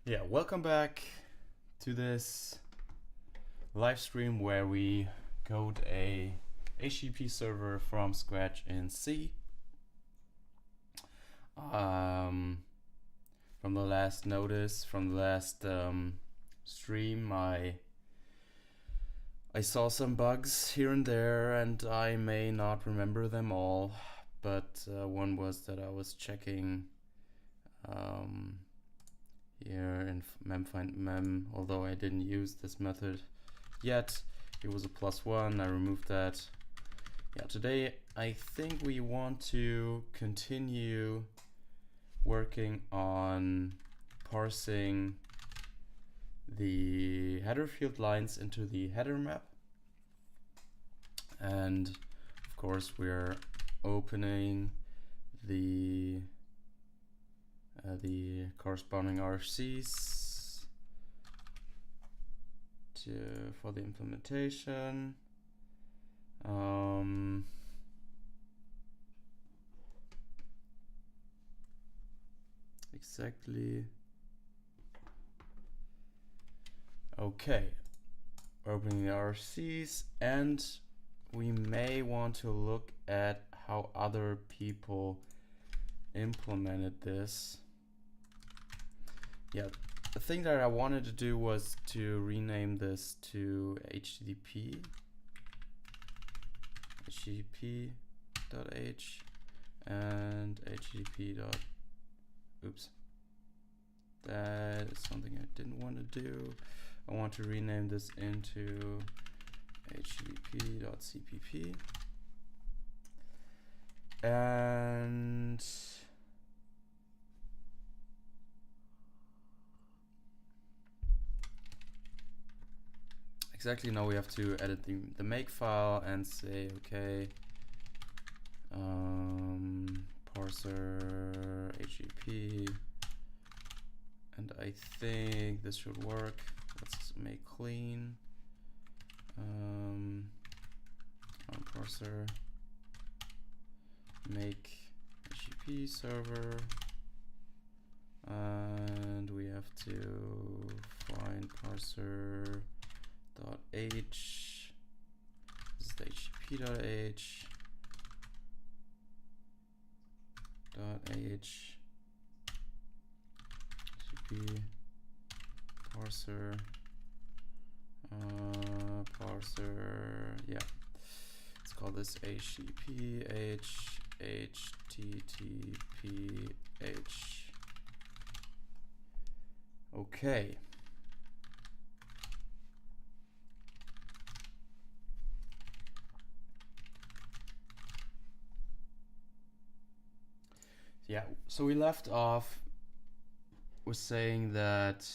Yeah, welcome back to this live stream where we code a HTTP server from scratch in C. From the last notice, from the last stream, I saw some bugs here and there, and I may not remember them all, but one was that I was checking here in memfind_mem, although I didn't use this method yet. It was a +1, I removed that. Yeah, today I think we want to continue working on parsing the header field lines into the header map. And of course we're opening the corresponding RFCs for the implementation. Exactly. Okay, opening the RFCs, and we may want to look at how other people implemented this. Yeah, the thing that I wanted to do was to rename this to http.h and oops. That is something I didn't want to do. I want to rename this into http.cpp. And exactly, now we have to edit the make file and say, okay, parser http, and I think this should work. Let's make clean parser make http server, and we have to find parser.h. This is the http.h http parser yeah, let's call this http httph. Okay. Yeah, so we left off with saying that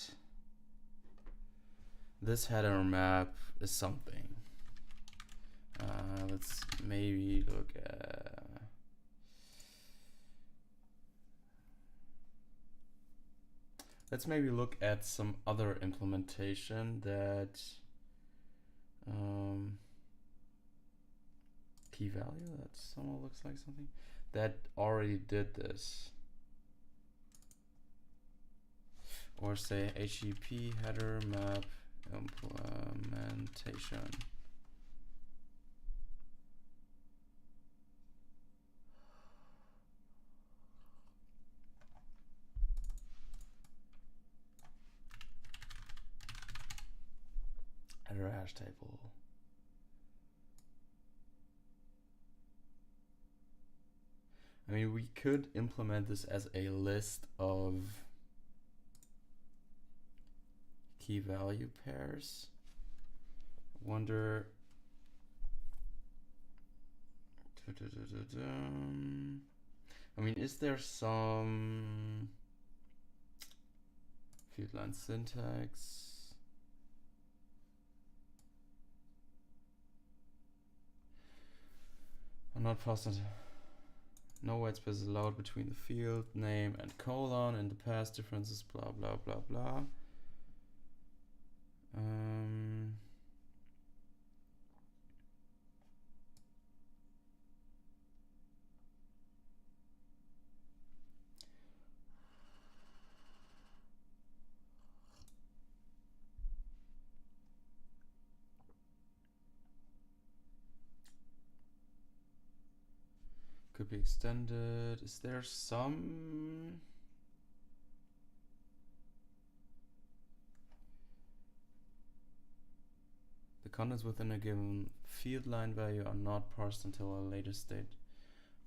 this header map is something. Let's maybe look at some other implementation that key value, that somehow looks like something that already did this. Or say HTTP header map implementation. Header hash table. I mean, we could implement this as a list of key value pairs. Wonder. I mean, is there some field line syntax? I'm not positive. No white space is allowed between the field name and colon. In the past, differences, blah blah blah blah. Could be extended. Is there some? The contents within a given field line value are not parsed until a later state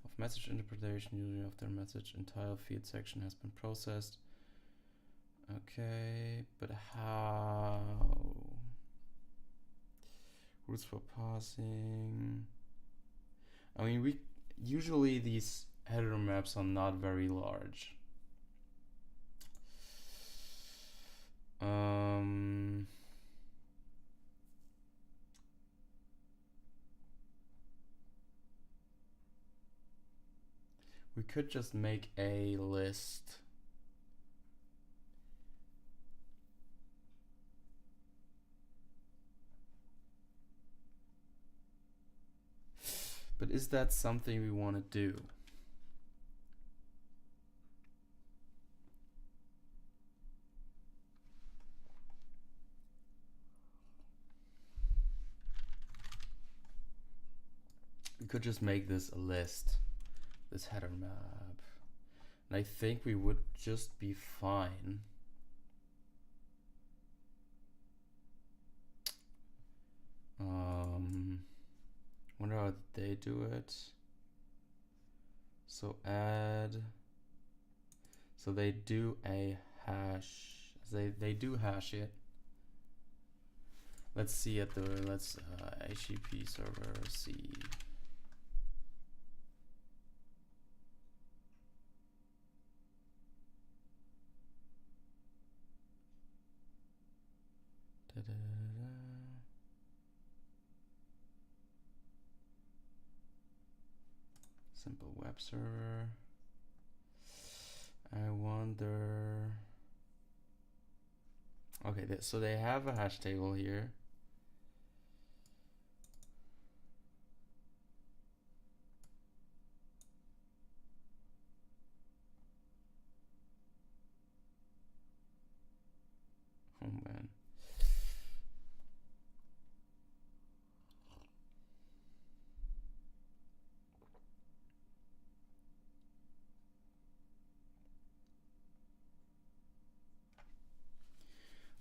of message interpretation, usually after a message entire field section has been processed. Okay, but how? Rules for parsing. I mean, we usually these header maps are not very large. We could just make a list. But is that something we want to do? We could just make this a list, this header map. And I think we would just be fine. Wonder how they do it. So add. So they do a hash. They do hash it. Let's see at the HTTP server C. Simple web server. I wonder. Okay, so they have a hash table here. Oh man.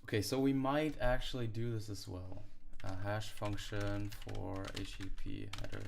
Okay, so we might actually do this as well. A hash function for HTTP header.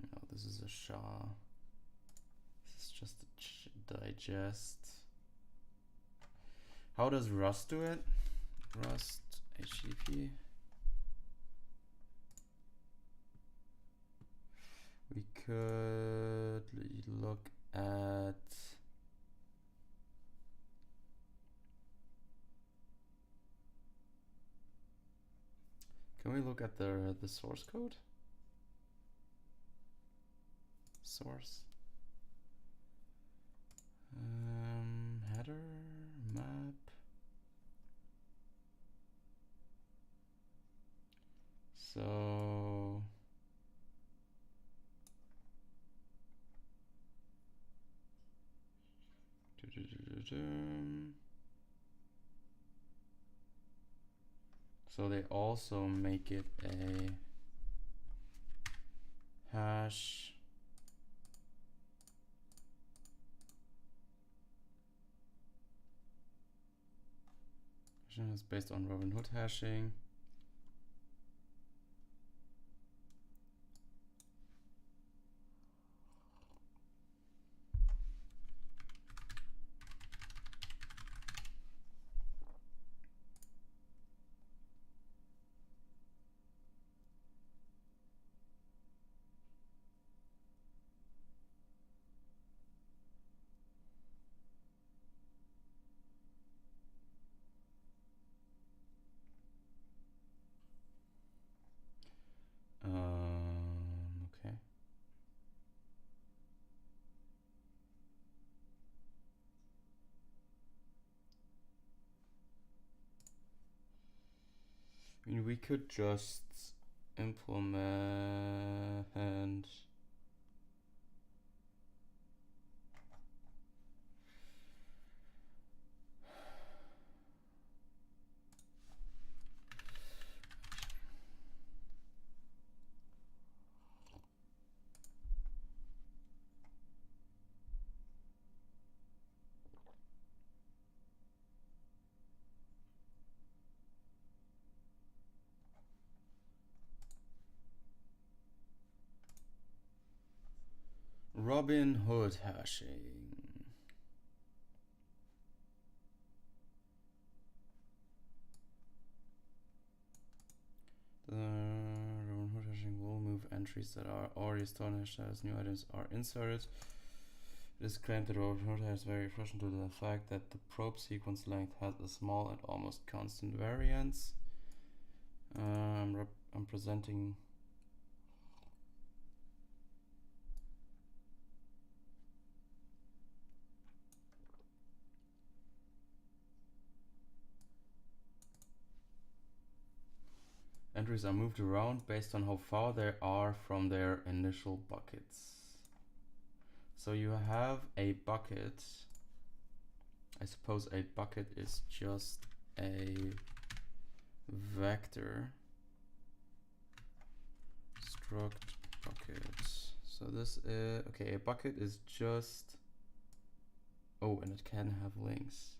No, this is a SHA. This is just a digest. How does Rust do it? Rust HTTP. We could look at can we look at the source code? Source. Header map. So so they also make it a hash. Is based on Robinhood hashing. mean, we could just implement Robin Hood hashing. The Robin Hood hashing will move entries that are already stored in hash as new items are inserted. It is claimed that Robin Hood has very efficient to the fact that the probe sequence length has a small and almost constant variance. I'm presenting entries are moved around based on how far they are from their initial buckets. So you have a bucket. I suppose a bucket is just a vector struct bucket. So this is okay. A bucket is just, oh, and it can have links.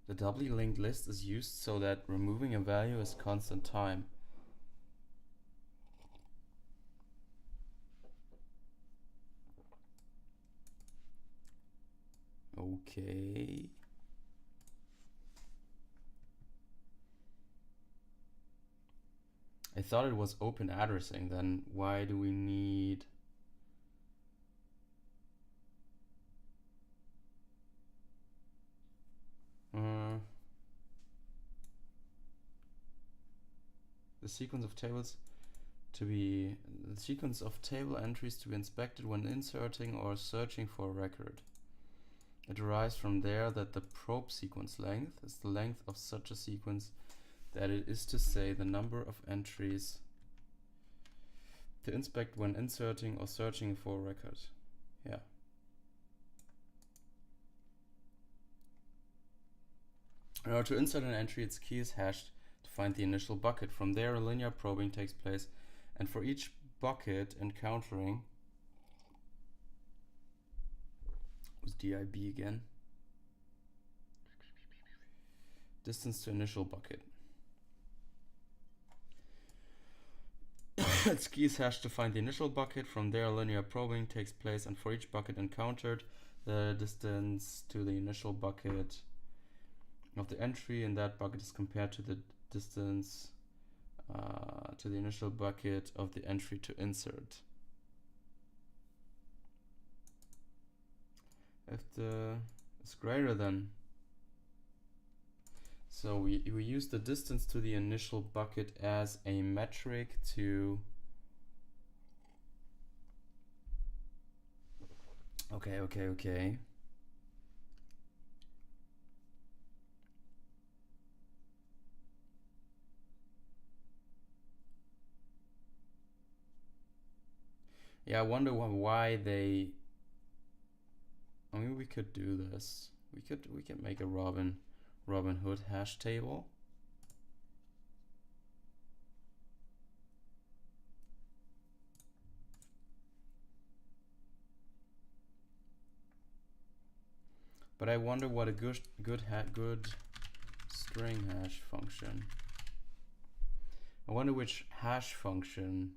The doubly linked list is used so that removing a value is constant time. Okay. I thought it was open addressing, then why do we need the sequence of tables to be the sequence of table entries to be inspected when inserting or searching for a record. It derives from there that the probe sequence length is the length of such a sequence, that it is to say the number of entries to inspect when inserting or searching for a record. Yeah. In order to insert an entry, its key is hashed to find the initial bucket. From there, a linear probing takes place, and for each bucket encountering was DIB again. Distance to initial bucket. Its key is hashed to find the initial bucket. From there, linear probing takes place, and for each bucket encountered, the distance to the initial bucket of the entry in that bucket is compared to the distance to the initial bucket of the entry to insert. If the is greater than, so we use the distance to the initial bucket as a metric to okay. Yeah, I wonder why they. I mean, we could do this. We could make a Robin Hood hash table. But I wonder what a good string hash function. I wonder which hash function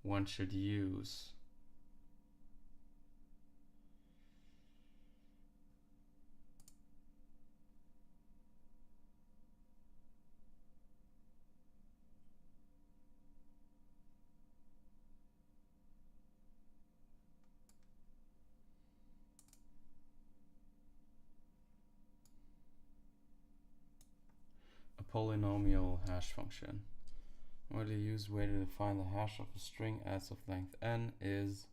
one should use. A polynomial hash function. Widely used way to define the hash of a string as of length n is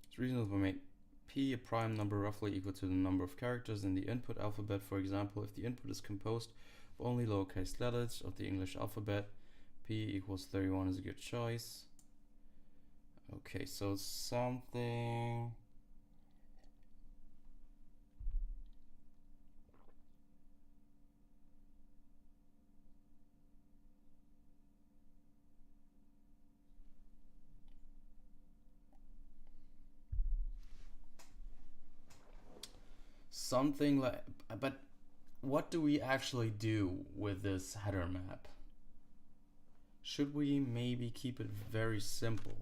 It's reasonable to make p a prime number roughly equal to the number of characters in the input alphabet. For example, if the input is composed of only lowercase letters of the English alphabet, p equals 31 is a good choice. Okay, so something like, but what do we actually do with this header map? Should we maybe keep it very simple?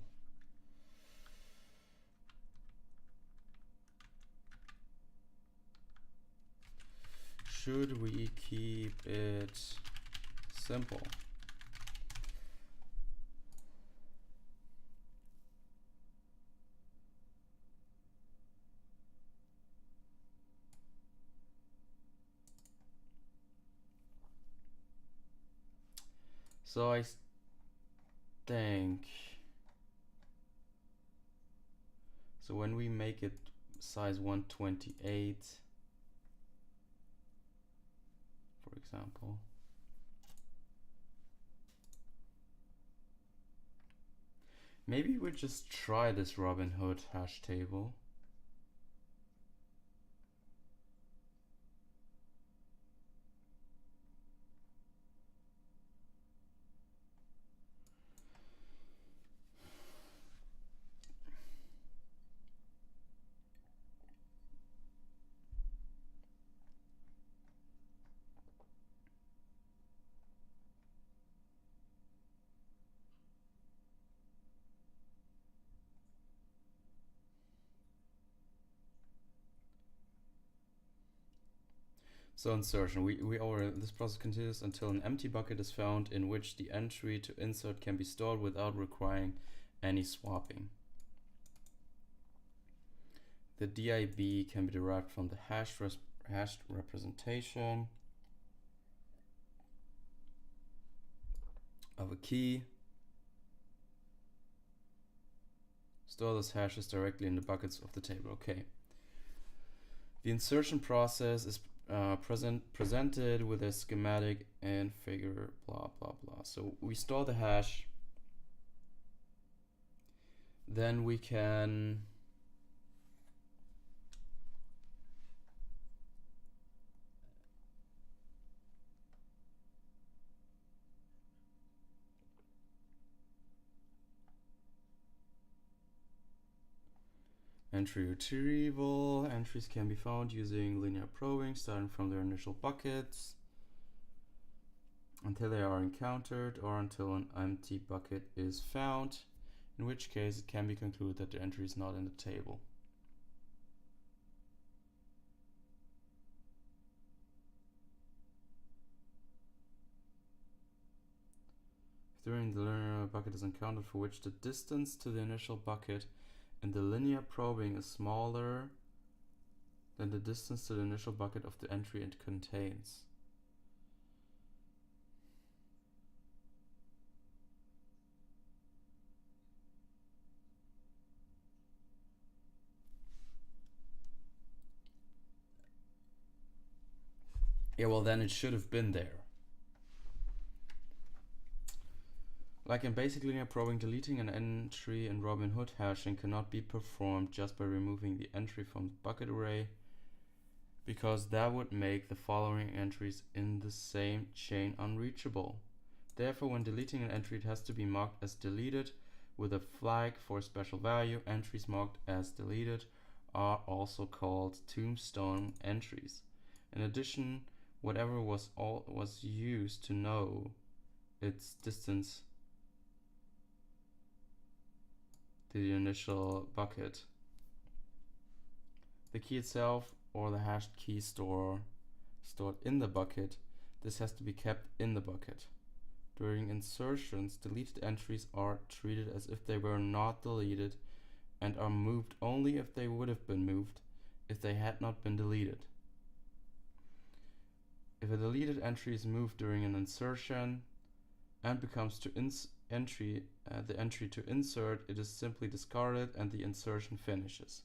Should we keep it simple? So I think, so when we make it size 128, for example, maybe we just try this Robinhood hash table. So insertion, this process continues until an empty bucket is found in which the entry to insert can be stored without requiring any swapping. The DIB can be derived from the hashed representation of a key. Store those hashes directly in the buckets of the table. Okay. The insertion process is presented with a schematic and figure, blah blah blah. So we store the hash, then we can entry retrieval. Entries can be found using linear probing, starting from their initial buckets until they are encountered or until an empty bucket is found, in which case it can be concluded that the entry is not in the table. If during the linear bucket is encountered for which the distance to the initial bucket and the linear probing is smaller than the distance to the initial bucket of the entry it contains. Yeah, well then it should have been there. Like in basic linear probing, deleting an entry in Robinhood hashing cannot be performed just by removing the entry from the bucket array, because that would make the following entries in the same chain unreachable. Therefore, when deleting an entry, it has to be marked as deleted with a flag for a special value. Entries marked as deleted are also called tombstone entries. In addition, whatever was used to know its distance to the initial bucket. The key itself or the hashed key stored in the bucket, this has to be kept in the bucket. During insertions, deleted entries are treated as if they were not deleted and are moved only if they would have been moved if they had not been deleted. If a deleted entry is moved during an insertion and becomes the entry to insert, it is simply discarded and the insertion finishes.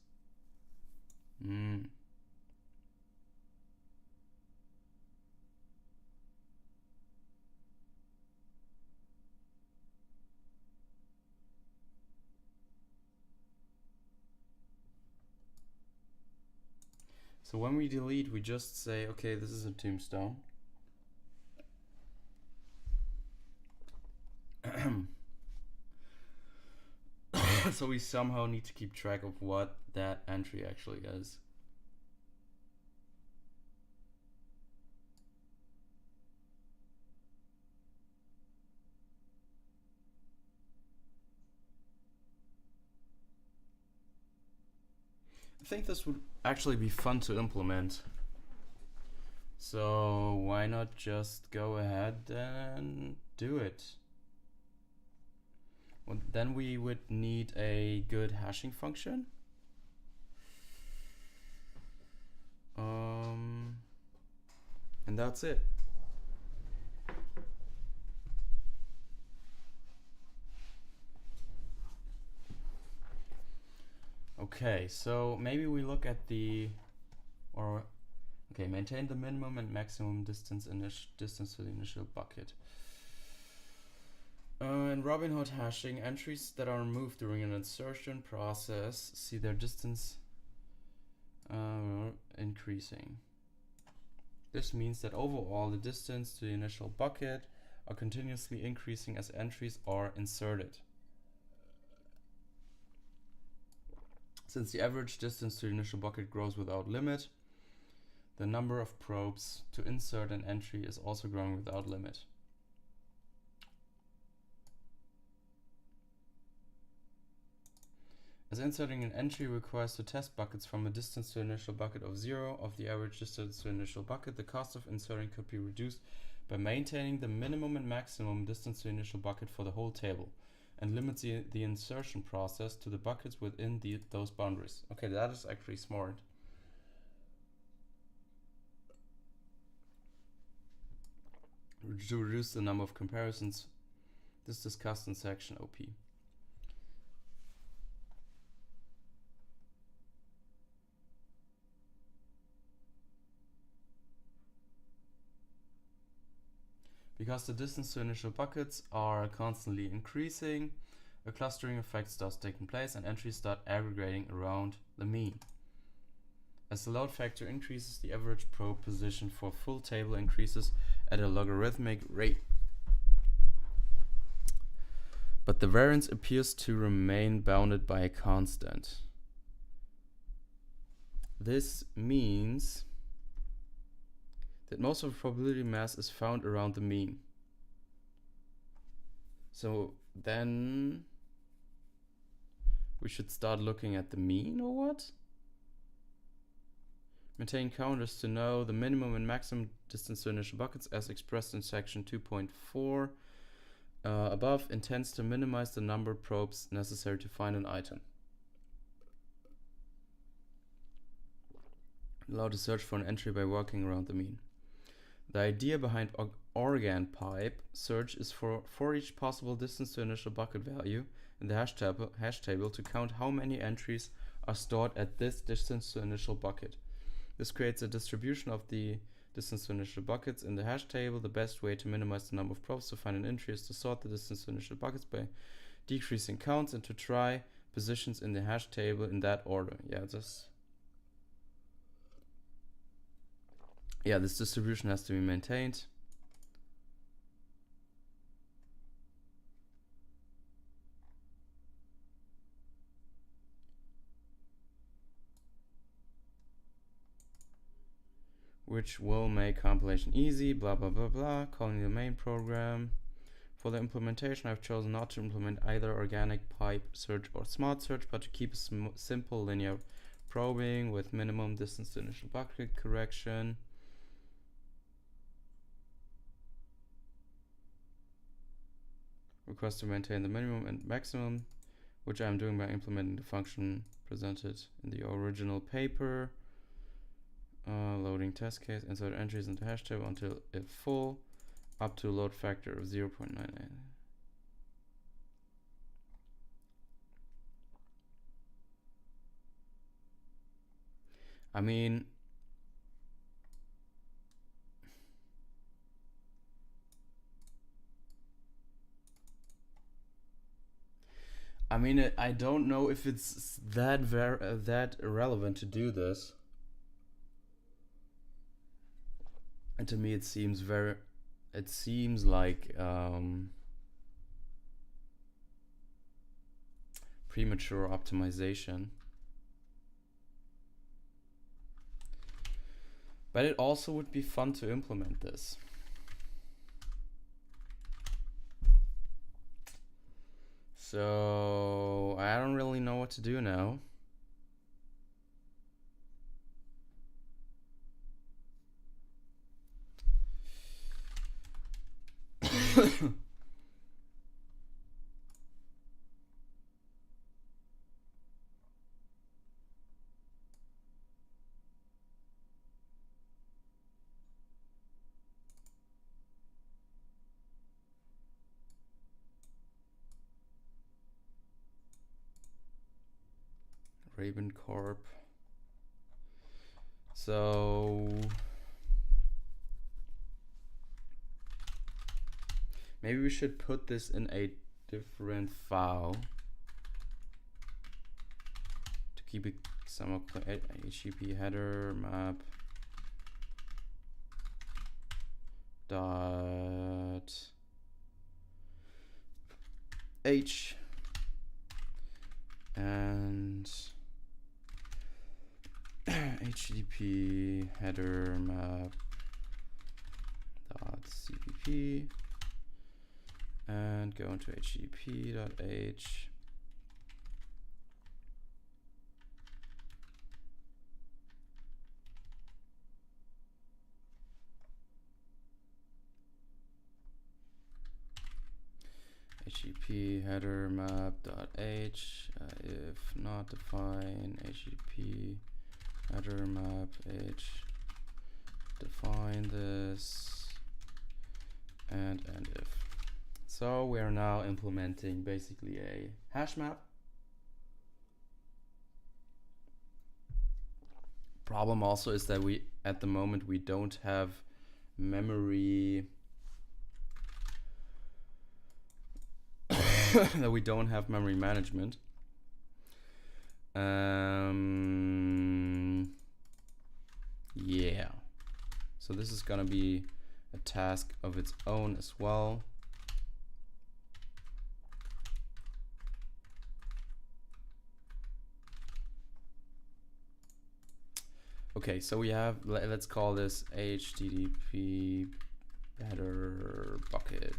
So when we delete, we just say, okay, this is a tombstone. So we somehow need to keep track of what that entry actually is. I think this would actually be fun to implement. So why not just go ahead and do it? Well, then we would need a good hashing function. And that's it. Okay, so maybe we look at maintain the minimum and maximum distance to the initial bucket. In Robinhood hashing, entries that are removed during an insertion process see their distance increasing. This means that overall the distance to the initial bucket are continuously increasing as entries are inserted. Since the average distance to the initial bucket grows without limit, the number of probes to insert an entry is also growing without limit. As inserting an entry requires to test buckets from a distance to initial bucket of 0 of the average distance to initial bucket, the cost of inserting could be reduced by maintaining the minimum and maximum distance to initial bucket for the whole table and limits the insertion process to the buckets within those boundaries. Okay, that is actually smart. To reduce the number of comparisons, this is discussed in section OP. Because the distance to initial buckets are constantly increasing, a clustering effect starts taking place and entries start aggregating around the mean. As the load factor increases, the average probe position for a full table increases at a logarithmic rate. But the variance appears to remain bounded by a constant. This means that most of the probability mass is found around the mean. So then we should start looking at the mean, or what? Maintain counters to know the minimum and maximum distance to initial buckets as expressed in section 2.4 above intends to minimize the number of probes necessary to find an item. Allow to search for an entry by working around the mean. The idea behind organ pipe search is for each possible distance to initial bucket value in the hash table to count how many entries are stored at this distance to initial bucket. This creates a distribution of the distance to initial buckets in the hash table. The best way to minimize the number of probes to find an entry is to sort the distance to initial buckets by decreasing counts and to try positions in the hash table in that order. This distribution has to be maintained. Which will make compilation easy, blah blah blah blah, calling the main program. For the implementation, I've chosen not to implement either organic pipe search or smart search, but to keep a simple linear probing with minimum distance to initial bucket correction. request to maintain the minimum and maximum, which I'm doing by implementing the function presented in the original paper. Loading test case, insert entries into hash table until if full, up to load factor of 0.99. I mean, I don't know if it's that irrelevant to do this. And to me, it seems like premature optimization. But it also would be fun to implement this. So I don't really know what to do now. Raven Corp. So maybe we should put this in a different file to keep it somewhat clear. HTTP header map dot h and HTTP header map dot cpp and go into http.h. HTTP header map dot h. If not define HTTP header map h, define this and end if. So we are now implementing basically a hash map. Problem also is that we at the moment we don't have memory that we don't have memory management. Yeah, so this is gonna be a task of its own as well. Okay, so we have, let's call this HTTP header bucket.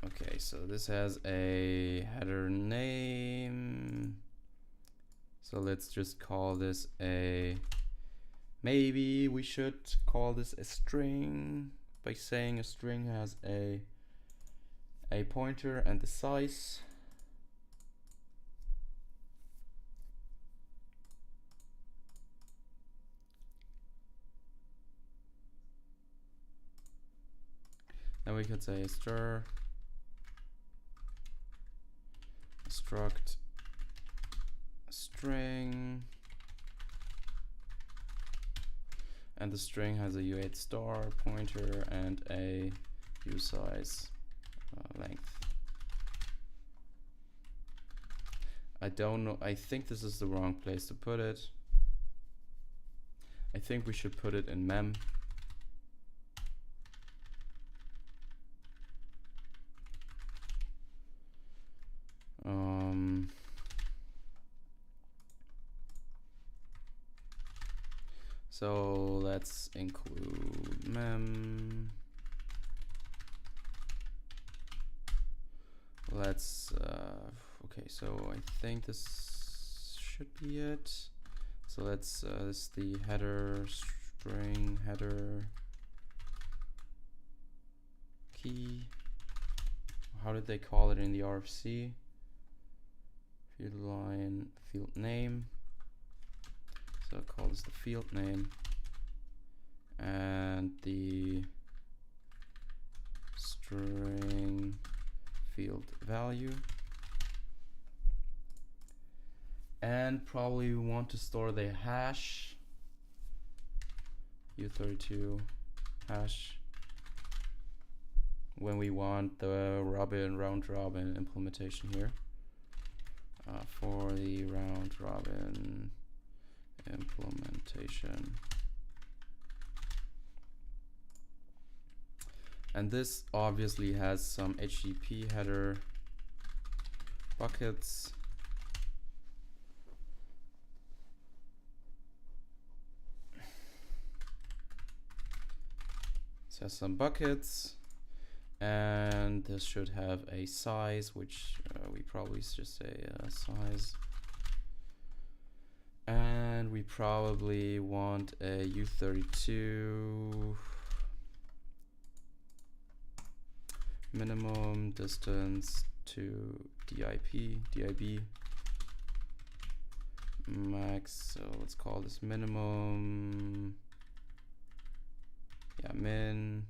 Okay, so this has a header name. So let's just call this maybe we should call this a string by saying a string has a pointer and the size. Then we could say struct string, and the string has a u8 star pointer and a usize length. I don't know, I think this is the wrong place to put it. I think we should put it in mem. So let's include mem. Let's okay, so I think this should be it. So let's this is the header string header key. How did they call it in the RFC? Field line, field name. So I'll call this the field name. And the string field value. And probably we want to store the hash, U32 hash, when we want the round robin implementation here. For the round robin implementation. And this obviously has some HTTP header buckets. It has some buckets, and this should have a size, which we probably just say size. And we probably want a U32 minimum distance to DIB max. So let's call this minimum, yeah, min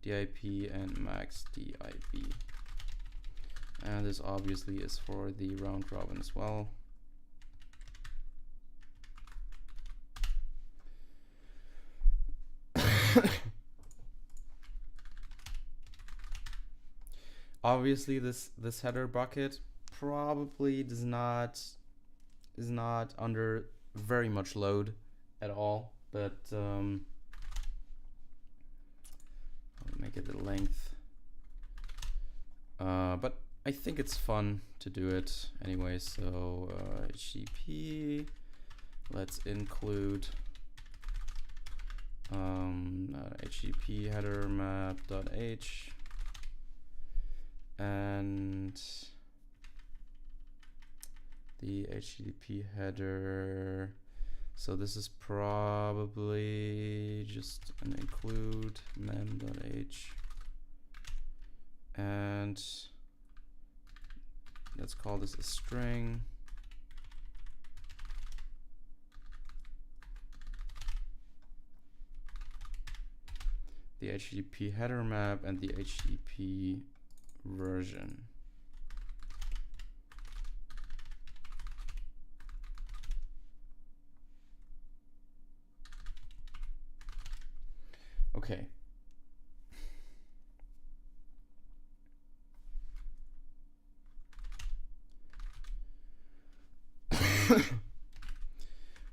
DIP and max DIB. And this obviously is for the round robin as well. Obviously this header bucket probably is not under very much load at all, but I'll make it the length. But I think it's fun to do it anyway. So HTTP, let's include HTTP header map.h and the HTTP header. So this is probably just an include mem.h, and let's call this a string. The HTTP header map and the HTTP version. Okay.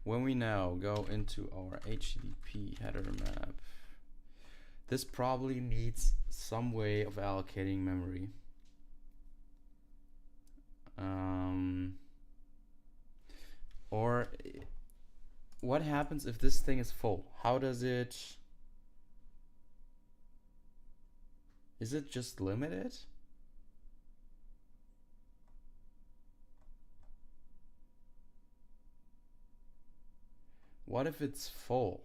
When we now go into our HTTP header map, this probably needs some way of allocating memory. Or what happens if this thing is full? How does it... Is it just limited? What if it's full?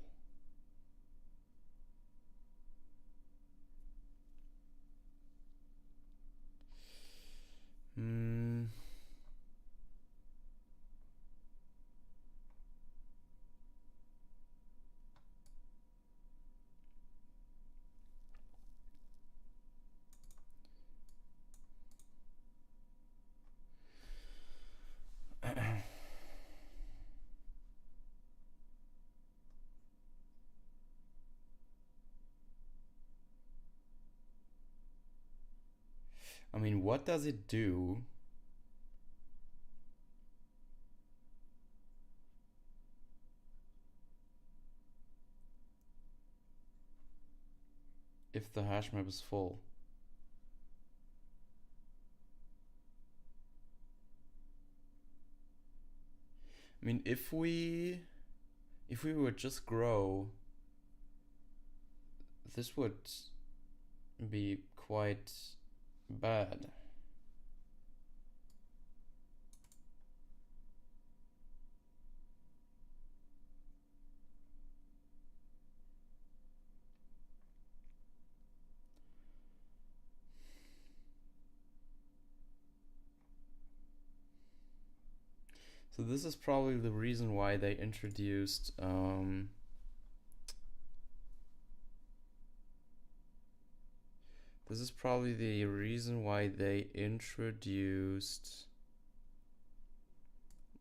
I mean, what does it do if the hash map is full? I mean, if we would just grow, this would be quite bad. So this is probably the reason why they introduced this is probably the reason why they introduced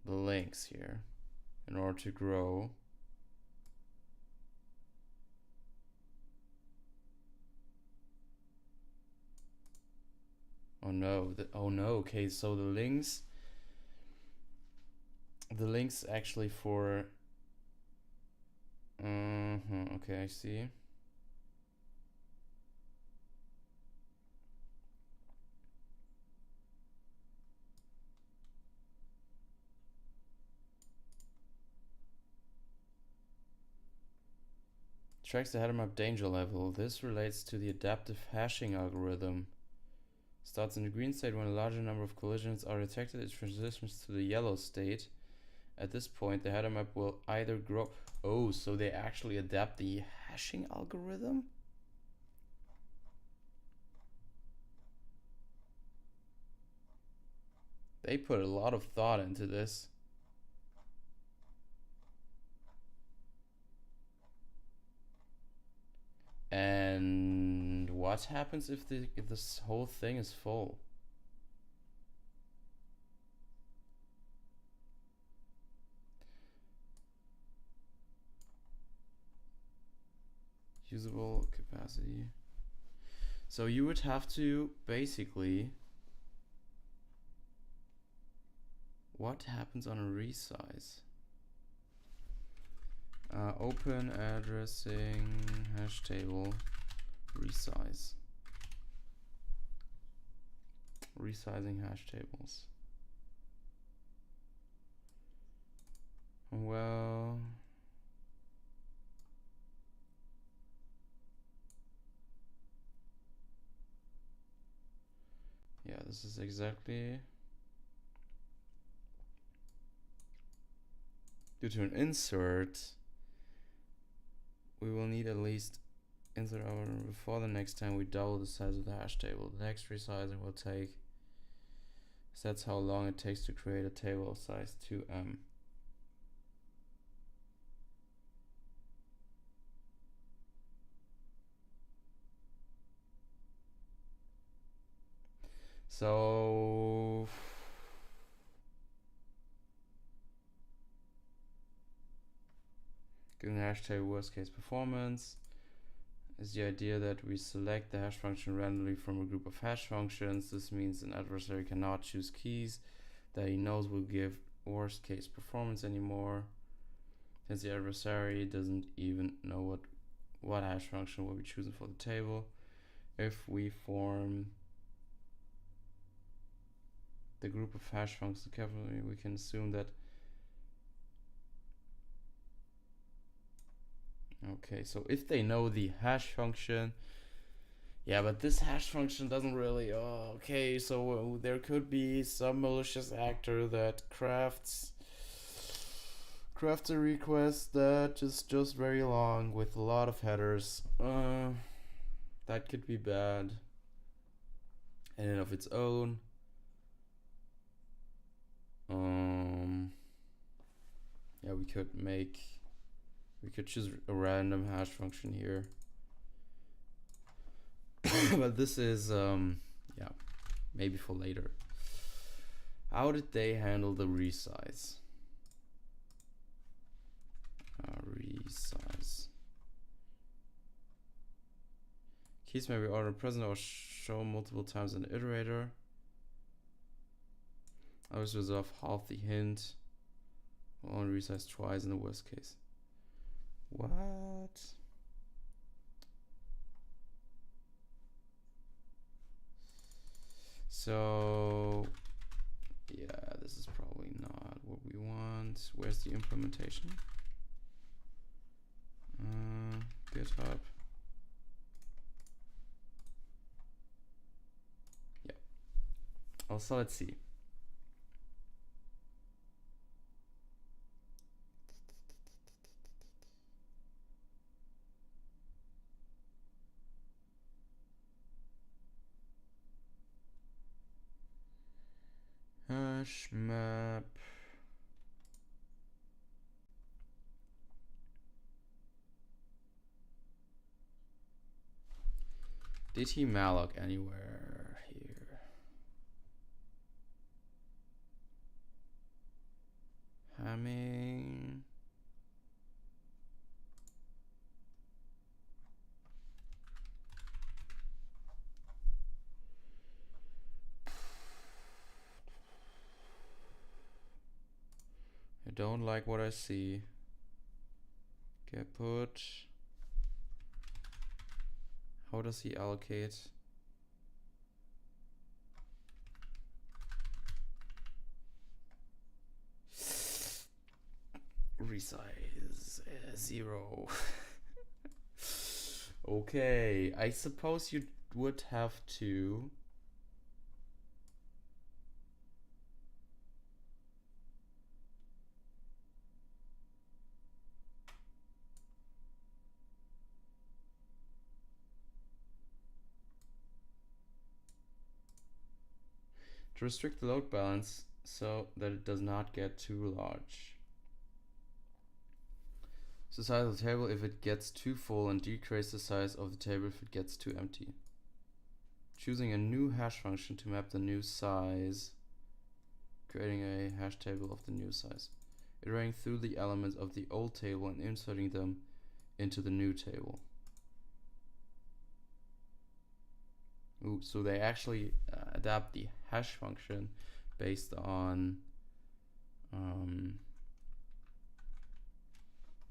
the links here in order to grow. Oh no, oh no, okay, so the links actually for okay, I see. Tracks the header map danger level. This relates to the adaptive hashing algorithm. Starts in the green state when a larger number of collisions are detected. It transitions to the yellow state. At this point, the header map will either grow. Oh, so they actually adapt the hashing algorithm? They put a lot of thought into this. And what happens if this whole thing is full? Usable capacity. So you would have to basically, what happens on a resize? Open addressing hash table resize. Resizing hash tables. Well, yeah, this is exactly due to an insert. We will need at least insert over before the next time we double the size of the hash table. The next resizing will take, so that's how long it takes to create a table of size 2m. So given hash table worst case performance is the idea that we select the hash function randomly from a group of hash functions. This means an adversary cannot choose keys that he knows will give worst case performance anymore, since the adversary doesn't even know what hash function will be chosen for the table. If we form the group of hash functions carefully, we can assume that. Okay, so if they know the hash function, yeah, but this hash function doesn't really. Oh, okay, so there could be some malicious actor that crafts a request that is just very long with a lot of headers. That could be bad in and of its own. Yeah, we could choose a random hash function here. But this is yeah, maybe for later. How did they handle the resize? Resize. Keys may be ordered present or shown multiple times in the iterator. Others resolve half the hint. Will only resize twice in the worst case. What? So yeah, this is probably not what we want. Where's the implementation? GitHub. Yeah. Also, let's see. Hash map Did he malloc anywhere here? Hamming. I don't like what I see. Get put. How does he allocate? Resize 0. Okay, I suppose you would have to restrict the load balance so that it does not get too large. So size of the table if it gets too full, and decrease the size of the table if it gets too empty. Choosing a new hash function to map the new size. Creating a hash table of the new size. Iterating through the elements of the old table and inserting them into the new table. Ooh, so they actually adapt the hash function based on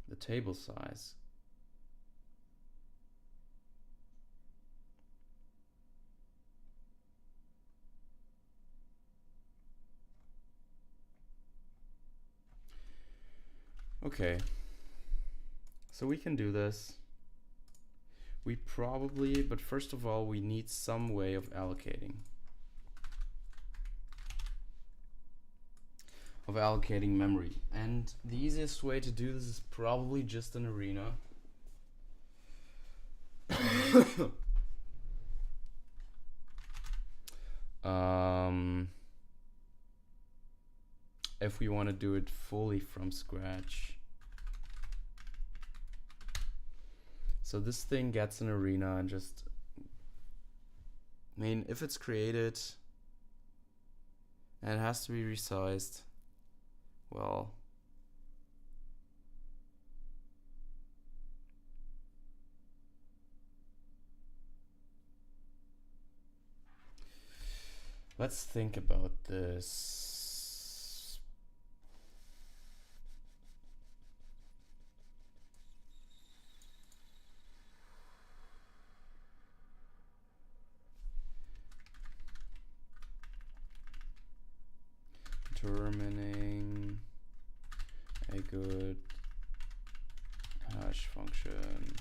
the table size. Okay, so we can do this. We probably, but first of all, we need some way of allocating. Memory. And the easiest way to do this is probably just an arena. If we want to do it fully from scratch. So this thing gets an arena and just, I mean, if it's created and it has to be resized, well, let's think about this. Determining a good hash function.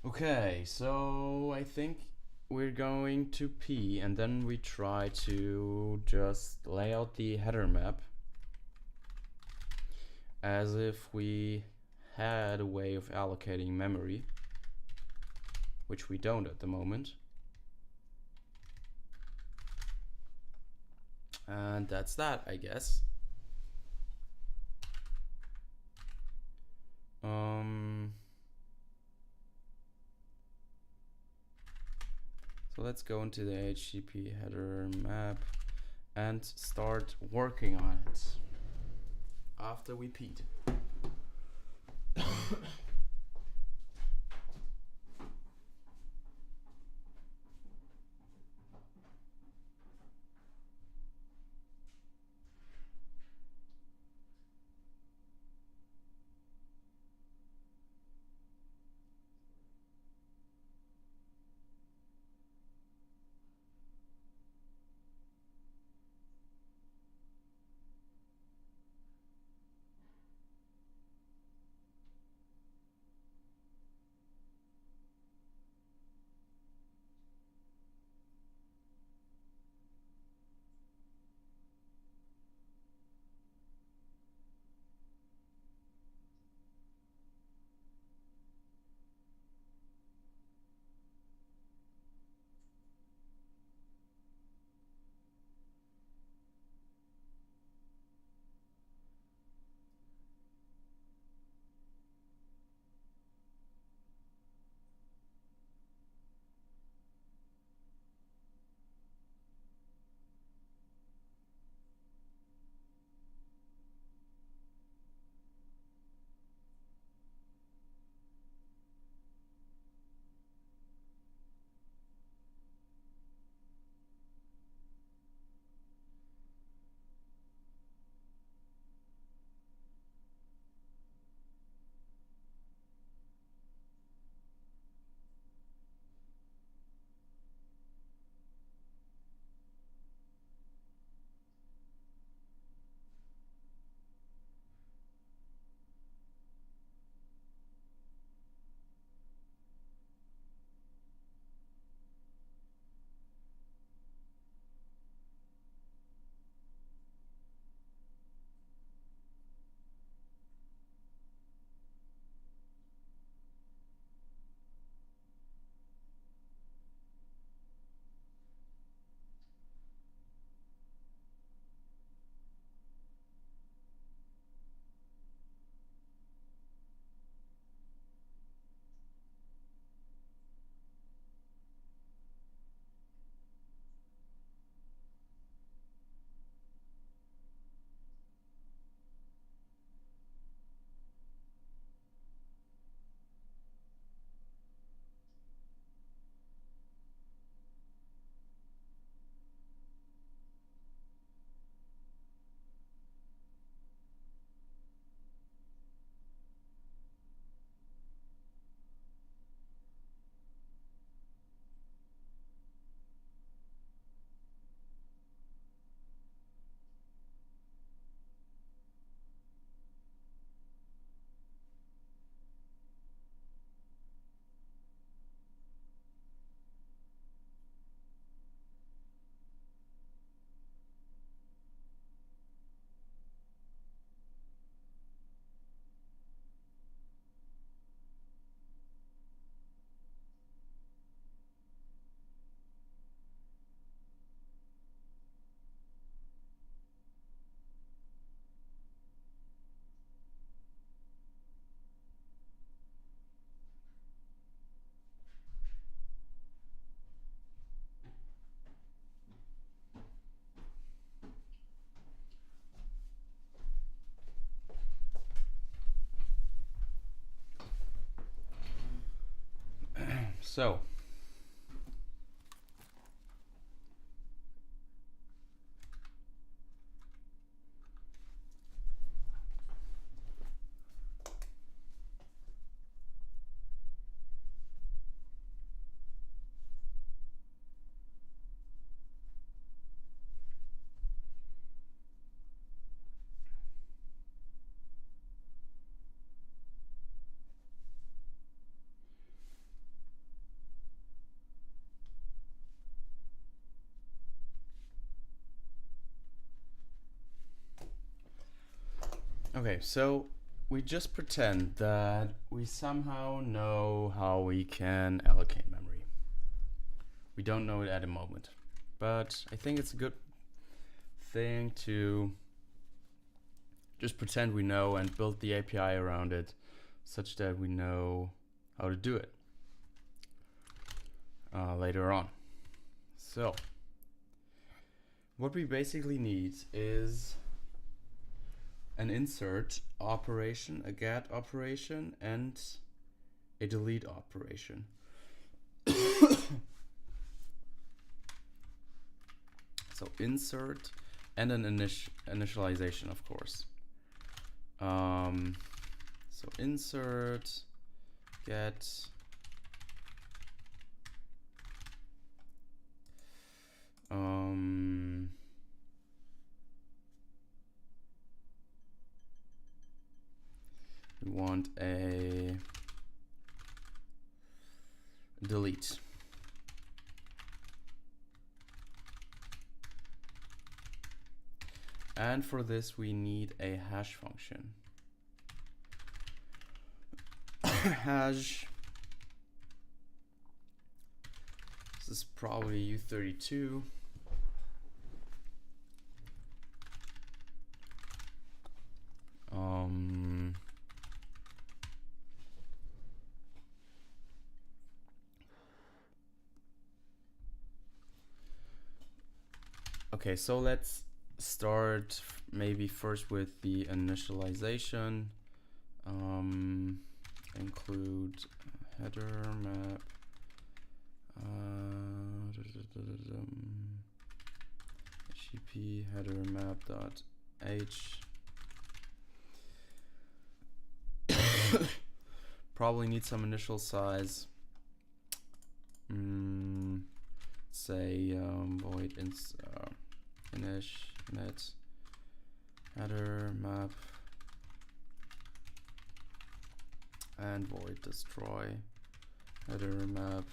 Okay, so I think we're going to P, and then we try to just lay out the header map as if we had a way of allocating memory, which we don't at the moment. And that's that, I guess. So let's go into the HTTP header map and start working on it after we peed. So okay, so we just pretend that we somehow know how we can allocate memory. We don't know it at the moment, but I think it's a good thing to just pretend we know and build the API around it such that we know how to do it later on. So what we basically need is an insert operation, a get operation, and a delete operation. So insert and an initialization, of course. So insert, get, we want a delete. And for this we need a hash function. Hash, this is probably U32. Okay, so let's start maybe first with the initialization. Include header map, HTTP header map dot h. Probably need some initial size. Say void init header map and void destroy header map.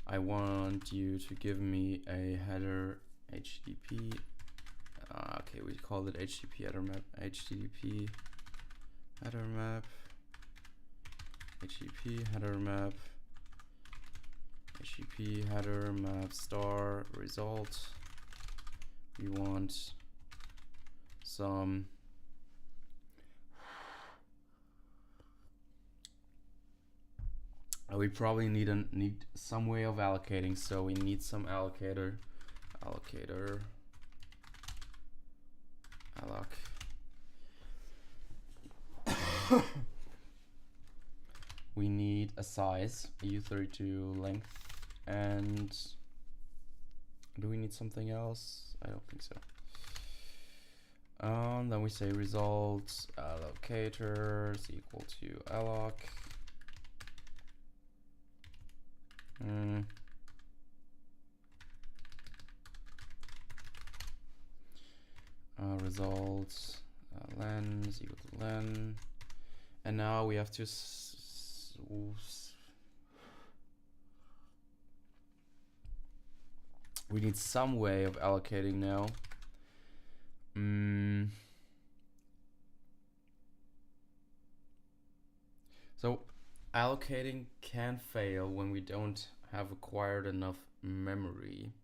I want you to give me a header HTTP. Okay, we call it HTTP header map. HTTP header map. HTTP header map. HTTP header map star result. We want some we probably need some way of allocating, so we need some allocator alloc. We need a size, a U32 length, and do we need something else? I don't think so. Then we say results allocator is equal to alloc. Results len is equal to len, and now we have to we need some way of allocating now. So allocating can fail when we don't have acquired enough memory.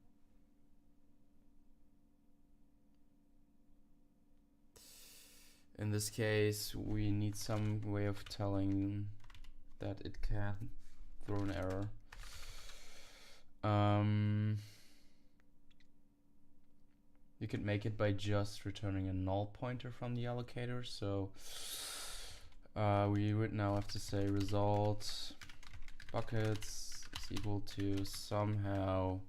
In this case, we need some way of telling that it can throw an error. You could make it by just returning a null pointer from the allocator. So we would now have to say result buckets is equal to somehow.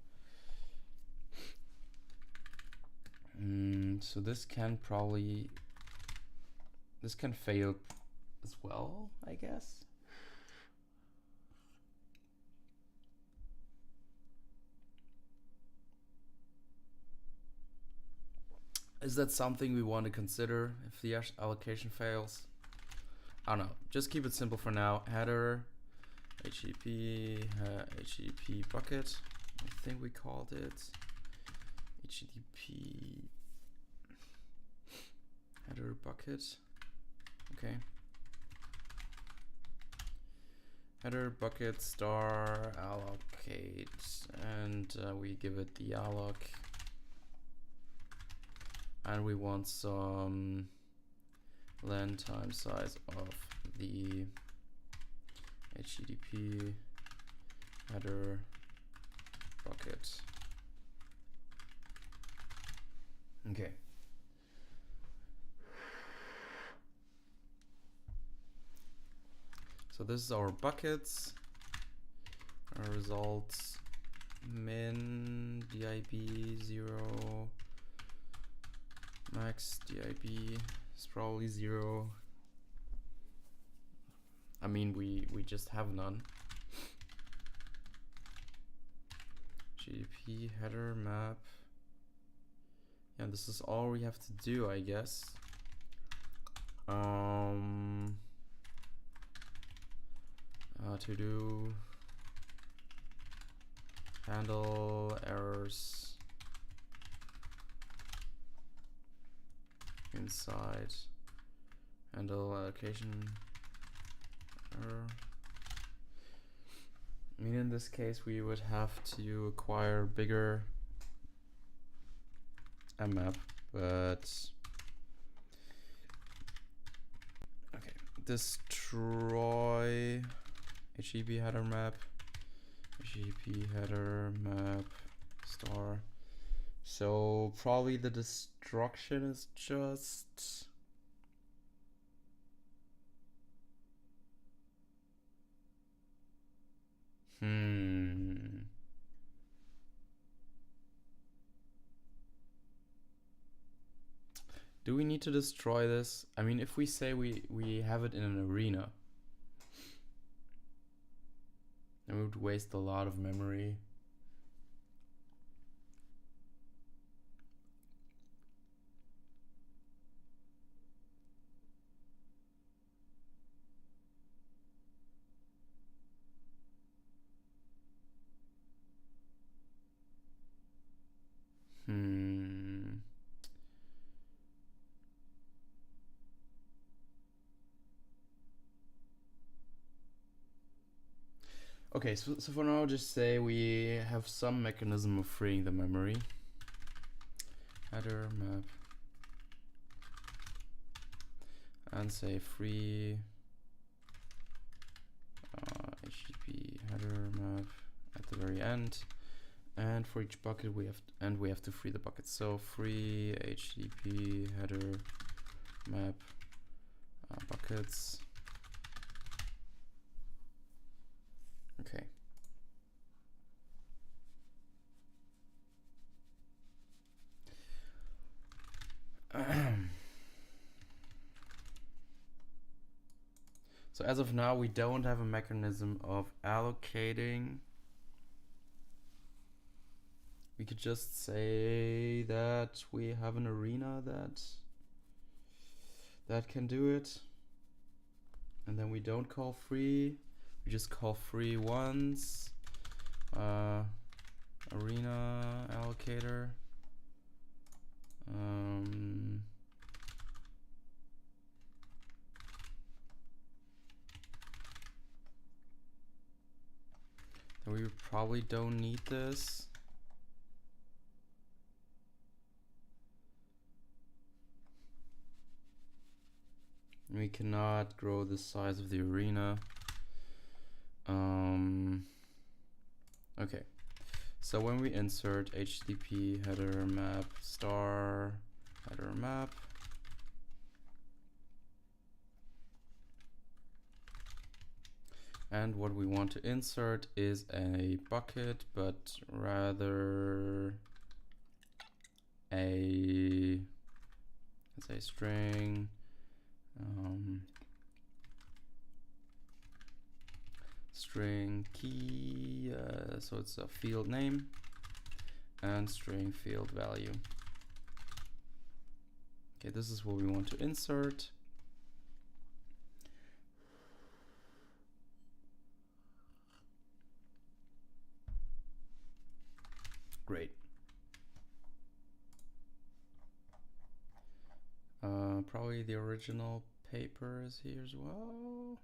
So this can fail as well, I guess. Is that something we want to consider if the allocation fails? I don't know. Just keep it simple for now. Header, HTTP, HTTP bucket. I think we called it HTTP header bucket. Okay. Header bucket star allocate, and we give it the alloc. And we want some len time size of the HTTP header bucket. Okay. So this is our buckets. Our results min dib 0. Max dib is probably 0. I mean, we just have none. HTTP header map. Yeah, this is all we have to do, I guess. To do handle errors inside handle allocation error. I mean, in this case we would have to acquire bigger mmap, but okay. Destroy HTTP header map, HTTP header map star. So probably the destruction is just Do we need to destroy this? I mean, if we say we have it in an arena, then we would waste a lot of memory. Okay, so for now, just say we have some mechanism of freeing the memory. Header map. And say free HTTP header map at the very end. And for each bucket we have to free the bucket. So free HTTP header map buckets. Okay. So as of now, we don't have a mechanism of allocating. We could just say that we have an arena that can do it. And then we don't call free. We just call free once. Arena allocator. We probably don't need this. We cannot grow the size of the arena. Okay, so when we insert HTTP header map star header map, And what we want to insert is a bucket, but rather a, let's say, string, string key, so it's a field name, and string field value. Okay, this is what we want to insert. Great. Probably the original paper is here as well.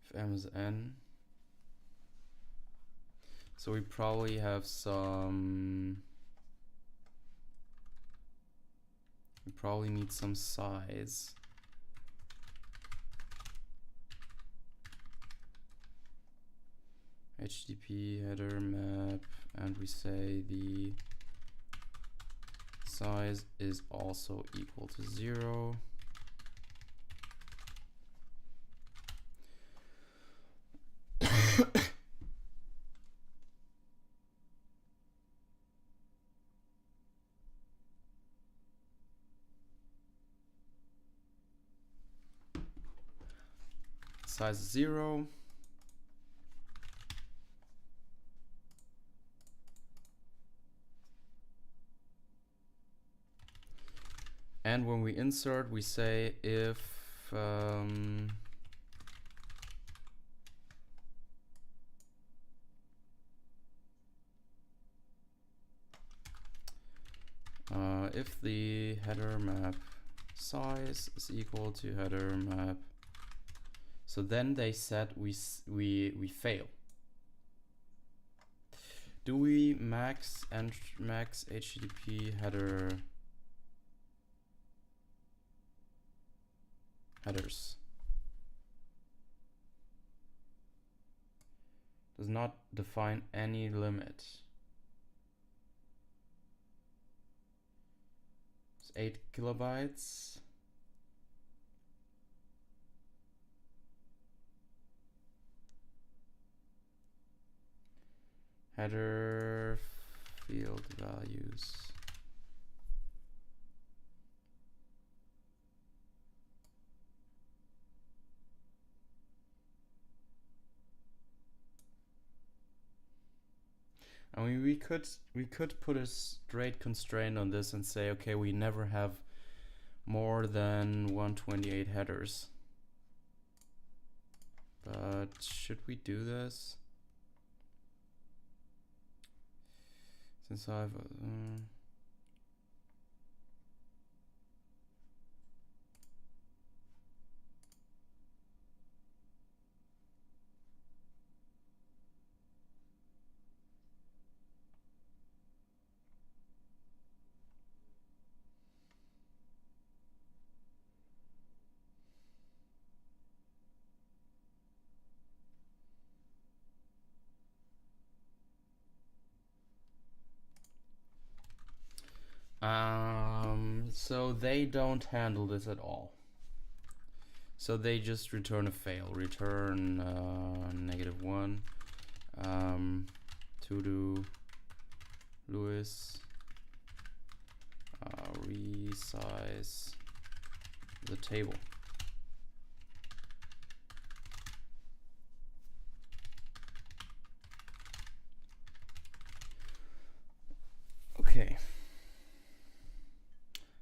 If m is n, so we probably have some, we probably need some size. HTTP header map, and we say the size is also equal to 0. Size is 0. And when we insert, we say if if the header map size is equal to header map, so then they said we fail. Do we max and max HTTP headers? Does not define any limit. It's 8 kilobytes. Header field values. I mean, we could put a straight constraint on this and say, okay, we never have more than 128 headers. But should we do this? Since I've so they don't handle this at all. So they just return a fail, return -1, to do Lewis, resize the table. Okay.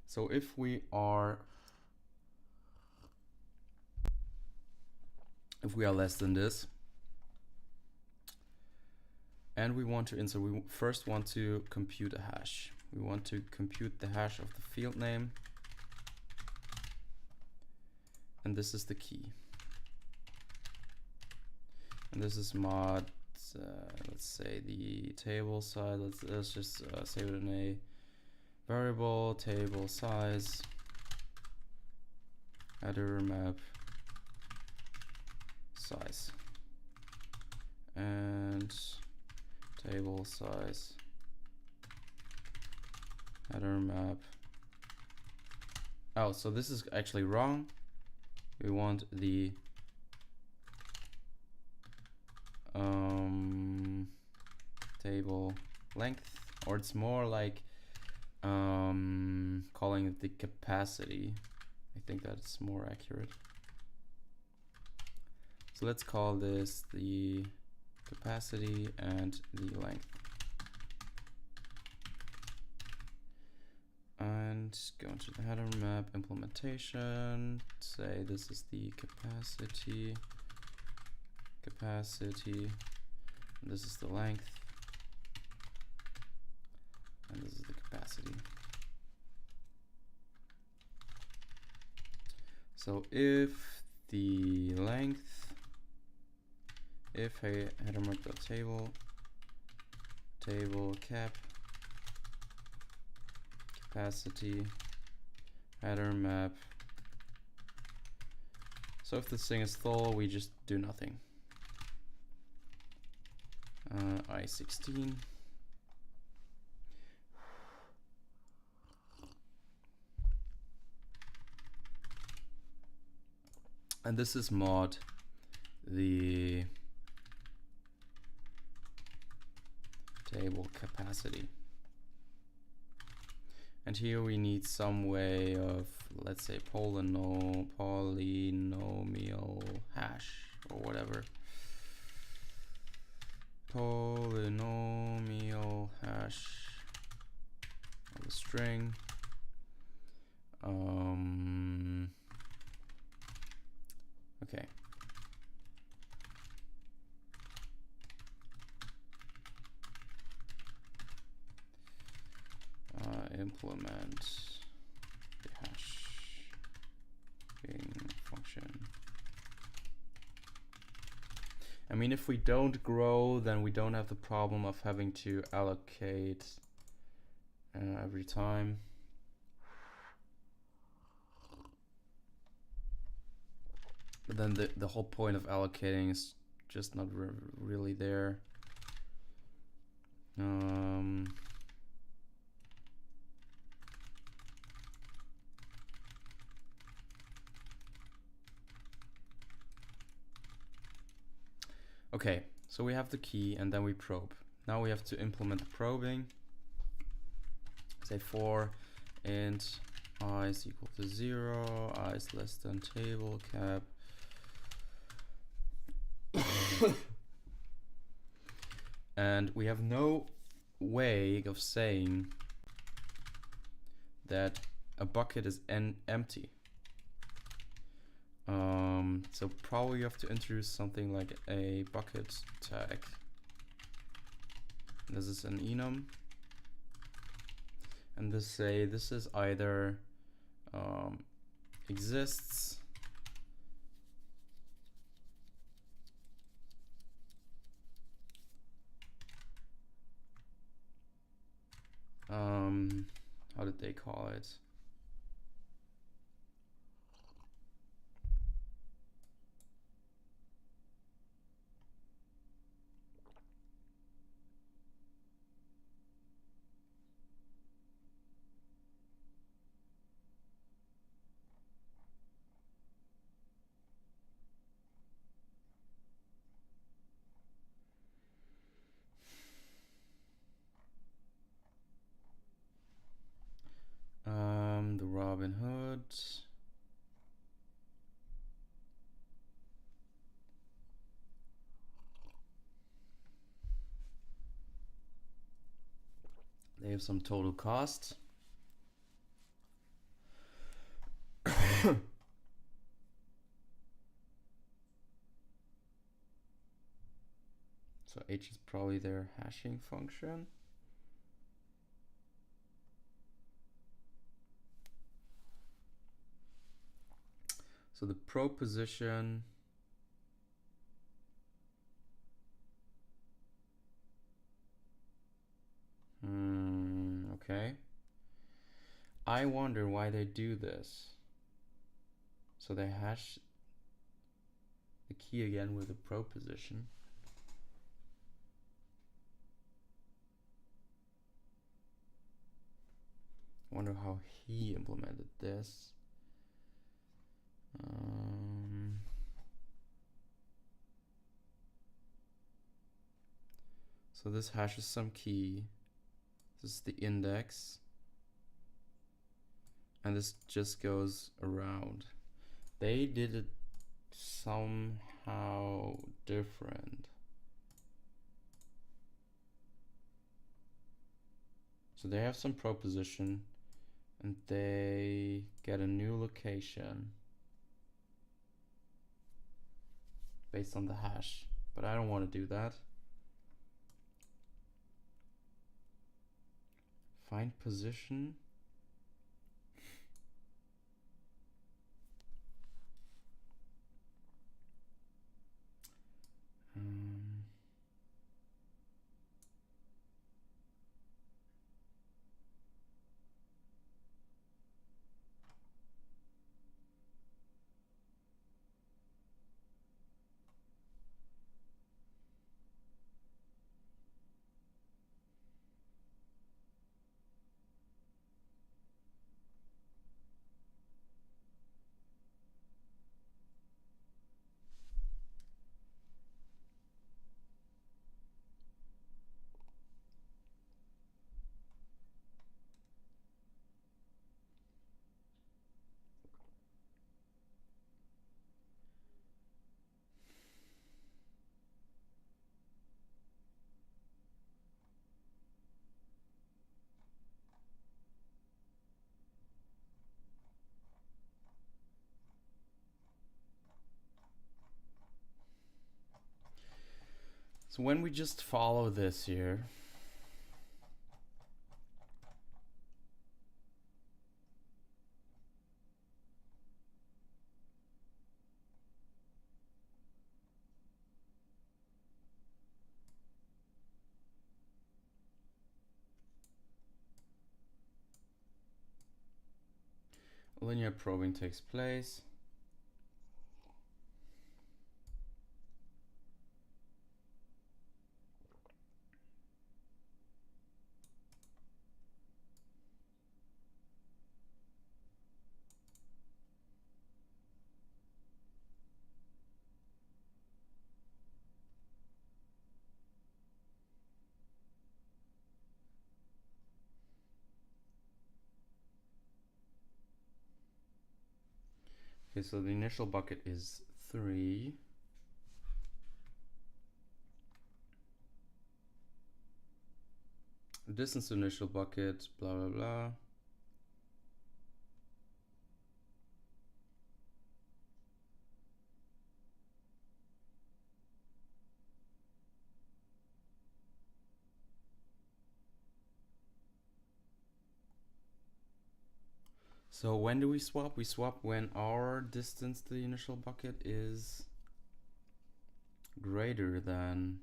So if we are less than this, And we want to insert, we first want to compute a hash. We want to compute the hash of the field name. And this is the key. And this is mod, let's say the table size, let's just save it in a variable, table size, header map size, and table size, header map. Oh, so this is actually wrong. We want the table length, or it's more like calling it the capacity. I think that's more accurate. So let's call this the capacity and the length. And go into the header map implementation, say this is the capacity, and this is the length, and this is the capacity. So if the length, if a header map.table, table cap, capacity, header map. So if this thing is full, we just do nothing. I16. And this is mod the table capacity. And here we need some way of, let's say, polynomial hash or whatever. Polynomial hash of a string. Okay. Implement the hashing function. I mean, if we don't grow, then we don't have the problem of having to allocate every time. But then the whole point of allocating is just not really there. Okay, so we have the key and then we probe. Now we have to implement the probing. Say for int I is equal to 0, I is less than table cap. And we have no way of saying that a bucket is empty. So probably you have to introduce something like a bucket tag. This is an enum, and this is either exists how did they call it? The Robin Hood. They have some total cost. So h is probably their hashing function. So the probe position okay. I wonder why they do this. So they hash the key again with the probe position. I wonder how he implemented this. So this hashes some key. This is the index. And this just goes around. They did it somehow different. So they have some proposition and they get a new location based on the hash, but I don't want to do that. Find position. So when we just follow this here, linear probing takes place. Okay, so the initial bucket is 3. Distance to initial bucket, blah, blah, blah. So when do we swap? We swap when our distance to the initial bucket is greater than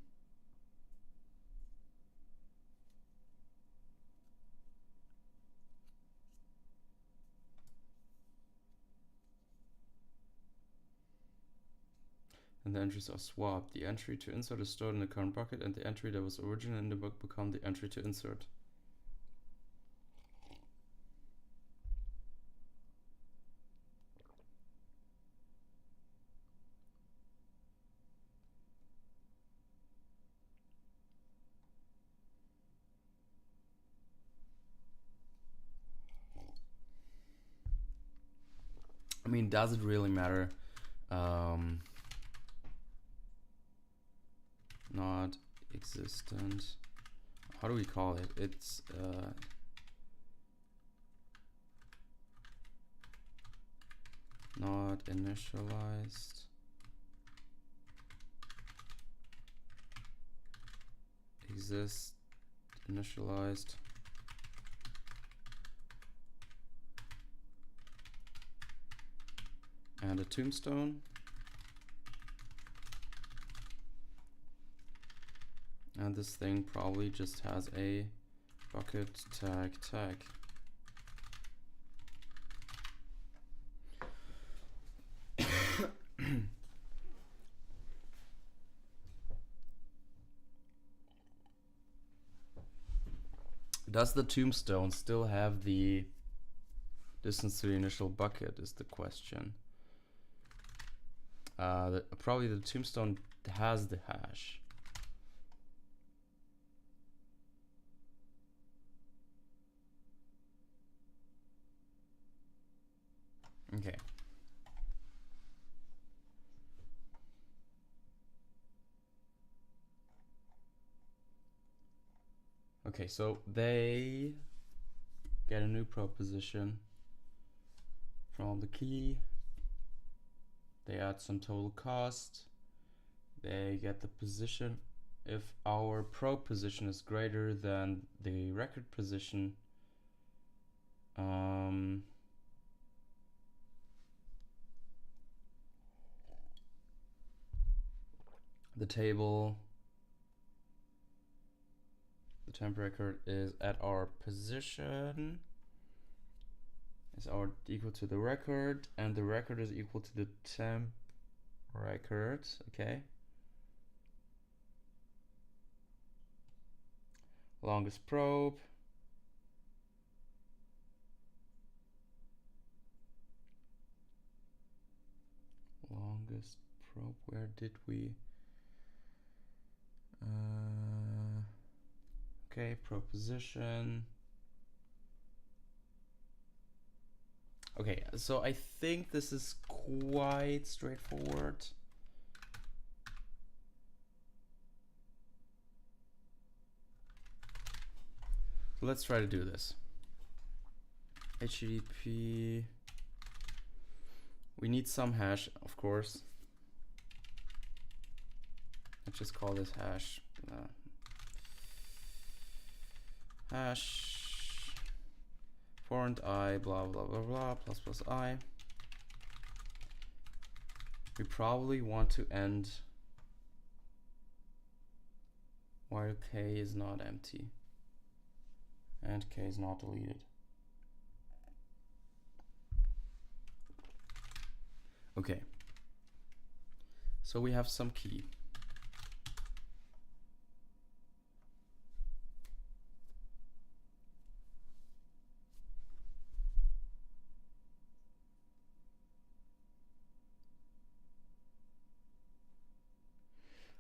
and the entries are swapped. The entry to insert is stored in the current bucket and the entry that was originally in the book become the entry to insert. I mean, does it really matter? Not existent. How do we call it? It's not initialized. exist initialized. And a tombstone. And this thing probably just has a bucket tag tag. Does the tombstone still have the distance to the initial bucket is the question. Probably the tombstone has the hash. Okay. Okay, so they get a new proposition from the key. They add some total cost. They get the position. If our probe position is greater than the record position, the table, the temp record is at our position, is equal to the record, and the record is equal to the temp record. Okay. Longest probe. Longest probe, where did we? Okay, proposition. Okay, so I think this is quite straightforward. So let's try to do this. HTTP. We need some hash, of course. Let's just call this hash. Hash foreign I blah blah blah blah plus plus I. We probably want to end while k is not empty and k is not deleted. Okay, so we have some key.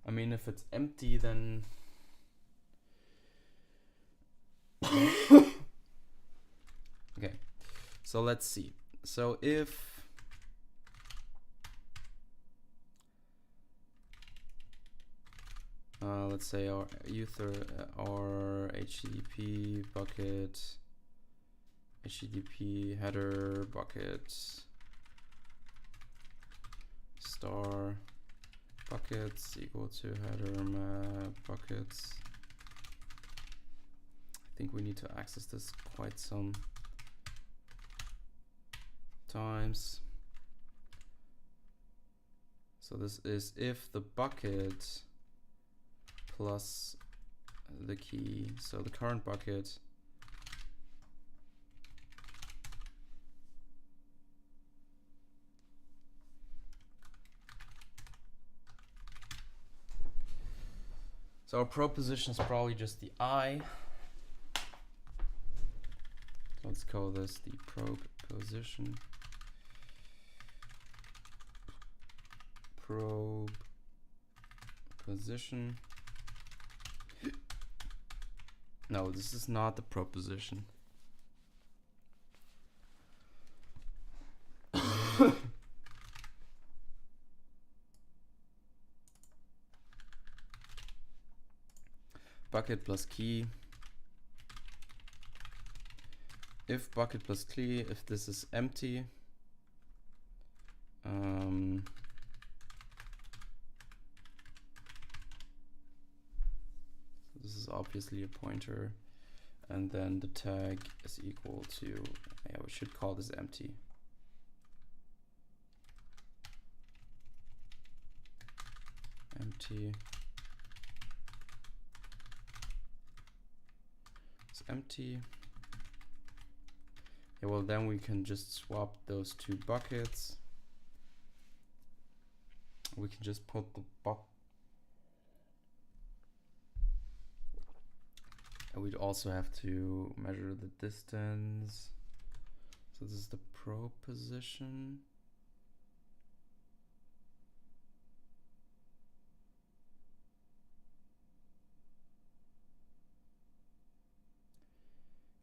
I mean, if it's empty, then okay, so let's see. So if let's say our our HTTP bucket, HTTP header bucket star buckets equal to header map buckets. I think we need to access this quite some times. So this is if the bucket plus the key, so the current bucket so our probe position is probably just the I. Let's call this the probe position. Probe position. No, this is not the probe position. Bucket plus key. If bucket plus key, if this is empty, this this is obviously a pointer, and then the tag is equal to, yeah, we should call this empty. Empty. It's empty. Yeah, well, then we can just swap those two buckets. We can just put the and we'd also have to measure the distance. So this is the probe position.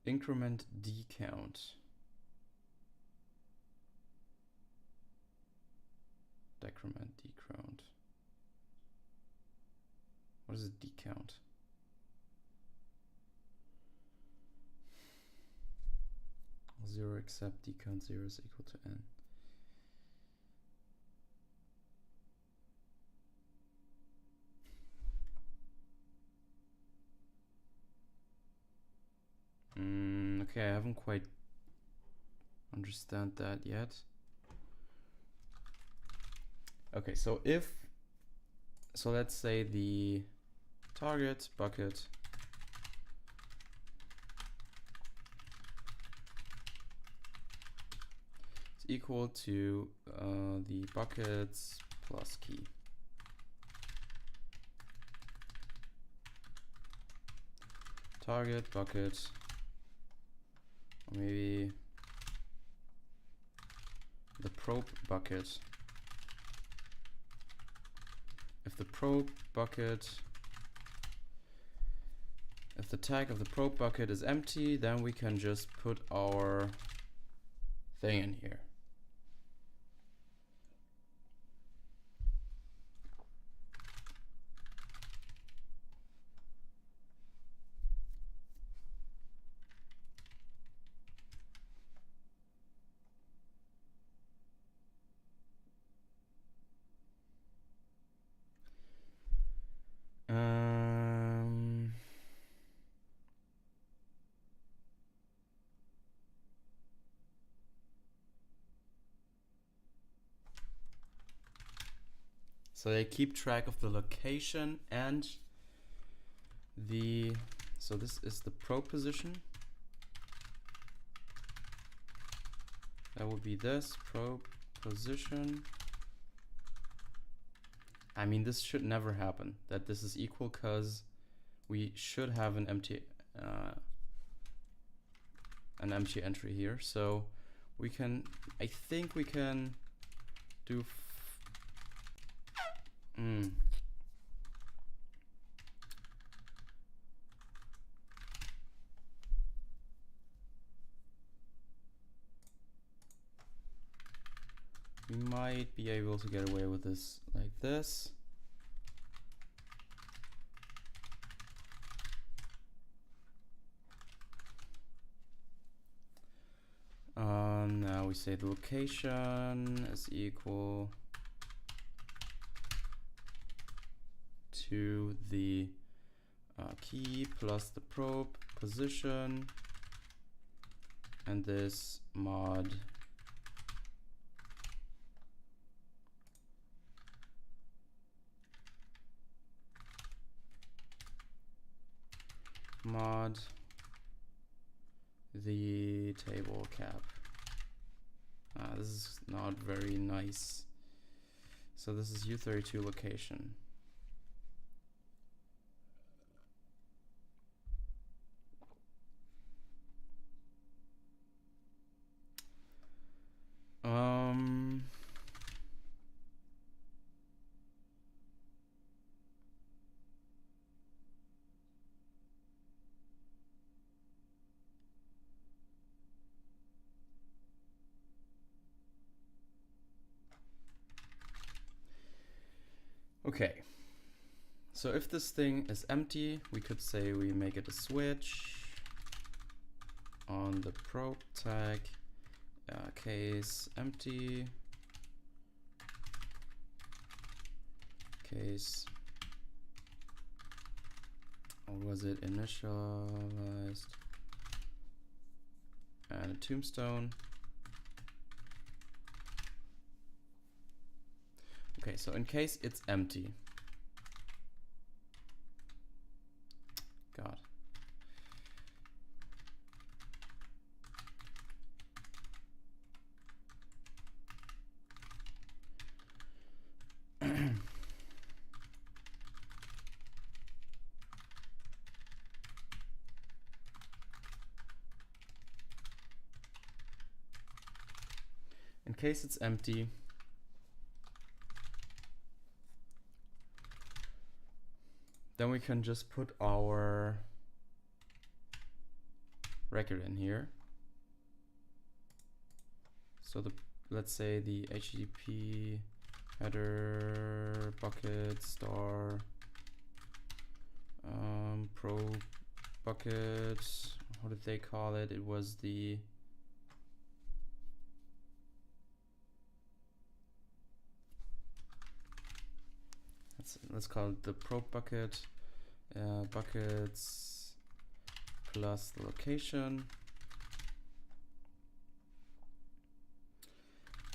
Increment D count. Decrement D count. What is a D count? Zero except D count 0 is equal to N. Okay, I haven't quite understand that yet. Okay, so let's say the target bucket is equal to the buckets plus key. Target bucket, or maybe the probe bucket. If the probe bucket, if the tag of the probe bucket is empty, then we can just put our thing in here. So they keep track of the location and so this is the probe position. That would be this probe position. I mean, this should never happen, that this is equal, because we should have an empty entry here. So we can, I think we can do we might be able to get away with this like this. Now we say the location is equal to the key plus the probe position, and this mod the table cap. This is not very nice. So this is U32 location. Okay, so if this thing is empty, we could say we make it a switch on the probe tag, case empty, case or was it initialized? And a tombstone. Okay, so in case it's empty. God. In case it's empty, then we can just put our record in here. So let's say the HTTP header bucket star pro bucket, what did they call it? It was the let's call it the probe bucket, buckets plus the location.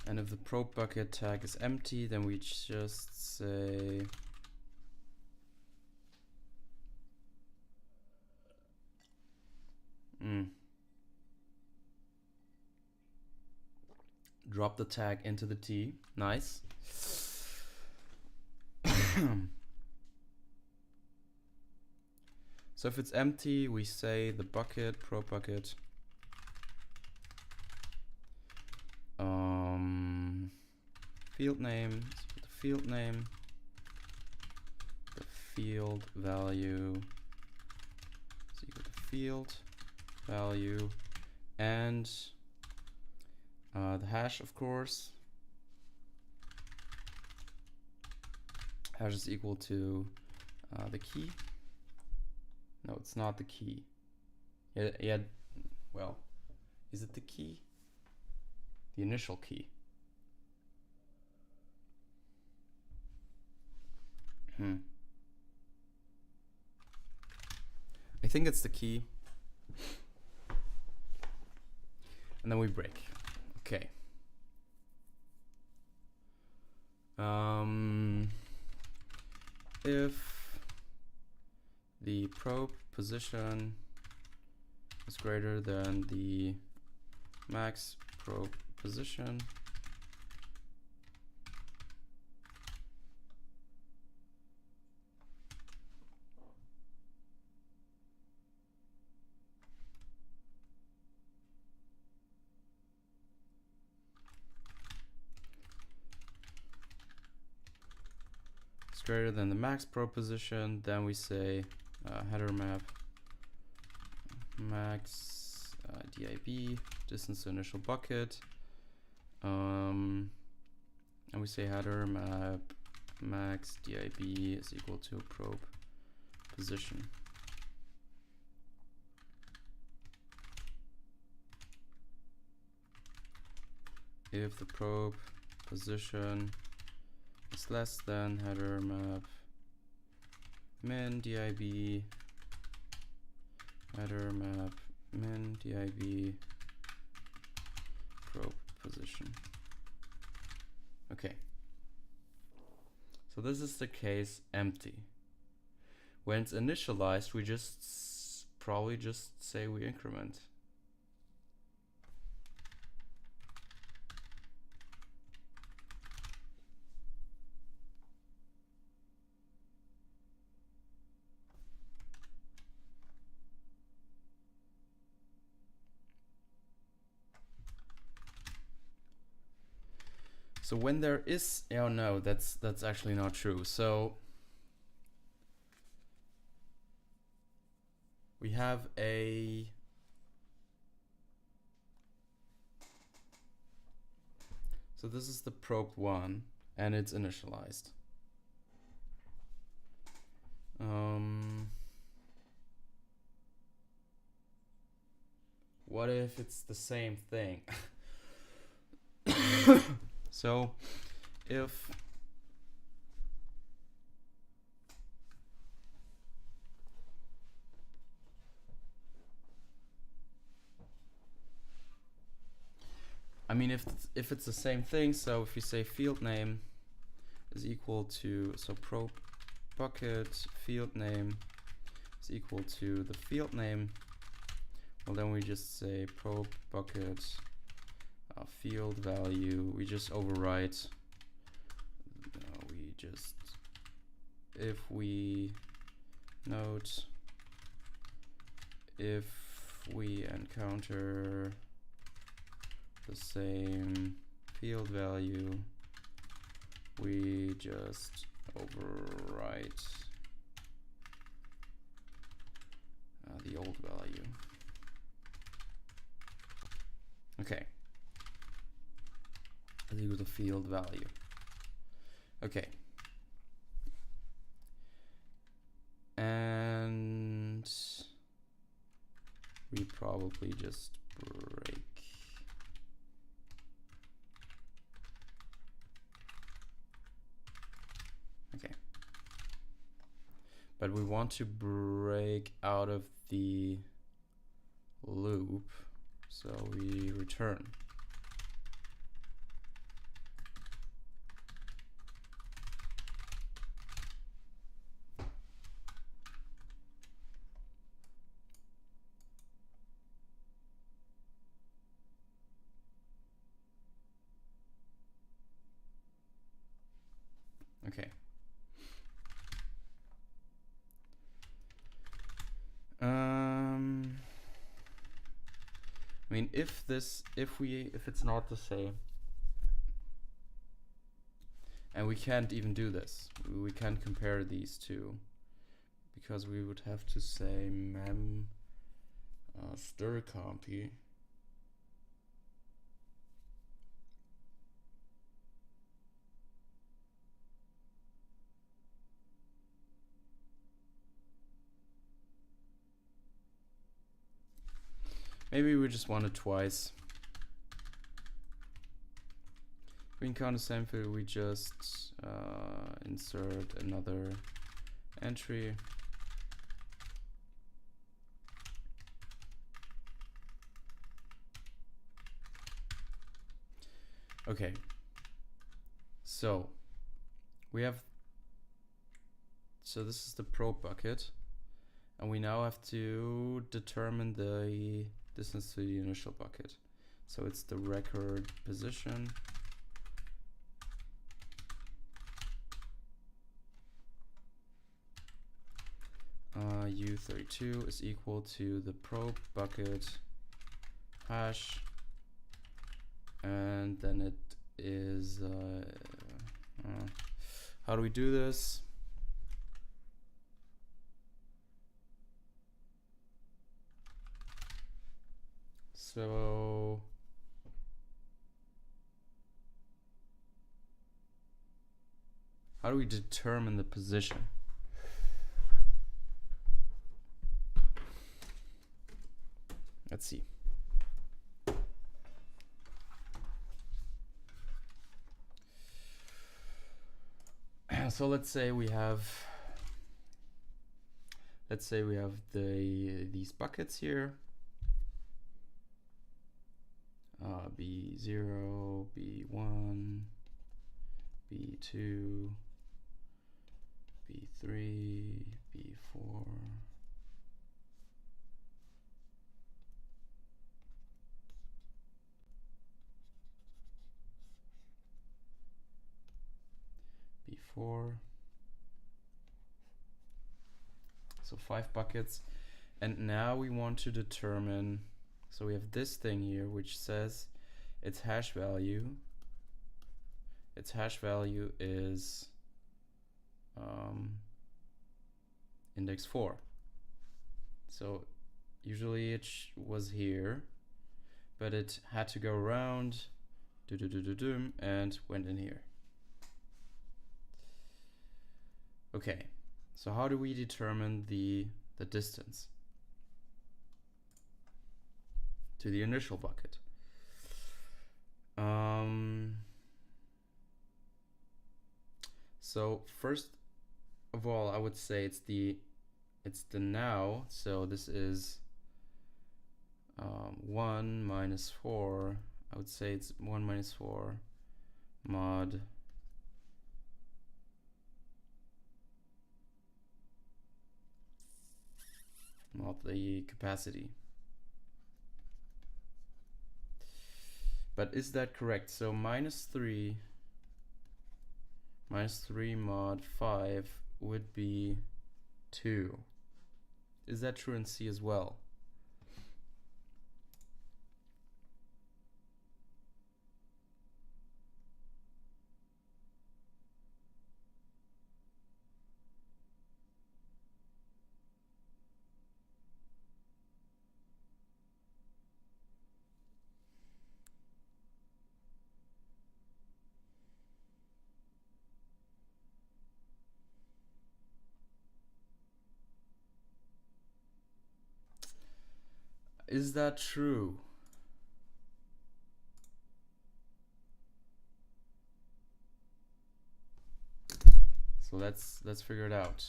And if the probe bucket tag is empty, then we just say drop the tag into the T. Nice. So if it's empty, we say the bucket, probe bucket, field name, so the field name, the field value is equal to field value, and the hash, of course. Hash is equal to the key. No, it's not the key. Yeah, well, is it the key? The initial key. I think it's the key. And then we break. Okay. If the probe position is greater than the max probe position, greater than the max probe position, then we say header map max DIB distance to initial bucket, and we say header map max DIB is equal to probe position. If the probe position is less than header map min DIB, header map min DIB probe position. Okay, so this is the case empty. When it's initialized, we just probably just say we increment. So when there is, oh no, that's actually not true. So we have so this is the probe 1 and it's initialized. What if it's the same thing? So if mean, if it's the same thing, so if you say field name is equal to, so probe bucket field name is equal to the field name, well then we just say probe bucket field value, we just overwrite, if we note if we encounter the same field value, we just overwrite the old value. Okay. Is equal to field value. Okay. And we probably just break. Okay. But we want to break out of the loop, so we return. Okay. I mean, if it's not the same, and we can't even do this, we can't compare these two, because we would have to say mem strcmpy. Maybe we just want it twice. We encounter the same field, we just insert another entry. Okay. So we have, so this is the probe bucket, and we now have to determine the distance to the initial bucket. So it's the record position. U32 is equal to the probe bucket hash, and then it is how do we do this? So how do we determine the position? Let's see. So let's say we have these buckets here, B0, B1, B2, B3, B4, B4. So 5 buckets. And now we want to determine, so we have this thing here which says its hash value is index 4. So usually it was here, but it had to go around and went in here. Okay, so how do we determine the distance to the initial bucket? So first of all, I would say it's the now. So this is 1 minus 4 I would say it's 1 minus 4 mod the capacity. But is that correct? So minus 3 mod 5 would be 2. Is that true in C as well? Is that true? So let's figure it out.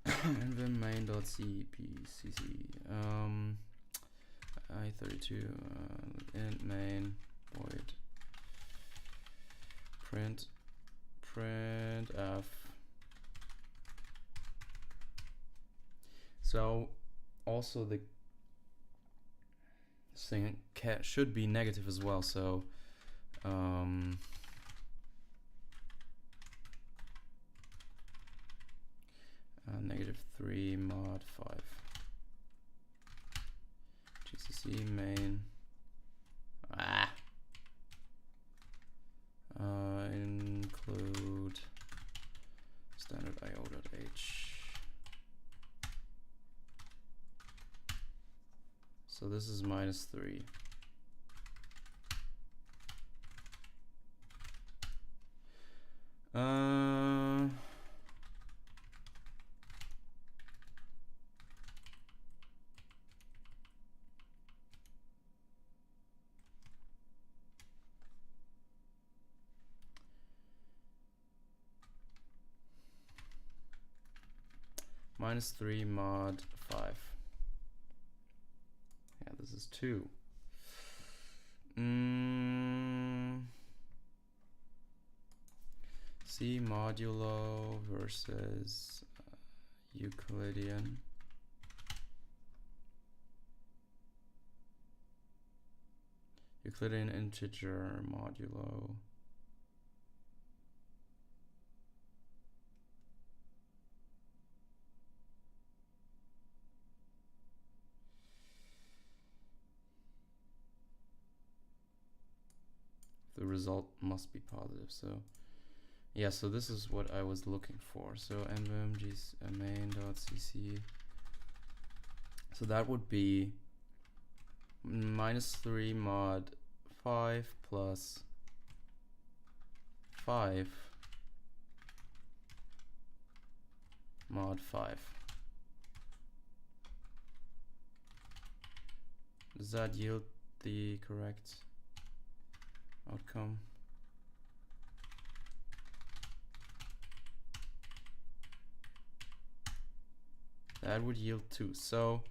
nvim main.cpcc i32 int main void print f. So also the thing should be negative as well, so -3 mod 5 gcc main include standard io.h. So this is -3. -3 mod 5. Yeah, this is 2. C modulo versus Euclidean. Euclidean integer modulo. The result must be positive, so yeah, so this is what I was looking for. So nvim main.cc, so that would be -3 mod 5 plus 5 mod 5. Does that yield the correct outcome? That would yield 2. So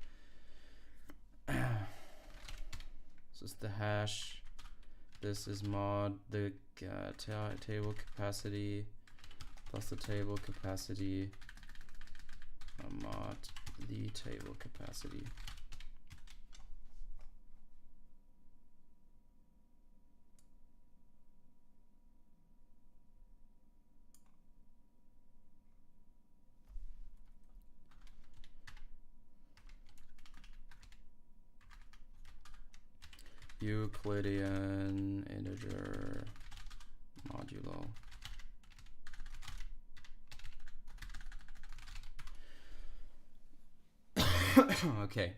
this is the hash. This is mod the table capacity plus the table capacity mod the table capacity. Euclidean integer modulo. Okay.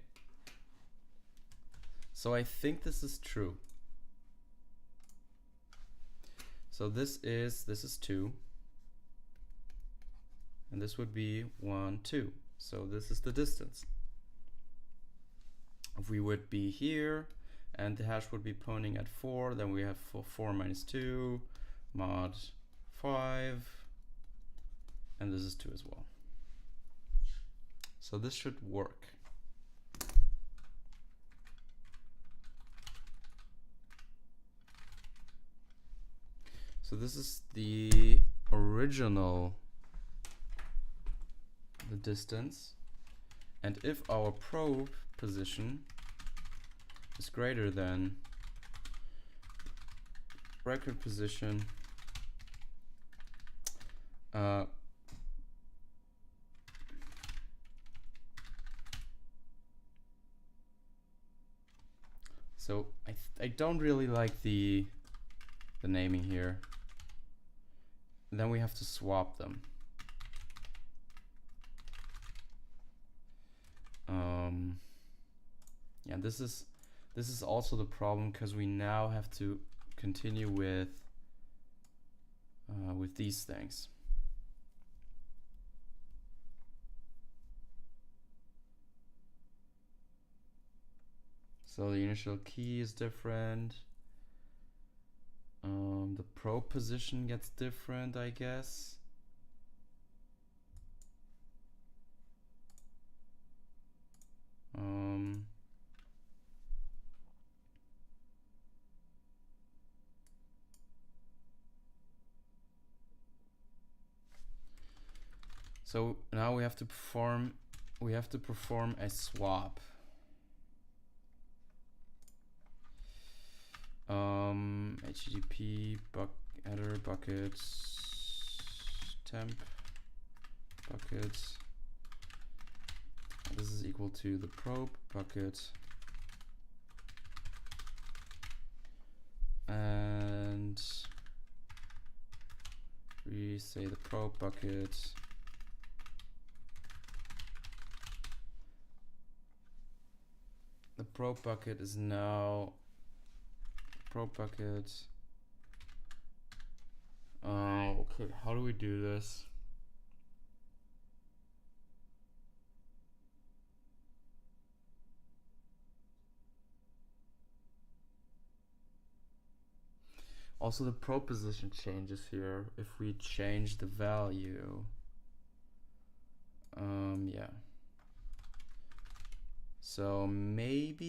So I think this is true. So this is 2. And this would be 1, 2. So this is the distance. If we would be here and the hash would be pointing at 4, then we have 4 minus 2 mod 5, and this is 2 as well. So this should work. So this is the original, the distance, and if our probe position is greater than record position so I don't really like the naming here. And then we have to swap them. Yeah, this is also the problem, because we now have to continue with these things. So the initial key is different. The probe position gets different, I guess. So now we have to perform a swap. HTTP header bucket temp bucket. This is equal to the probe bucket, and we say the probe bucket is now probe bucket. Okay, how do we do this? Also, the probe position changes here if we change the value. Yeah. So maybe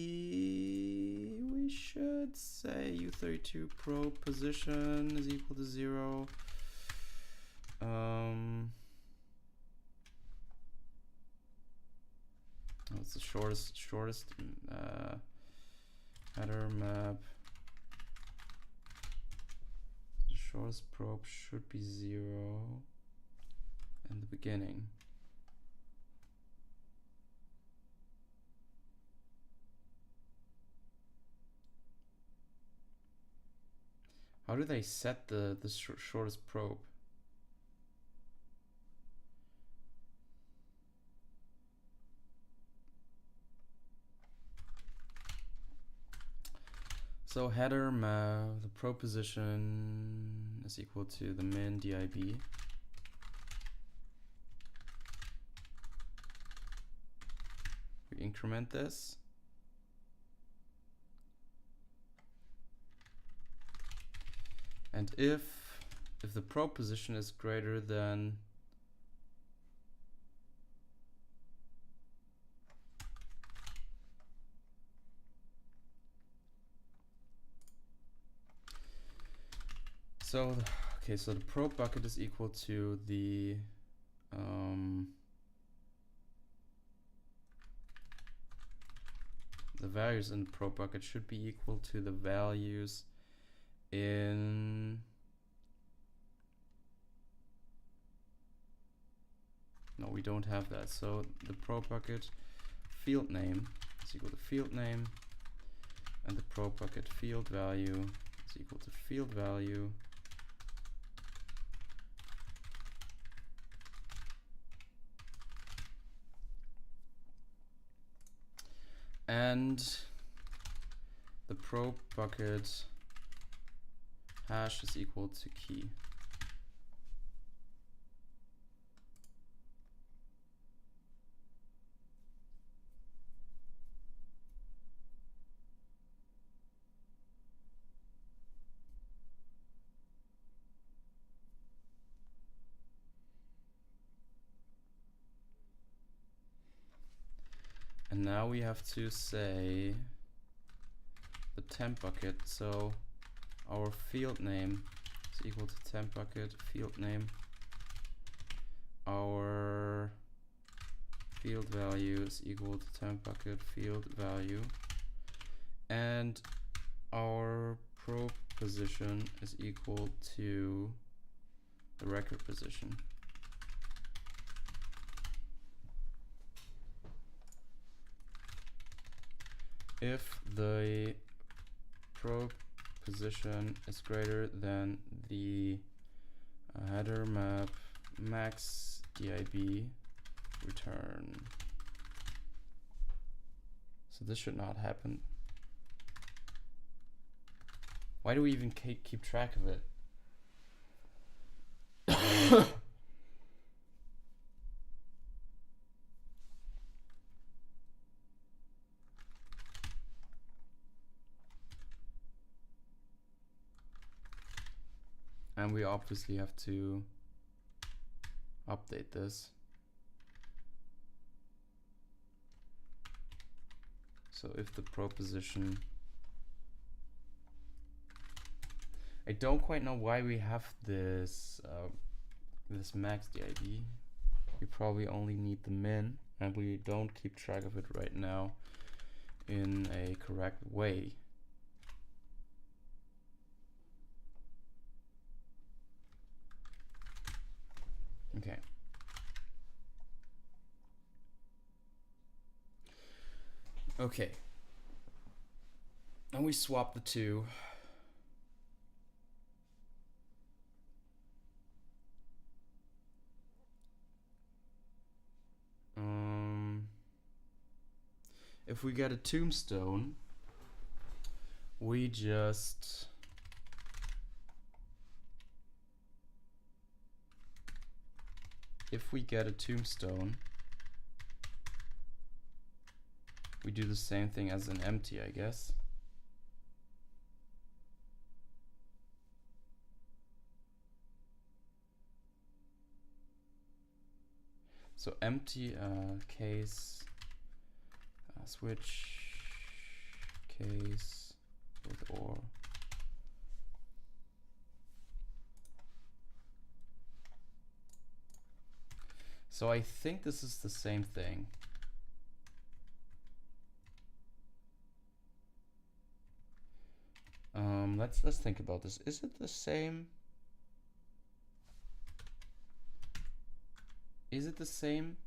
we should say U32 probe position is equal to 0. It's the shortest header map. The shortest probe should be 0 in the beginning. How do they set the shortest probe? So header map, the probe position is equal to the min DIB. We increment this. And if the probe position is greater than so the probe bucket is equal to the values in the probe bucket should be equal to the values in no, we don't have that. So the probe bucket field name is equal to field name, and the probe bucket field value is equal to field value. And the probe bucket hash is equal to key. And now we have to say the temp bucket. So our field name is equal to temp bucket field name. Our field value is equal to temp bucket field value, and our probe position is equal to the record position. If the probe position is greater than the header map max DIB, return. So this should not happen. Why do we even keep track of it? And we obviously have to update this. So if the probe position, I don't quite know why we have this this max DIB. We probably only need the min, and we don't keep track of it right now in a correct way. Okay. Okay. And we swap the two. If we get a tombstone, we just we do the same thing as an empty, I guess. So empty case switch case with OR. So I think this is the same thing. Let's think about this. Is it the same? Is it the same?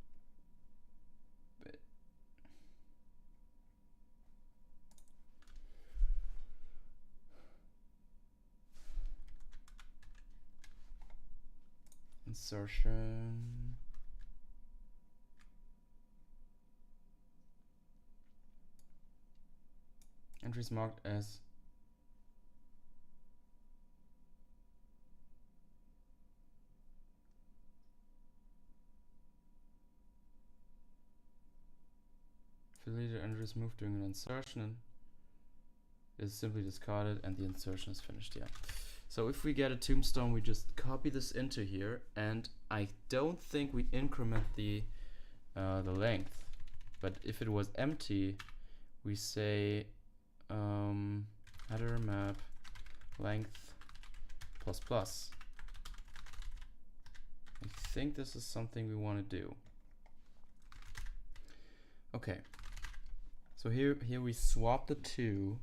Insertion. Entries marked as affiliated entries moved during an insertion is simply discarded and the insertion is finished. Yeah. So if we get a tombstone, we just copy this into here, and I don't think we increment the length. But if it was empty, we say header map length plus plus. I think this is something we want to do. Okay. So here we swap the two.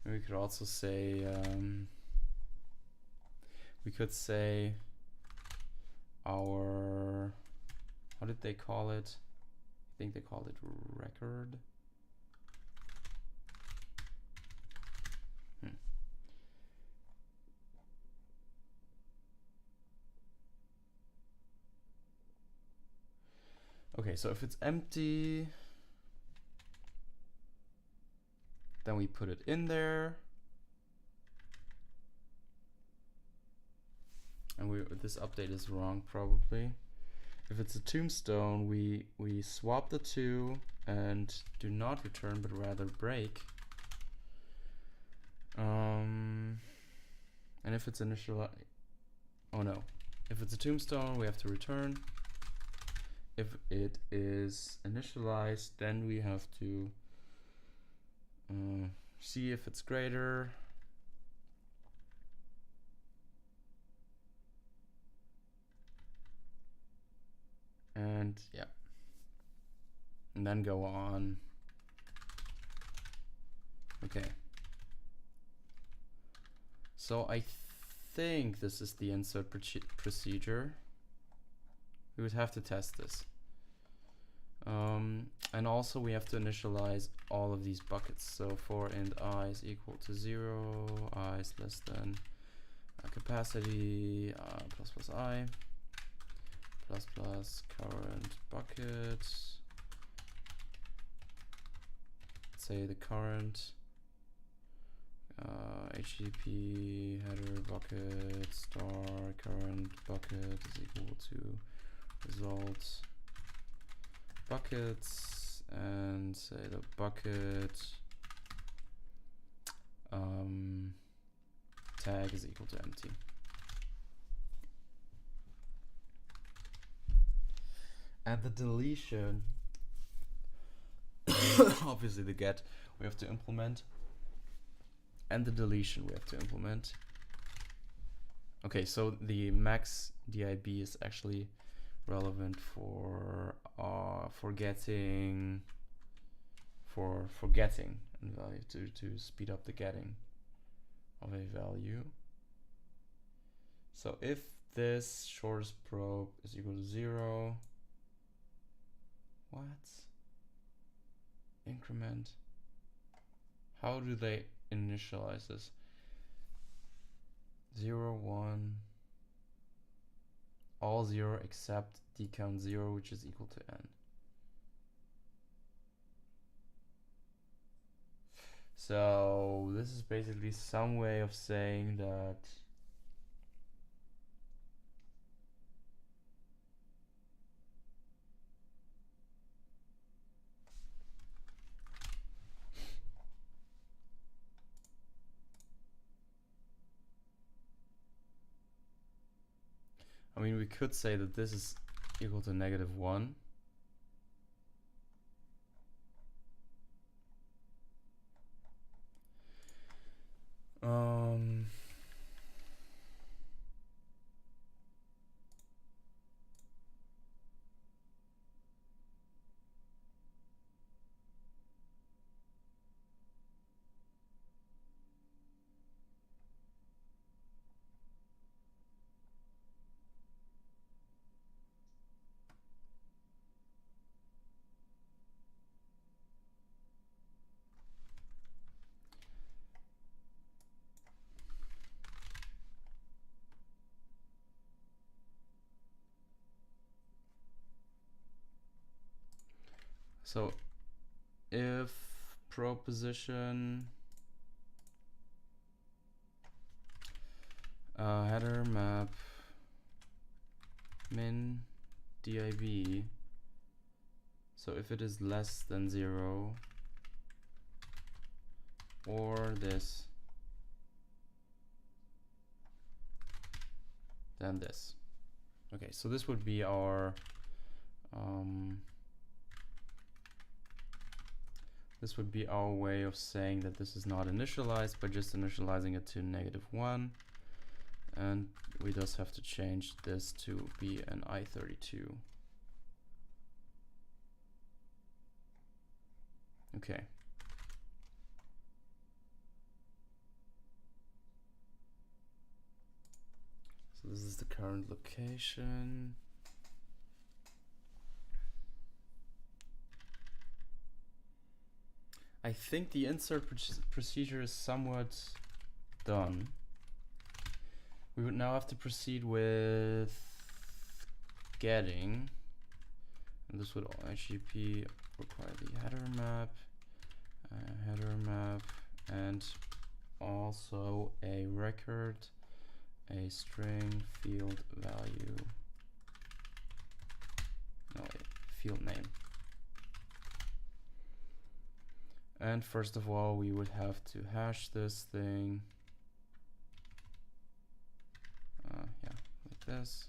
We could also say we could say our, how did they call it? I think they called it record. Okay, so if it's empty, then we put it in there. And this update is wrong probably. If it's a tombstone, we swap the two and do not return, but rather break. And if it's initial, oh no, If it's a tombstone, we have to return. If it is initialized, then we have to see if it's greater. And yeah, and then go on. Okay. So I think this is the insert procedure. We would have to test this. And also we have to initialize all of these buckets. So for int I is equal to 0, I is less than capacity plus plus I plus plus current bucket. Say the current HTTP header bucket star current bucket is equal to results buckets, and say the bucket tag is equal to empty. And the deletion, obviously the get we have to implement, and the deletion we have to implement. Okay, so the max DIB is actually relevant for forgetting a value to speed up the getting of a value. So if this shortest probe is equal to 0, what? Increment. How do they initialize this? 0, 1, all 0 except decount 0, which is equal to n. So this is basically some way of saying that I mean, we could say that this is equal to -1. So if proposition header map min dib, so if it is less than 0 or this, then this. Okay, so this would be our way of saying that this is not initialized by just initializing it to -1, and we just have to change this to be an I32. Okay. So this is the current location. I think the insert procedure is somewhat done. We would now have to proceed with getting, and this would HTTP require the header map, and also a record, a string field value, no, a field name. And first of all, we would have to hash this thing. Yeah, like this.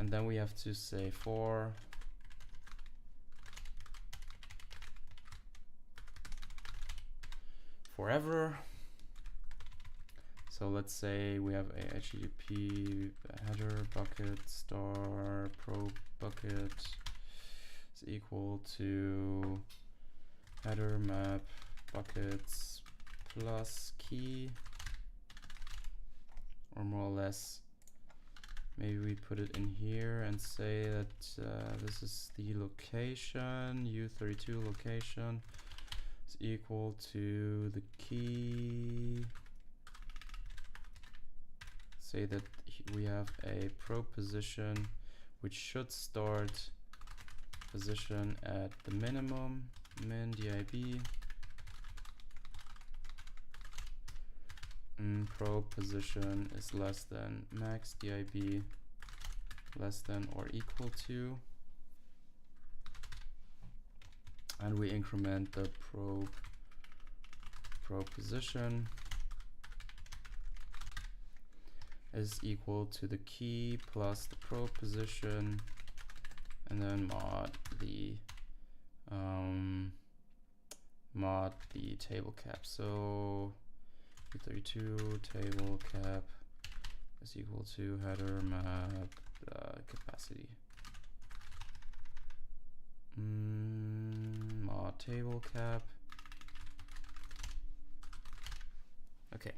And then we have to say for forever. So let's say we have a HTTP header bucket star pro bucket is equal to header map buckets plus key, or more or less maybe we put it in here and say that this is the location, U32 location is equal to the key. Say that we have a probe position which should start position at the minimum, min dib, probe position is less than max dib, less than or equal to, and we increment the probe position is equal to the key plus the probe position, and then mod the table cap. So U32 table cap is equal to header map capacity. Mod table cap. Okay.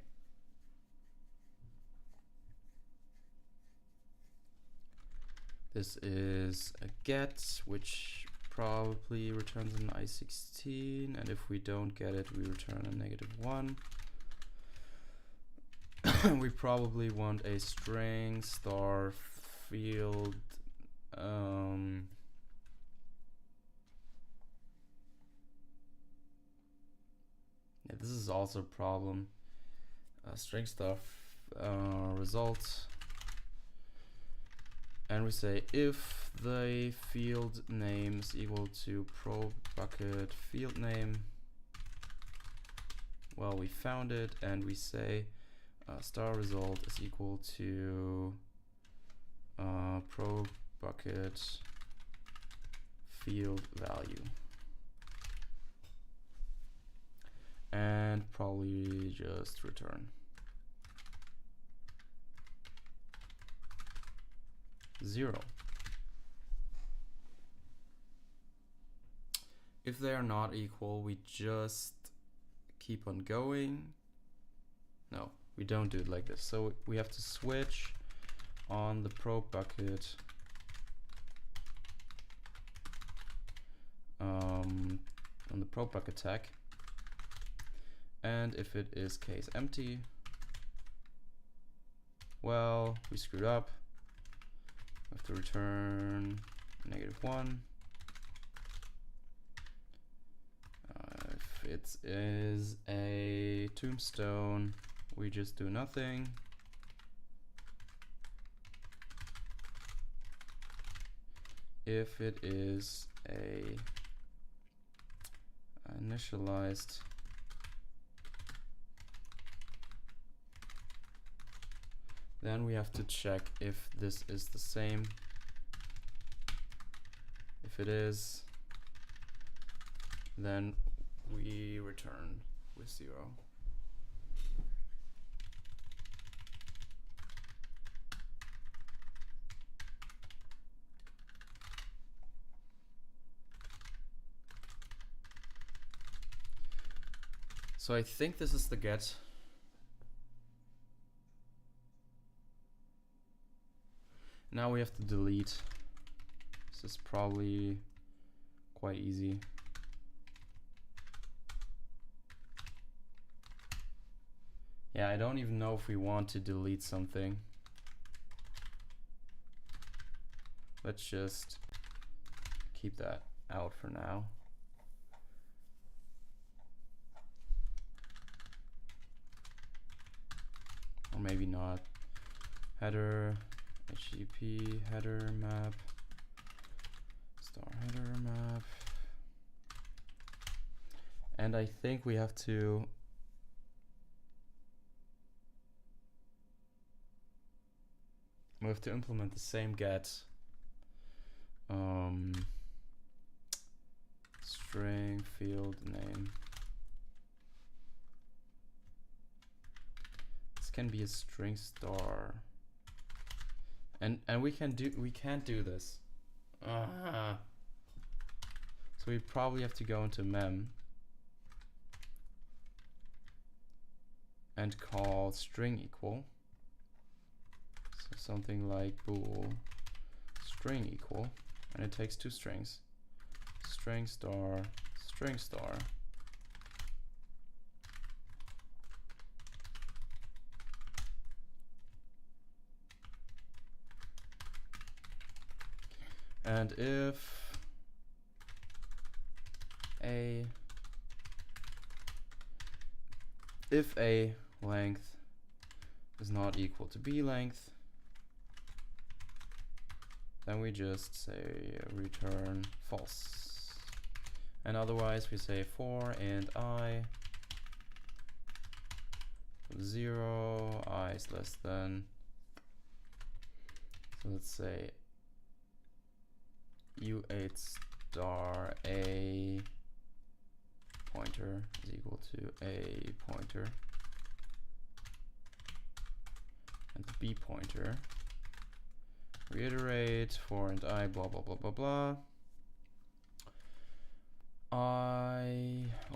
This is a get, which probably returns an I16, and if we don't get it, we return a -1. We probably want a string star field yeah, this is also a problem. String star result, and we say if the field name is equal to probe bucket field name. Well, we found it, and we say star result is equal to probe bucket field value, and probably just return 0. If they are not equal, we just keep on going. No, we don't do it like this. So we have to switch on the probe bucket on the probe bucket tag, and if it is case empty, well, we screwed up. We have to return -1. If it is a tombstone, we just do nothing. If it is a initialized then we have to check if this is the same. If it is, then we return with 0. So I think this is the get. Now we have to delete. This is probably quite easy. Yeah, I don't even know if we want to delete something. Let's just keep that out for now. Or maybe not. Header, HTTP header map, star header map. And I think we have to implement the same get string field name. This can be a string star. And we can't do this. So we probably have to go into mem and call string equal. So something like bool string equal, and it takes two strings, string star, string star. And if a length is not equal to b length, then we just say return false. And otherwise we say for and I 0, I is less than, so let's say u8 star a pointer is equal to a pointer, and the b pointer, reiterate for and I blah blah blah blah blah.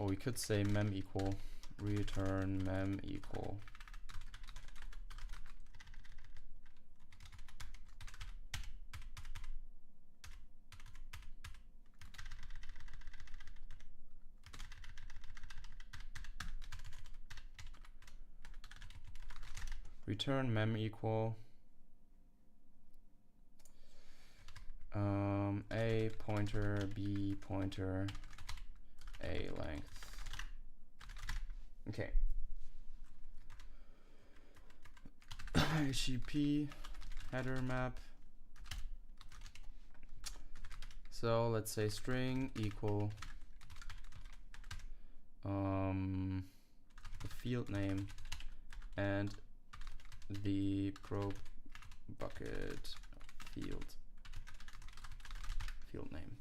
We could say mem equal, return mem equal. Return mem equal a pointer, b pointer, a length. Okay. HTTP header map. So let's say string equal the field name and the probe bucket field name.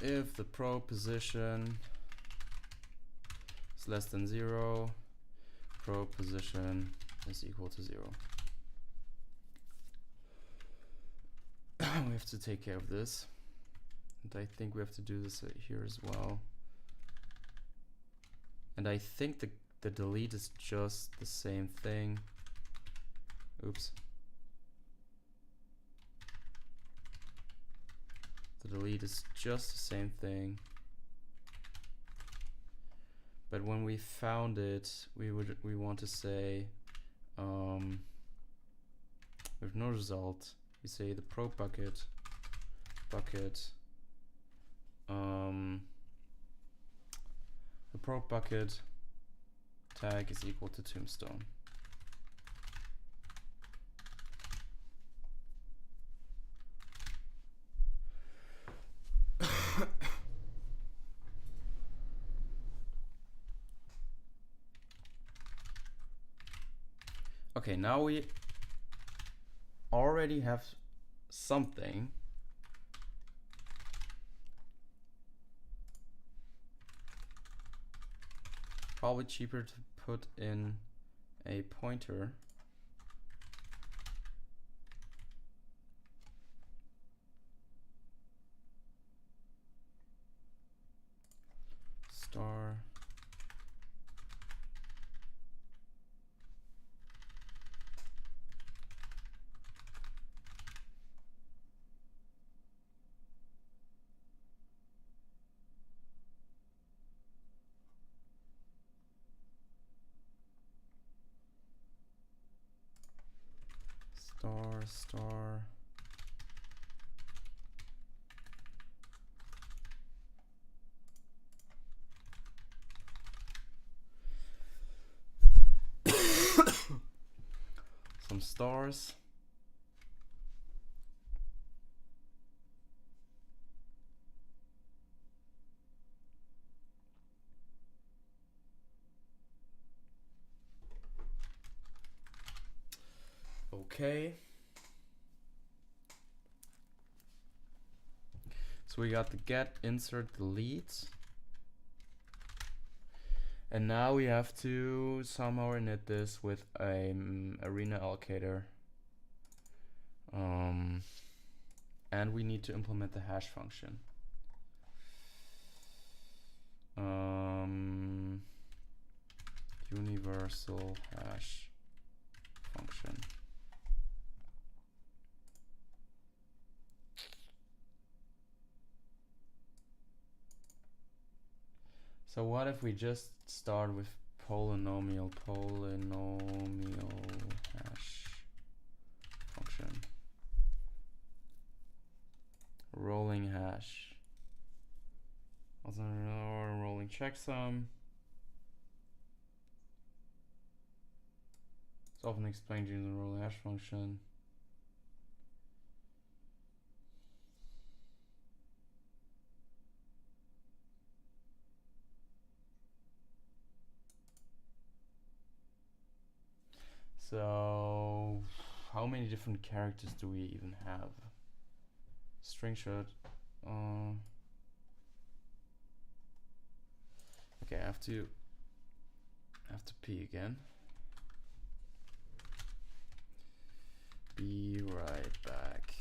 If the probe position is less than 0, probe position is equal to 0. We have to take care of this, and I think we have to do this here as well. And I think the delete is just the same thing. Oops. The delete is just the same thing. But when we found it, we want to say with no result, we say the probe bucket the probe bucket tag is equal to tombstone. Okay, now we already have something. Probably cheaper to put in a pointer. Star. Star. stars. Okay. So we got the get, insert, delete. And now we have to somehow init this with an arena allocator. And we need to implement the hash function. Universal hash function. So what if we just start with polynomial hash function, rolling hash, also rolling checksum. It's often explained using the rolling hash function. So how many different characters do we even have? String should okay, I have to pee again. Be right back.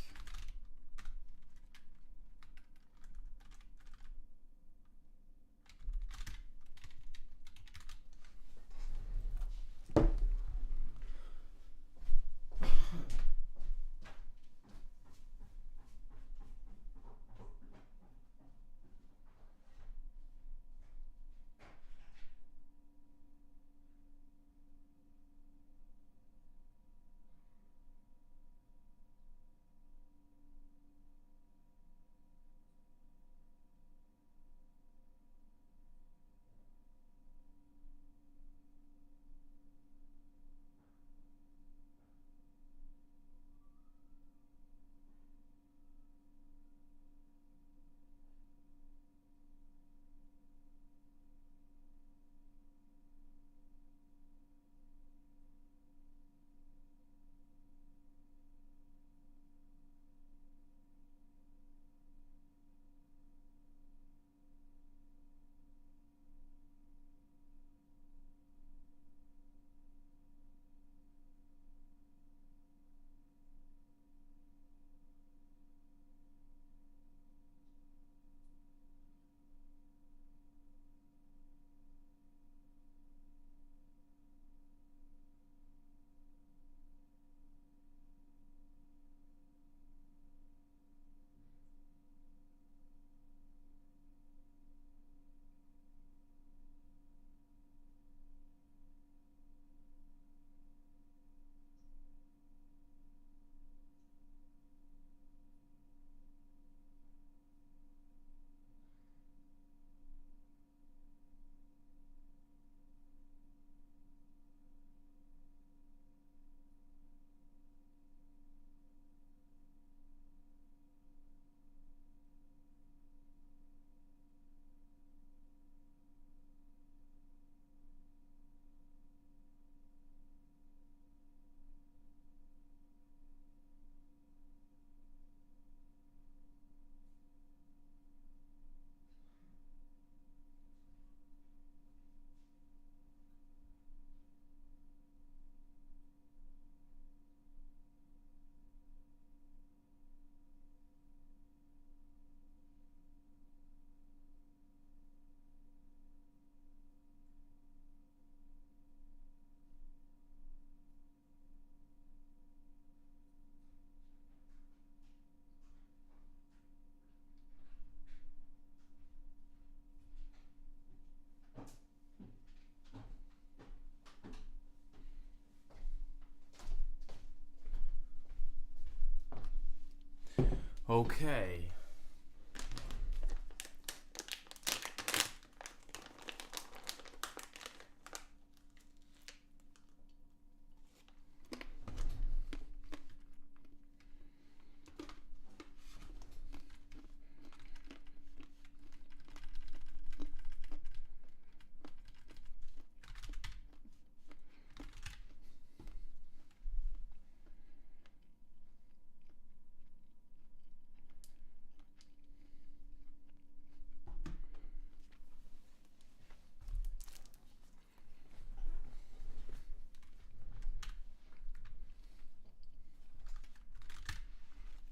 Okay.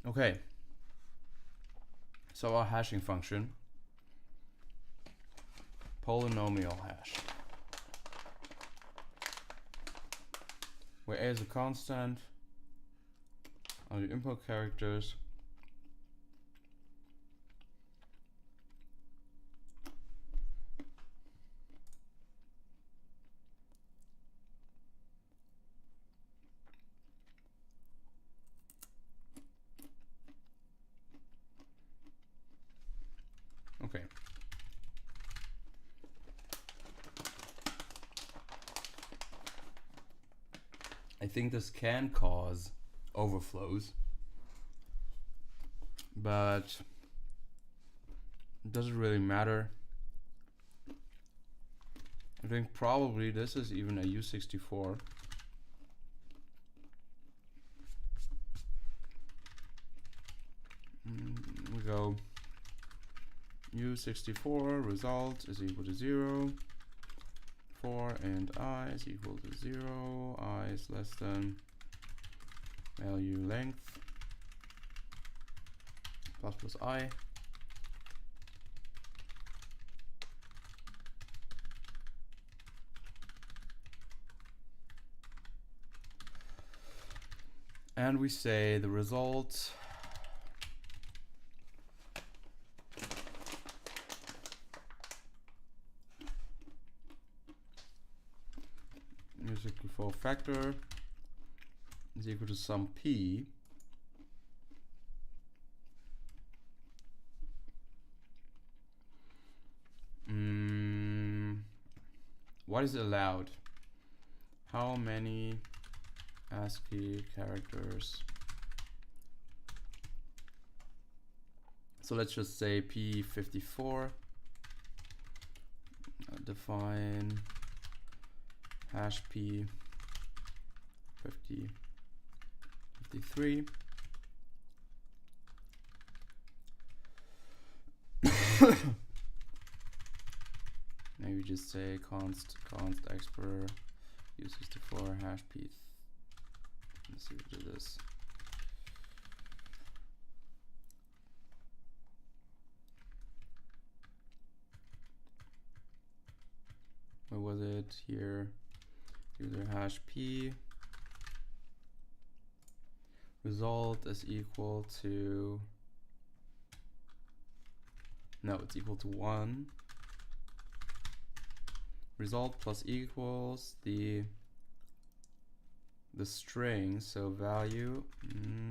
Okay. So our hashing function, polynomial hash, where a is a constant, are the input characters, okay. I think this can cause overflows, but it doesn't really matter. I think probably this is even a U64. We go U64 result is equal to 0 for and I is equal to 0, I is less than value length plus I. And we say the result is equal for factor is equal to some p what is allowed? How many ASCII characters? So let's just say P54. Define hash P 53. Maybe just say const expr U64 hash P. Let's see what it is. Where was it? Here. User hash P. Result is equal to. No, it's equal to 1. Result plus equals the string, so value,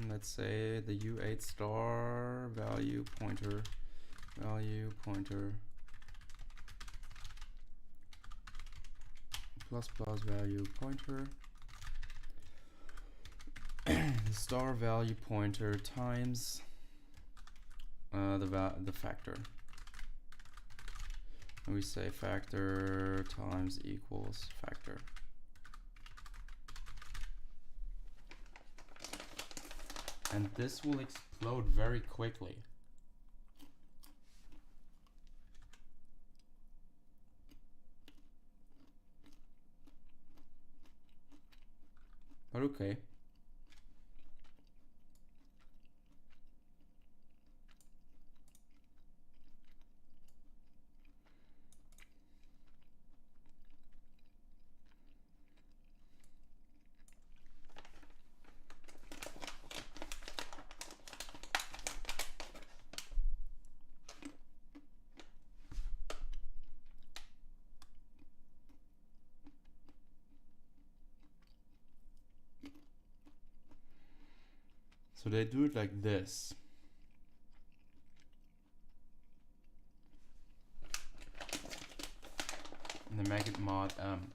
let's say the U8 star value pointer plus value pointer the star value pointer times the factor. And we say factor times equals factor. And this will explode very quickly. But okay. So they do it like this. And they make it mod m.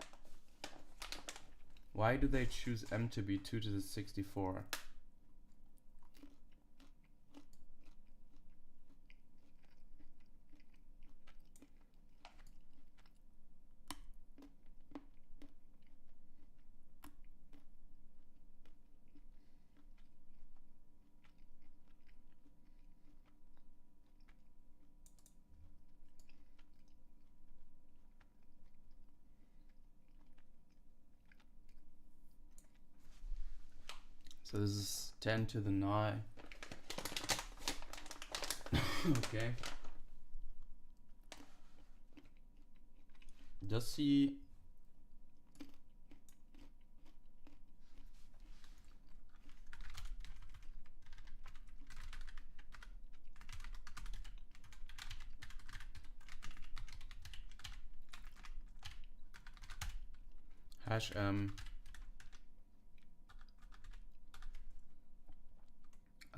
Why do they choose m to be 2 to the 64? So this is 10 to the 9 Okay. Does he hash a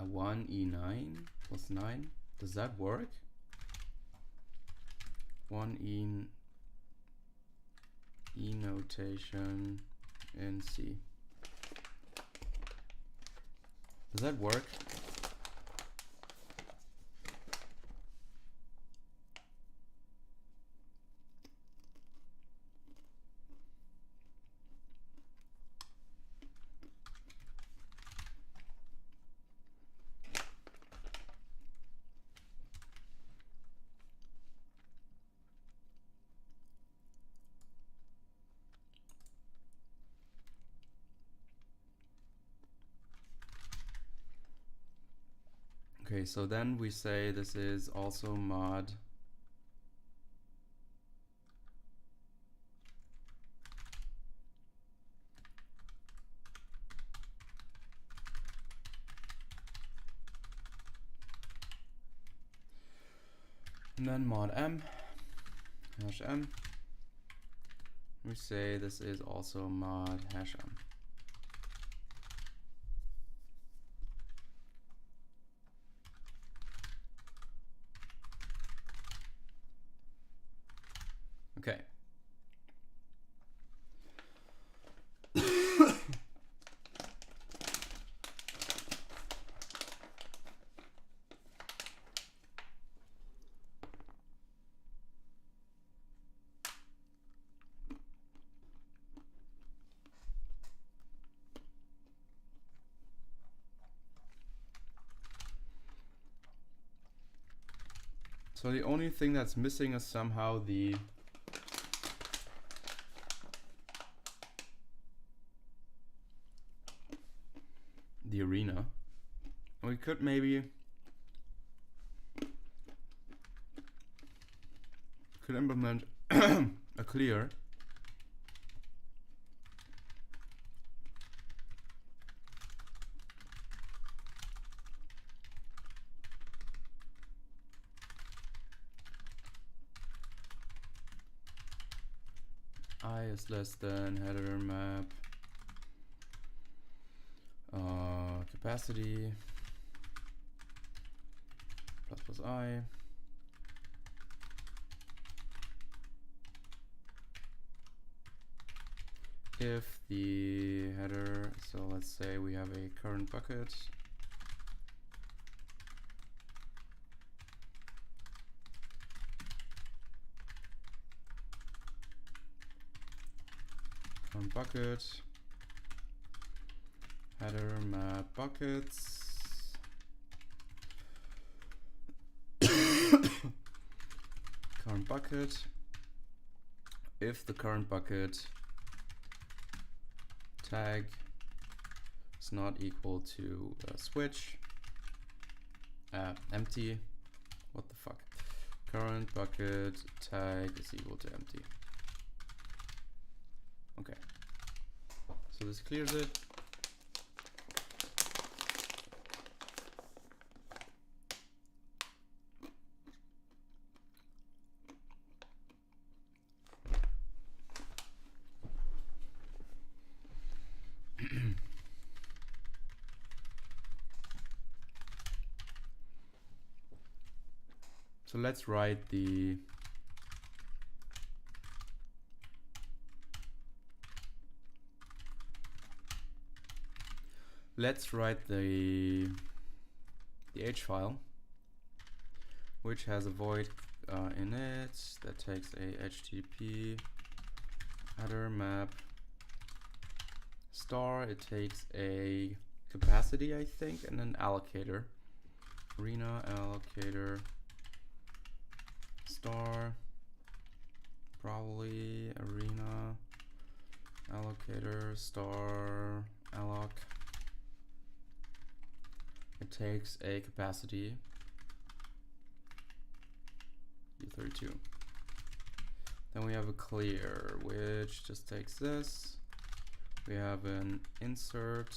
1 e9 plus 9? Does that work? 1 e notation in C. Does that work? Okay, so then we say this is also mod and then mod m hash m. We say this is also mod hash m. Okay. So the only thing that's missing is somehow the arena. We could maybe implement a clear I is less than header map capacity plus I. If the header, so let's say we have a current bucket, header map buckets, current bucket. If the current bucket tag is not equal to switch empty, what the fuck, current bucket tag is equal to empty. Okay, so this clears it. So let's write the H file, which has a void in it that takes a HTTP header map star. It takes a capacity, I think, and an allocator. Arena allocator star, probably arena allocator star alloc. It takes a capacity 32. Then we have a clear, which just takes this. We have an insert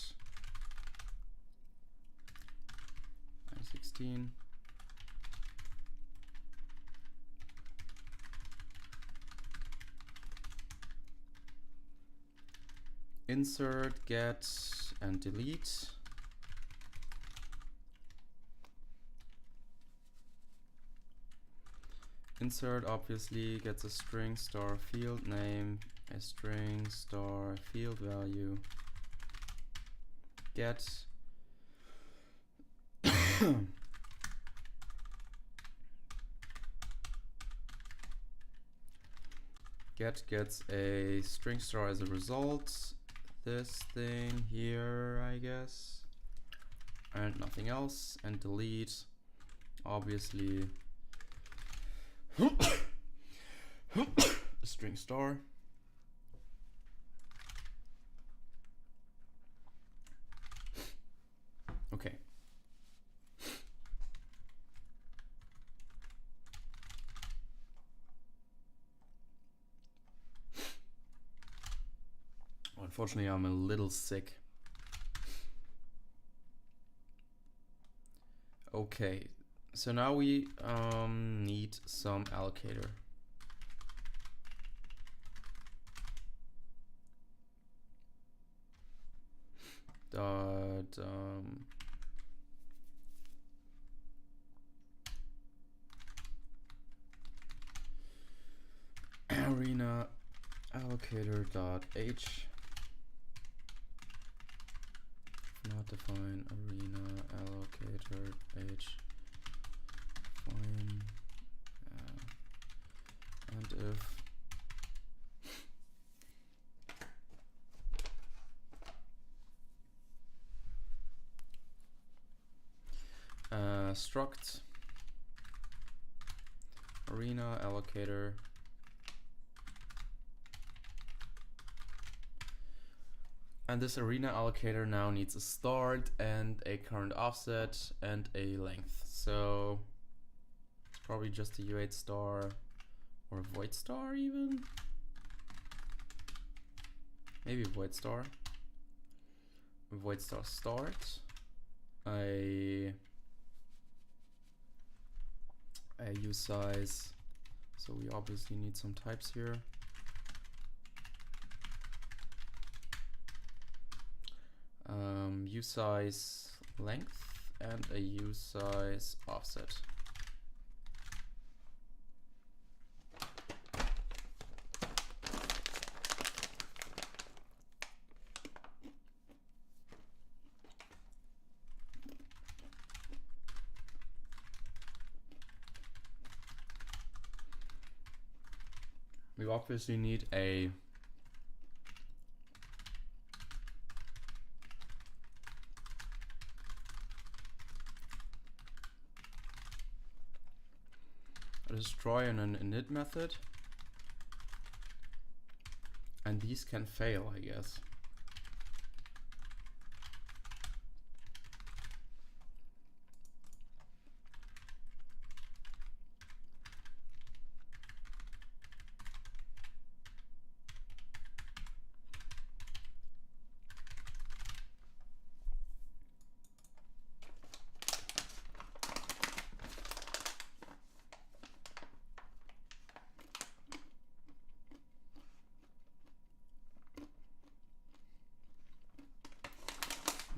16. Insert, get, and delete. Insert obviously gets a string star field name, a string star field value. Get get gets a string star as a result. This thing here, I guess, and nothing else. And delete obviously a string star. Okay. Unfortunately, I'm a little sick. Okay, so now we need some allocator. Dot arena allocator dot h. Not define arena allocator h. Fine. And if struct arena allocator and this arena allocator now needs a start and a current offset and a length. So it's probably just a U8 star or a void star even. Maybe void star. Void star start. A use size. So we obviously need some types here. Use size length and a use size offset. We obviously need a destroy and an init method, and these can fail, I guess.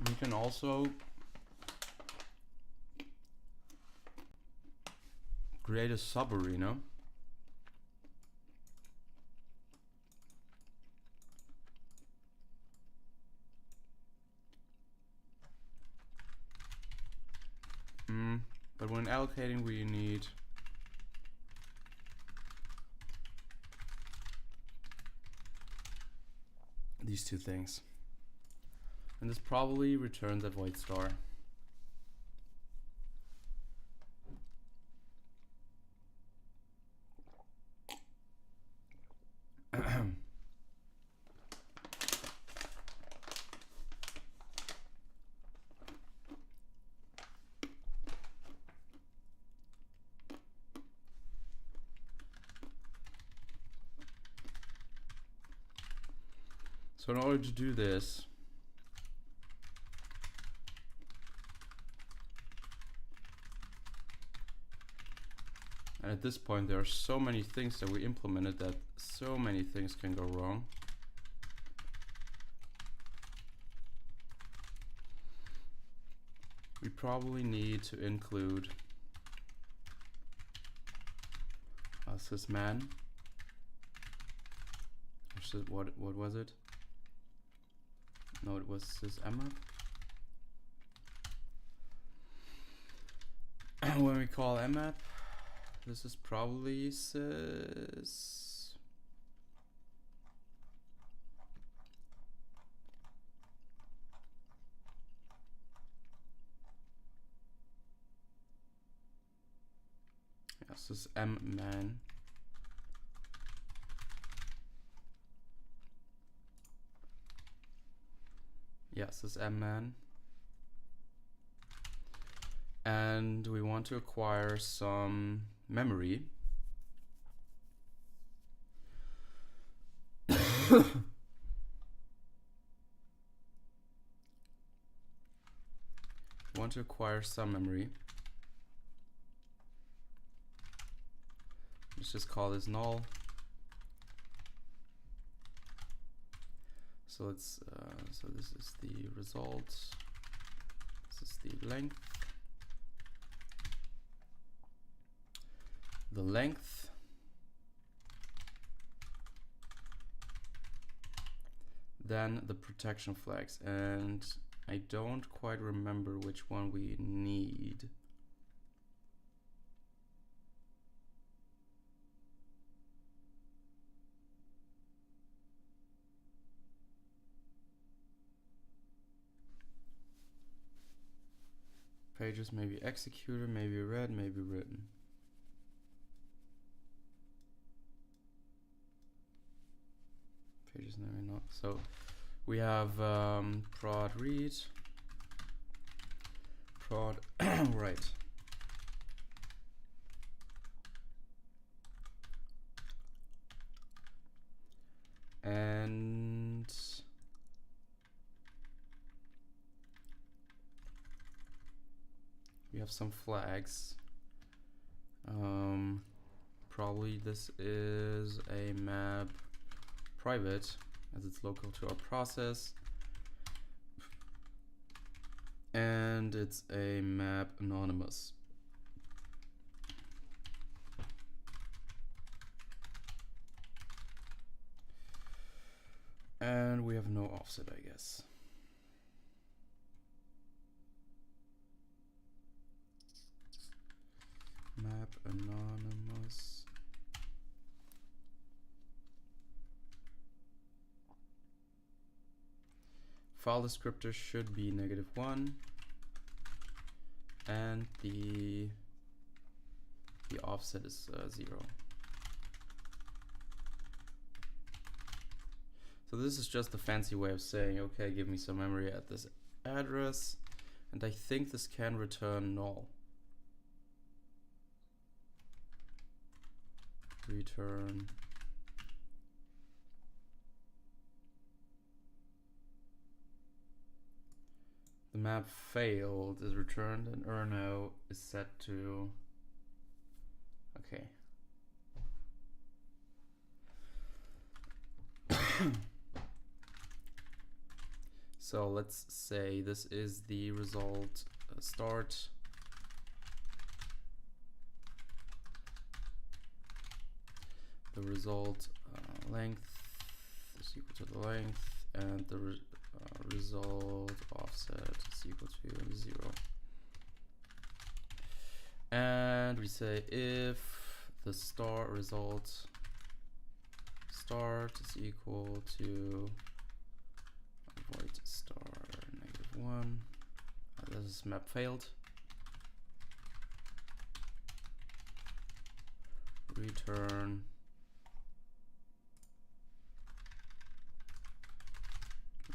We can also create a sub arena. But when allocating, we need these two things. And this probably returns a void star. So in order to do this, and at this point there are so many things that we implemented that so many things can go wrong. We probably need to include sysman. What was it? No, it was sysmap. When we call mmap, this is probably sys. Yeah, sysmman. Yes, this mman, and we want to acquire some memory. We want to acquire some memory. Let's just call this null. So let's so this is the result. This is the length. The length. Then the protection flags, and I don't quite remember which one we need. Pages may be executed, maybe read, maybe written. Pages maybe not. So we have prod read, prod write. And we have some flags. Probably this is a map private, as it's local to our process, and it's a map anonymous. And we have no offset, I guess. Map anonymous. File descriptor should be -1, and the offset is 0. So this is just a fancy way of saying, okay, give me some memory at this address, and I think this can return null. Return the map failed is returned, and errno is set to okay. So let's say this is the result start. The result length is equal to the length, and the result offset is equal to 0. And we say if the start result start is equal to void star -1. This is map failed. Return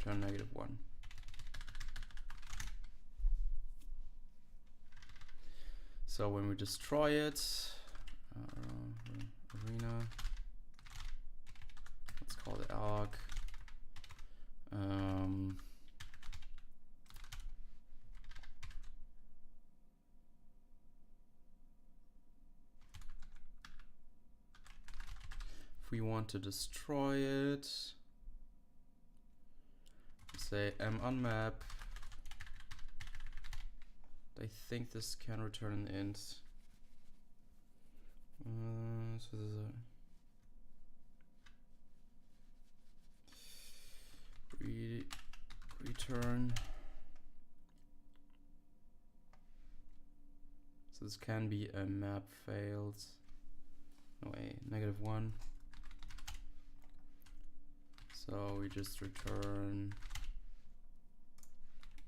-1. So when we destroy it, arena, let's call it alloc, we want to destroy it, say munmap. I think this can return an int. So there's a return. So this can be a map failed. No, a -1. So we just return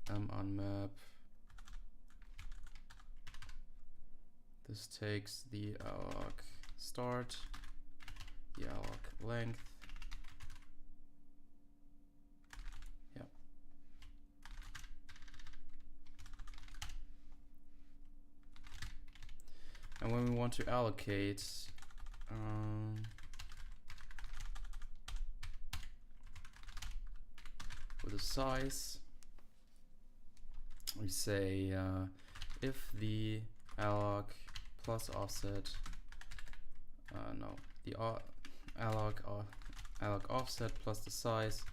munmap. This takes the alloc start, the alloc length. Yep. And when we want to allocate, with a size, we say if the alloc plus offset, the alloc offset plus the size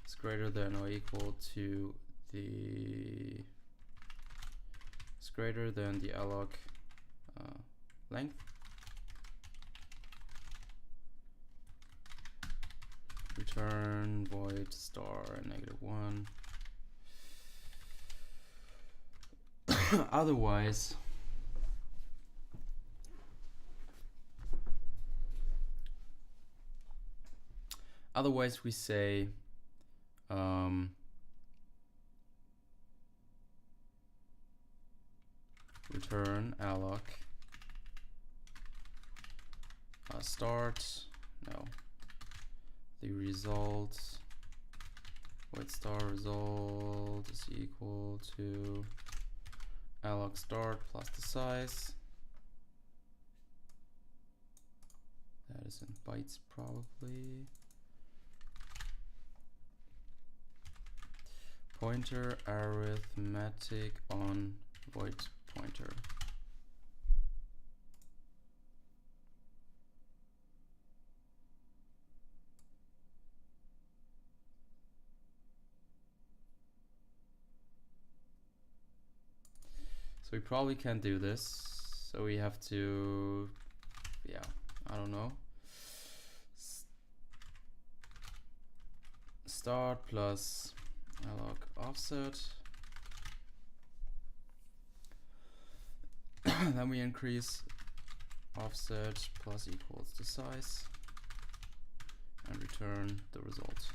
is greater than or equal to the alloc length. Return void star -1. Otherwise we say return alloc start, the result void star result is equal to alloc start plus the size. That is in bytes probably. Pointer arithmetic on void pointer. So we probably can't do this. So we have to, I don't know. Start plus alloc offset. Then we increase offset plus equals the size and return the result.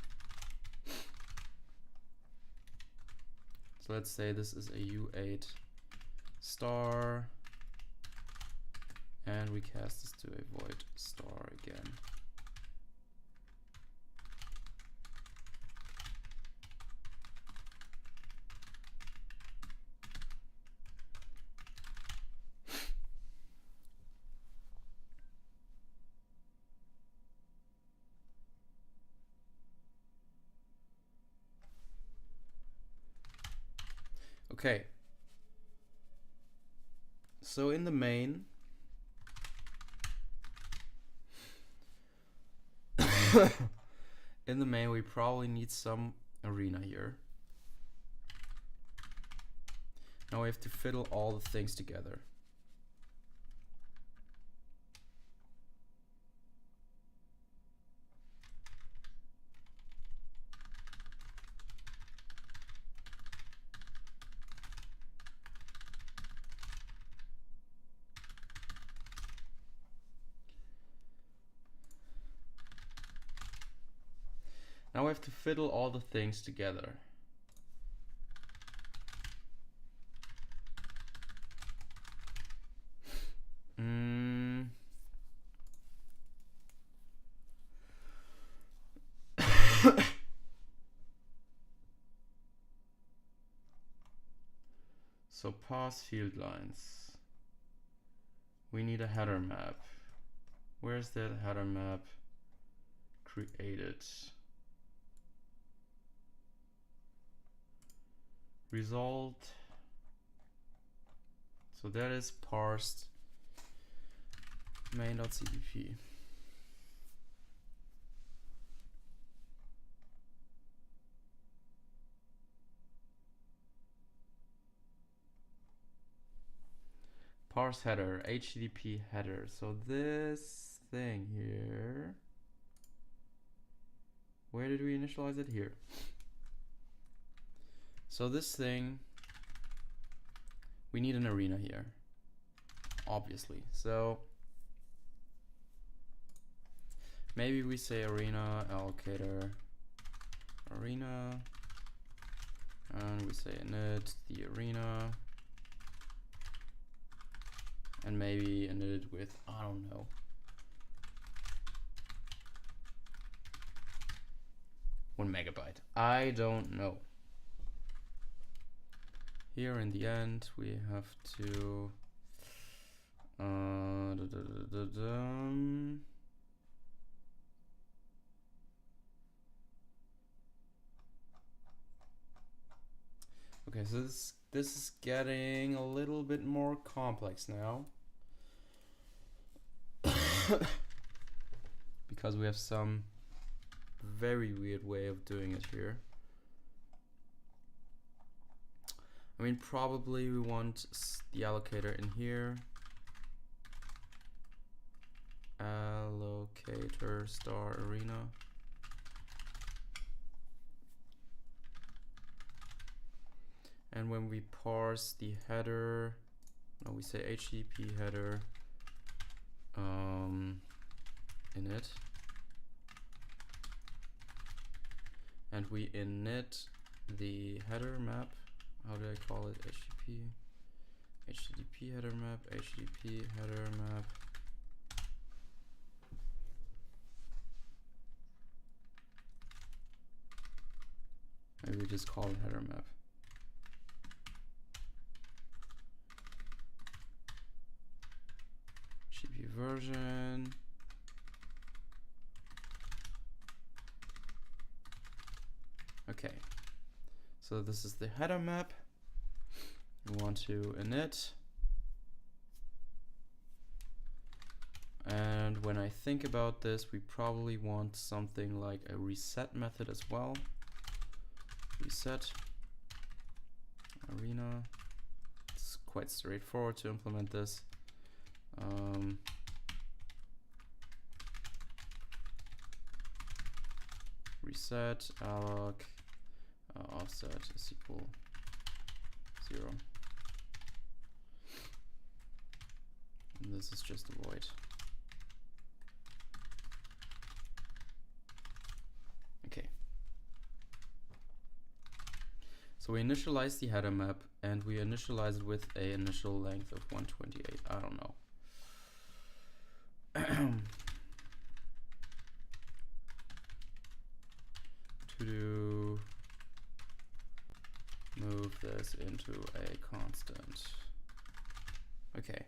So let's say this is a U8 star and we cast this to a void star again. Okay, so in the main, we probably need some arena here. Now we have to fiddle all the things together. Now we have to fiddle all the things together. So parse field lines. We need a header map. Where's that header map created? Result. So that is parsed main.cpp. Parse header, HTTP header. So this thing here, where did we initialize it? Here. So this thing, we need an arena here, obviously. So maybe we say arena allocator arena, and we say init the arena, and maybe init it with, I don't know, 1 megabyte. I don't know. Here in the end, we have to okay, so this is getting a little bit more complex now. Because we have some very weird way of doing it here. I mean, probably we want the allocator in here. Allocator star arena. And when we parse the header, no, we say HTTP header init, and we init the header map. How do I call it? HTTP header map, HTTP header map. Maybe we just call it header map. HTTP version. Okay. So this is the header map. We want to init. And when I think about this, we probably want something like a reset method as well. Reset arena. It's quite straightforward to implement this. Reset alloc offset is equal 0. And this is just a void. Okay. So we initialize the header map, and we initialize it with a initial length of 128. I don't know. To move this into a constant. Okay.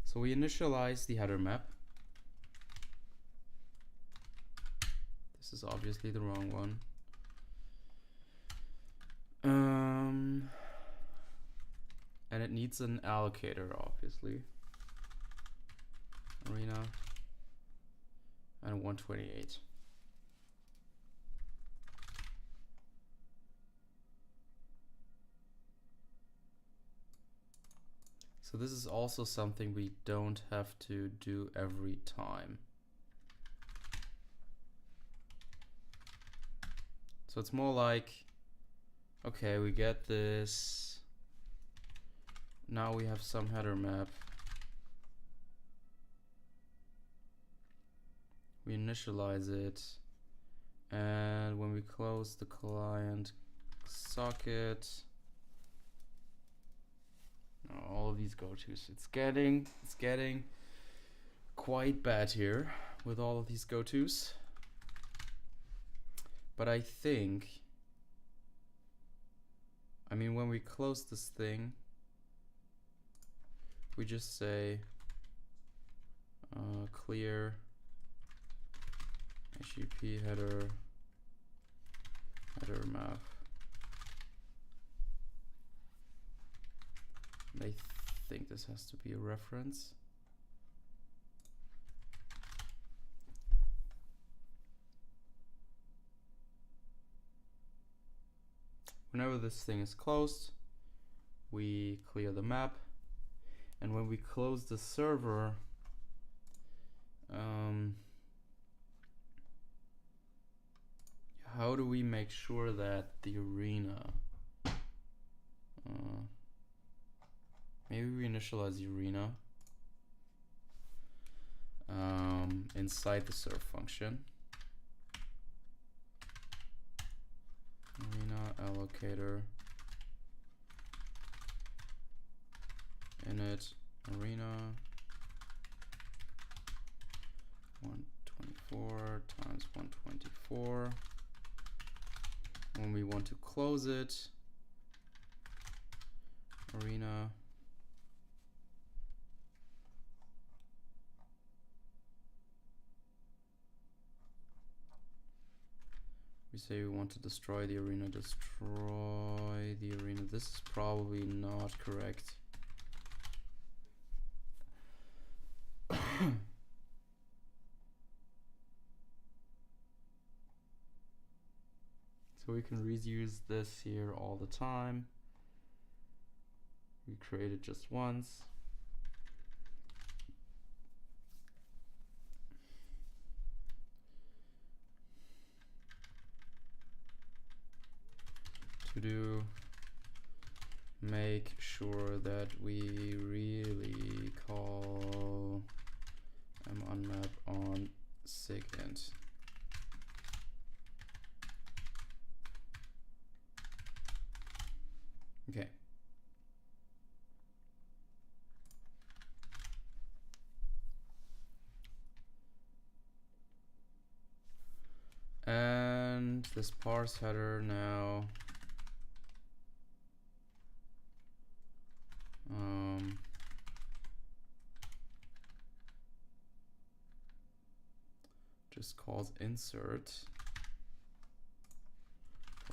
So we initialize the header map. This is obviously the wrong one. And it needs an allocator, obviously. Arena and 128. So this is also something we don't have to do every time. So it's more like, okay, we get this. Now we have some header map. We initialize it. And when we close the client socket, all of these go-tos. It's getting quite bad here with all of these go-tos. But I think, I mean, when we close this thing, we just say clear HTTP header map. And I think this has to be a reference. Whenever this thing is closed, we clear the map, and when we close the server, how do we make sure that the arena, maybe we initialize the arena inside the serve function. Arena allocator init arena 124 times 124. When we want to close it, arena we say we want to destroy the arena, destroy the arena. This is probably not correct. So we can reuse this here all the time. We create it just once. To do, make sure that we really call munmap on sigint. Okay. And this parse header now just calls insert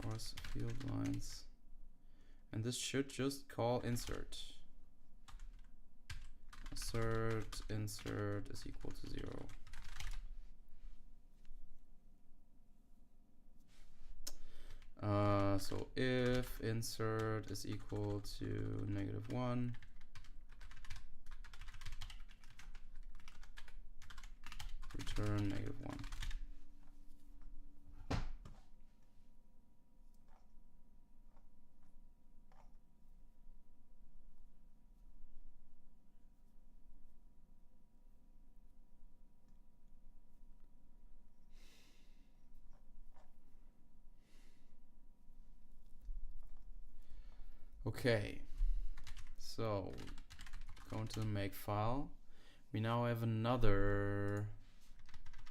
parse field lines, and this should just call insert. Assert insert is equal to 0. So if insert is equal to -1, return -1. Okay, so go into the makefile. We now have another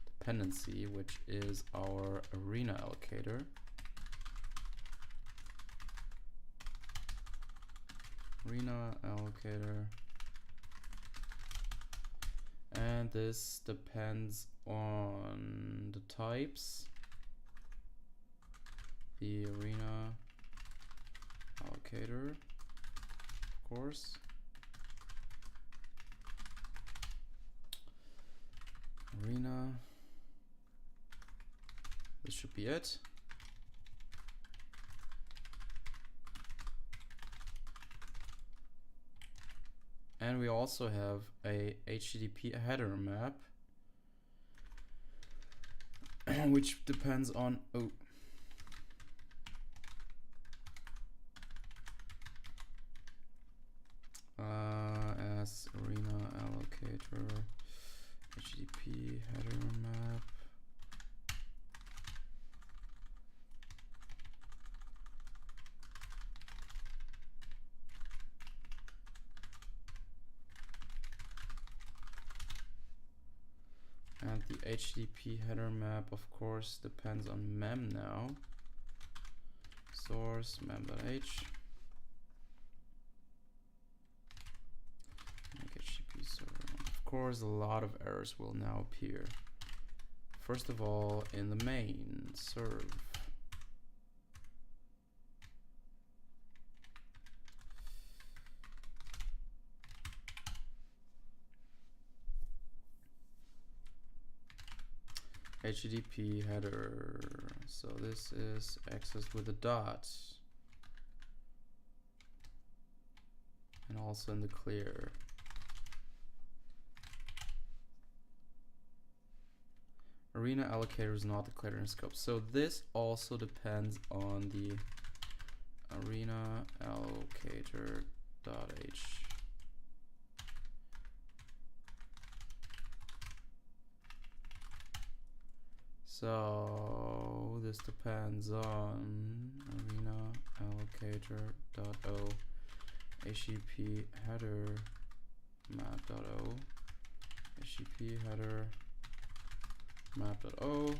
dependency, which is our arena allocator. Arena allocator. And this depends on the types. The arena allocator, of course. Arena. This should be it. And we also have a HTTP header map, which depends on as arena allocator HTTP header map. And the HTTP header map, of course, depends on mem now. Source mem.h. HTTP server. Of course, a lot of errors will now appear. First of all, in the main serve. HTTP header. So this is accessed with a dot. and also in the clear. Arena allocator is not declared in scope. So this also depends on the arena allocator.h. So this depends on arena allocator.o, HTTP header map.o, HTTP header map.o.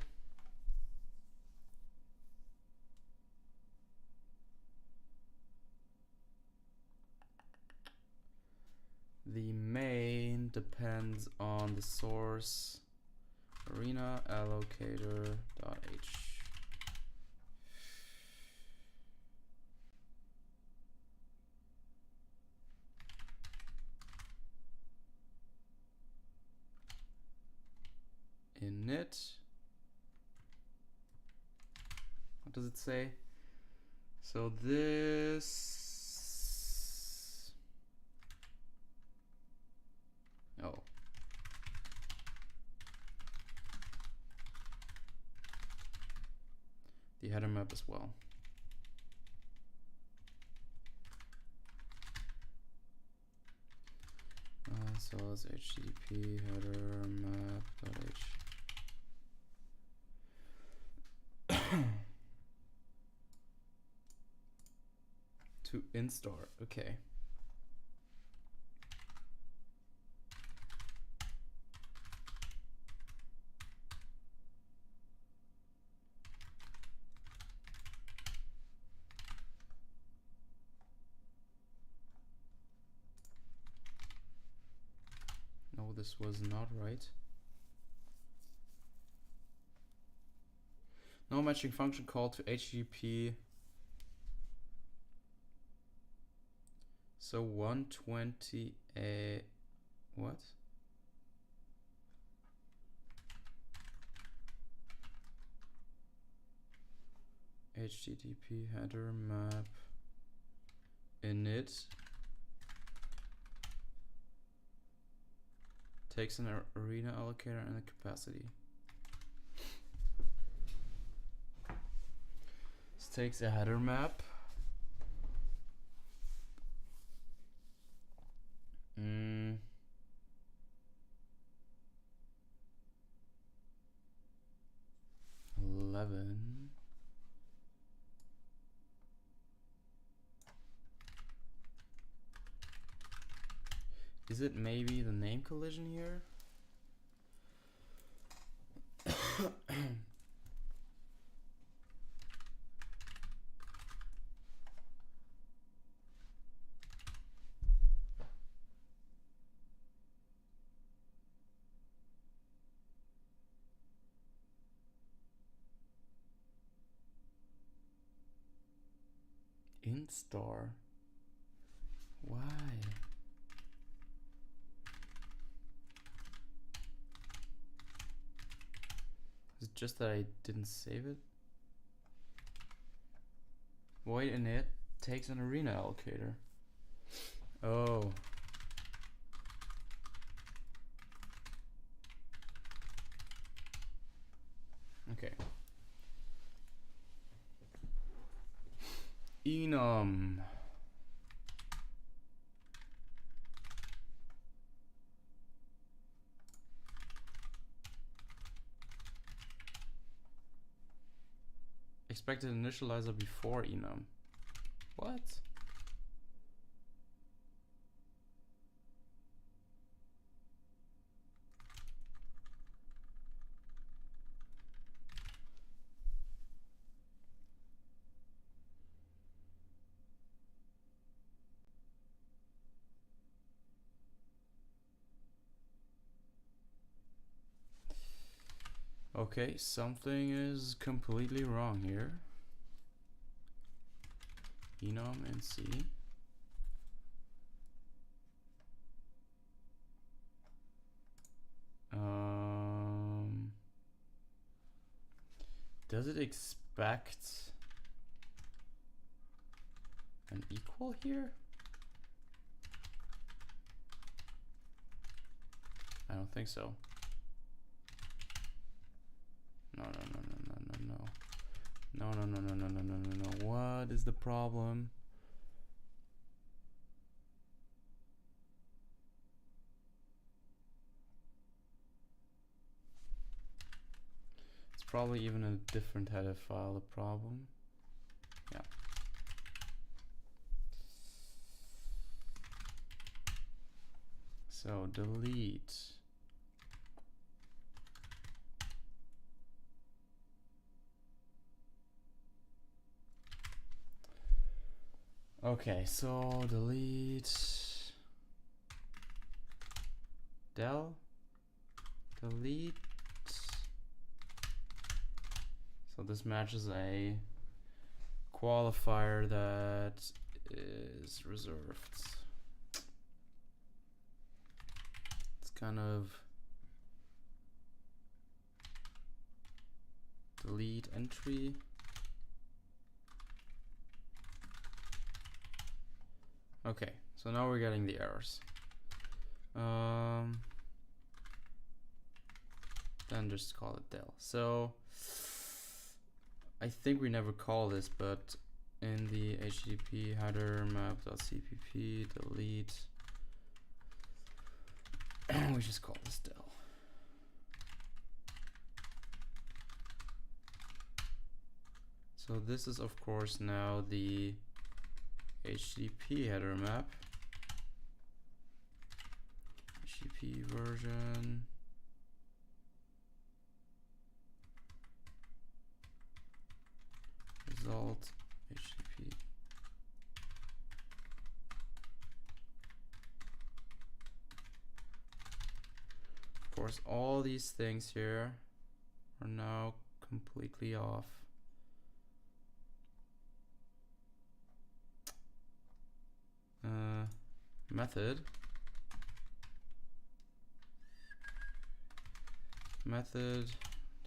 The main depends on the source arena allocator.h. Init. What does it say? So this. Oh. The header map as well. So it's HTTP header map.h. To install, okay. No, this was not right. No matching function call to HTTP. So 120 what? HTTP header map init takes an arena allocator and a capacity. This takes a header map. 11. Is it maybe the name collision here? Instar. Why? Is it just that I didn't save it? Void init takes an arena allocator. Oh. Okay. Enum. Expected initializer before enum. What? Okay, something is completely wrong here. Enum and C. Does it expect an equal here? don't think so. No. No. What is the problem? It's probably even a different header file, the problem. Yeah. So delete. Okay, so delete del, delete. So this matches a qualifier that is reserved. It's kind of delete entry. Okay, so now we're getting the errors. Then just call it del. So I think we never call this, but in the HTTP header map.cpp delete, we just call this del. So this is of course now the HTTP header map. HTTP version. Result HTTP. Of course, all these things here are now completely off. Method.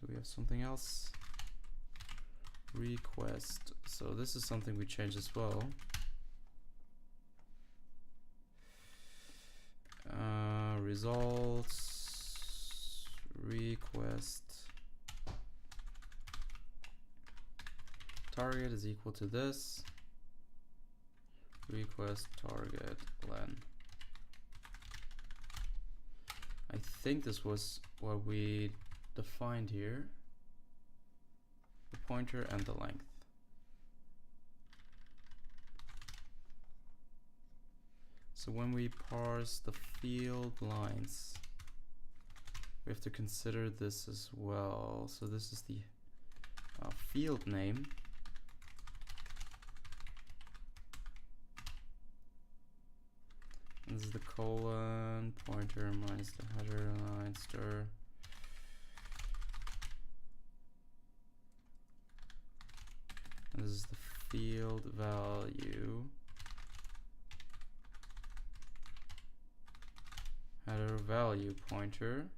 Do we have something else? Request. So this is something we changed as well. Results request target is equal to this. Request target len. I think this was what we defined here. The pointer and the length. So when we parse the field lines, we have to consider this as well. So this is the field name. This is the colon, pointer minus the header line stir. And this is the field value. Header value pointer.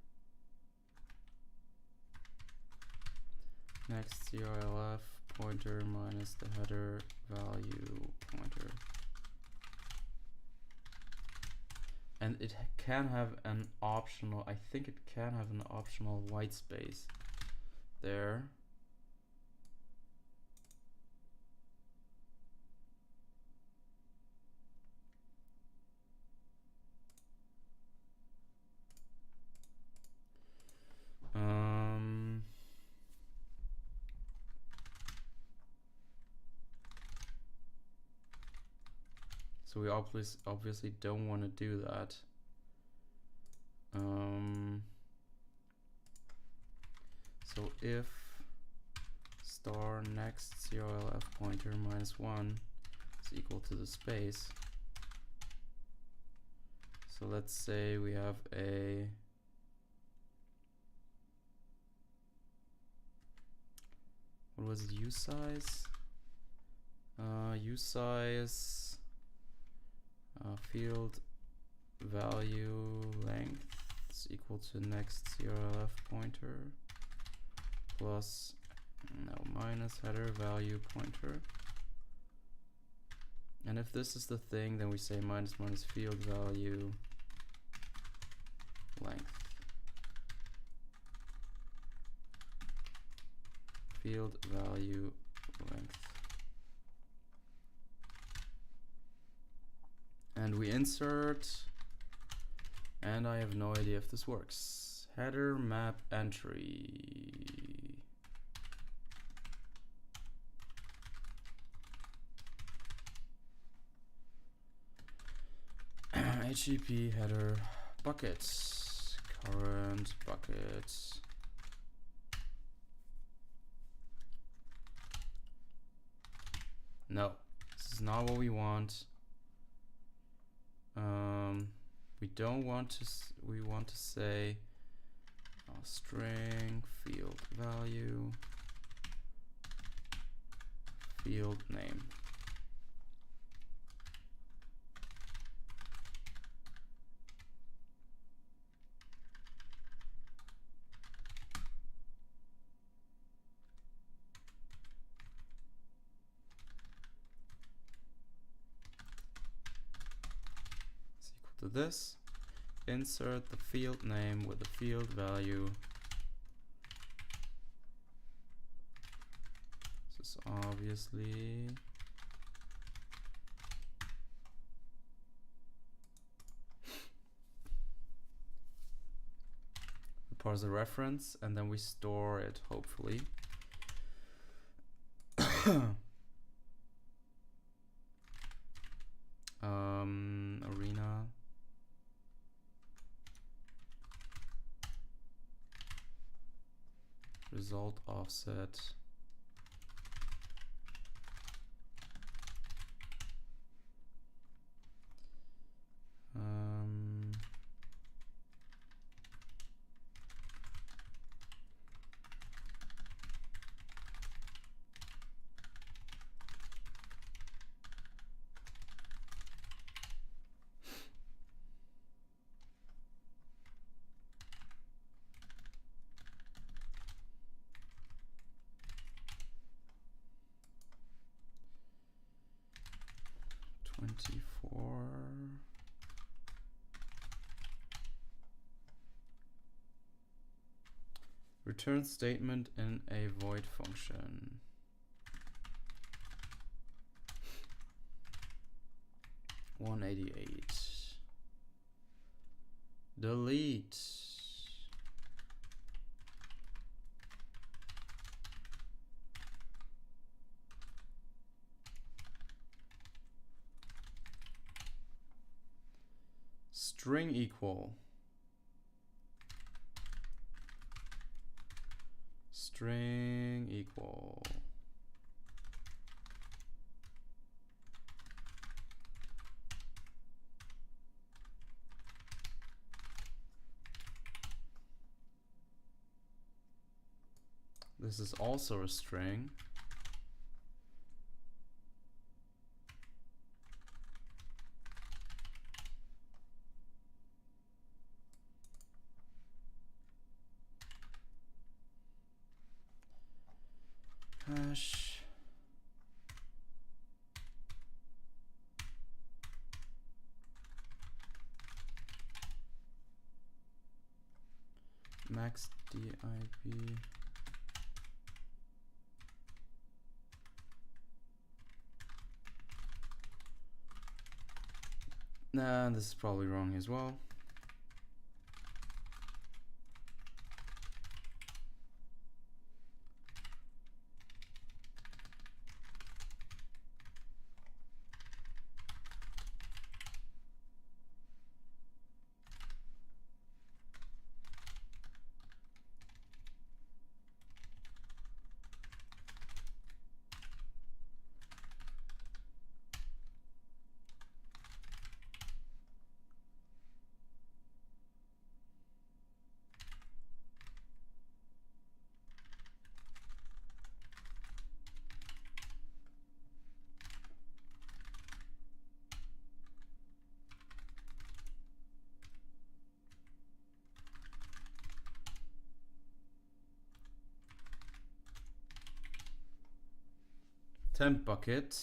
Next CRLF pointer minus the header value pointer. And it can have an optional, I think it can have an optional white space there. So we obviously don't want to do that. So if star next CRLF pointer minus 1 is equal to the space. So let's say we have a what was it, usize? Usize field value length is equal to next CRLF pointer plus minus header value pointer. And if this is the thing, then we say minus field value length. field value length. And we insert, and I have no idea if this works. Header map entry. HTTP header buckets, current buckets. No, this is not what we want. We don't want to. We want to say string field value field name. To this, insert the field name with the field value. This is obviously we parse the reference and then we store it, hopefully. Arena. Result offset. Return statement in a void function. (188) delete. String equal. String equal. This is also a string. Hash max dip. Nah, this is probably wrong as well. Temp bucket.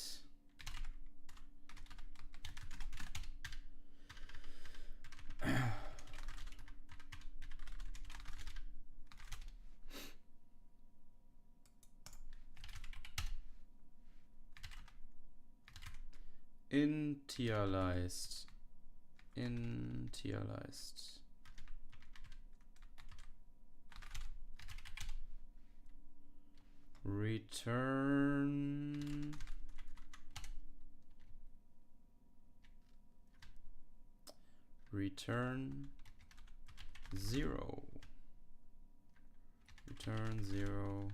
initialized return zero. Return 0.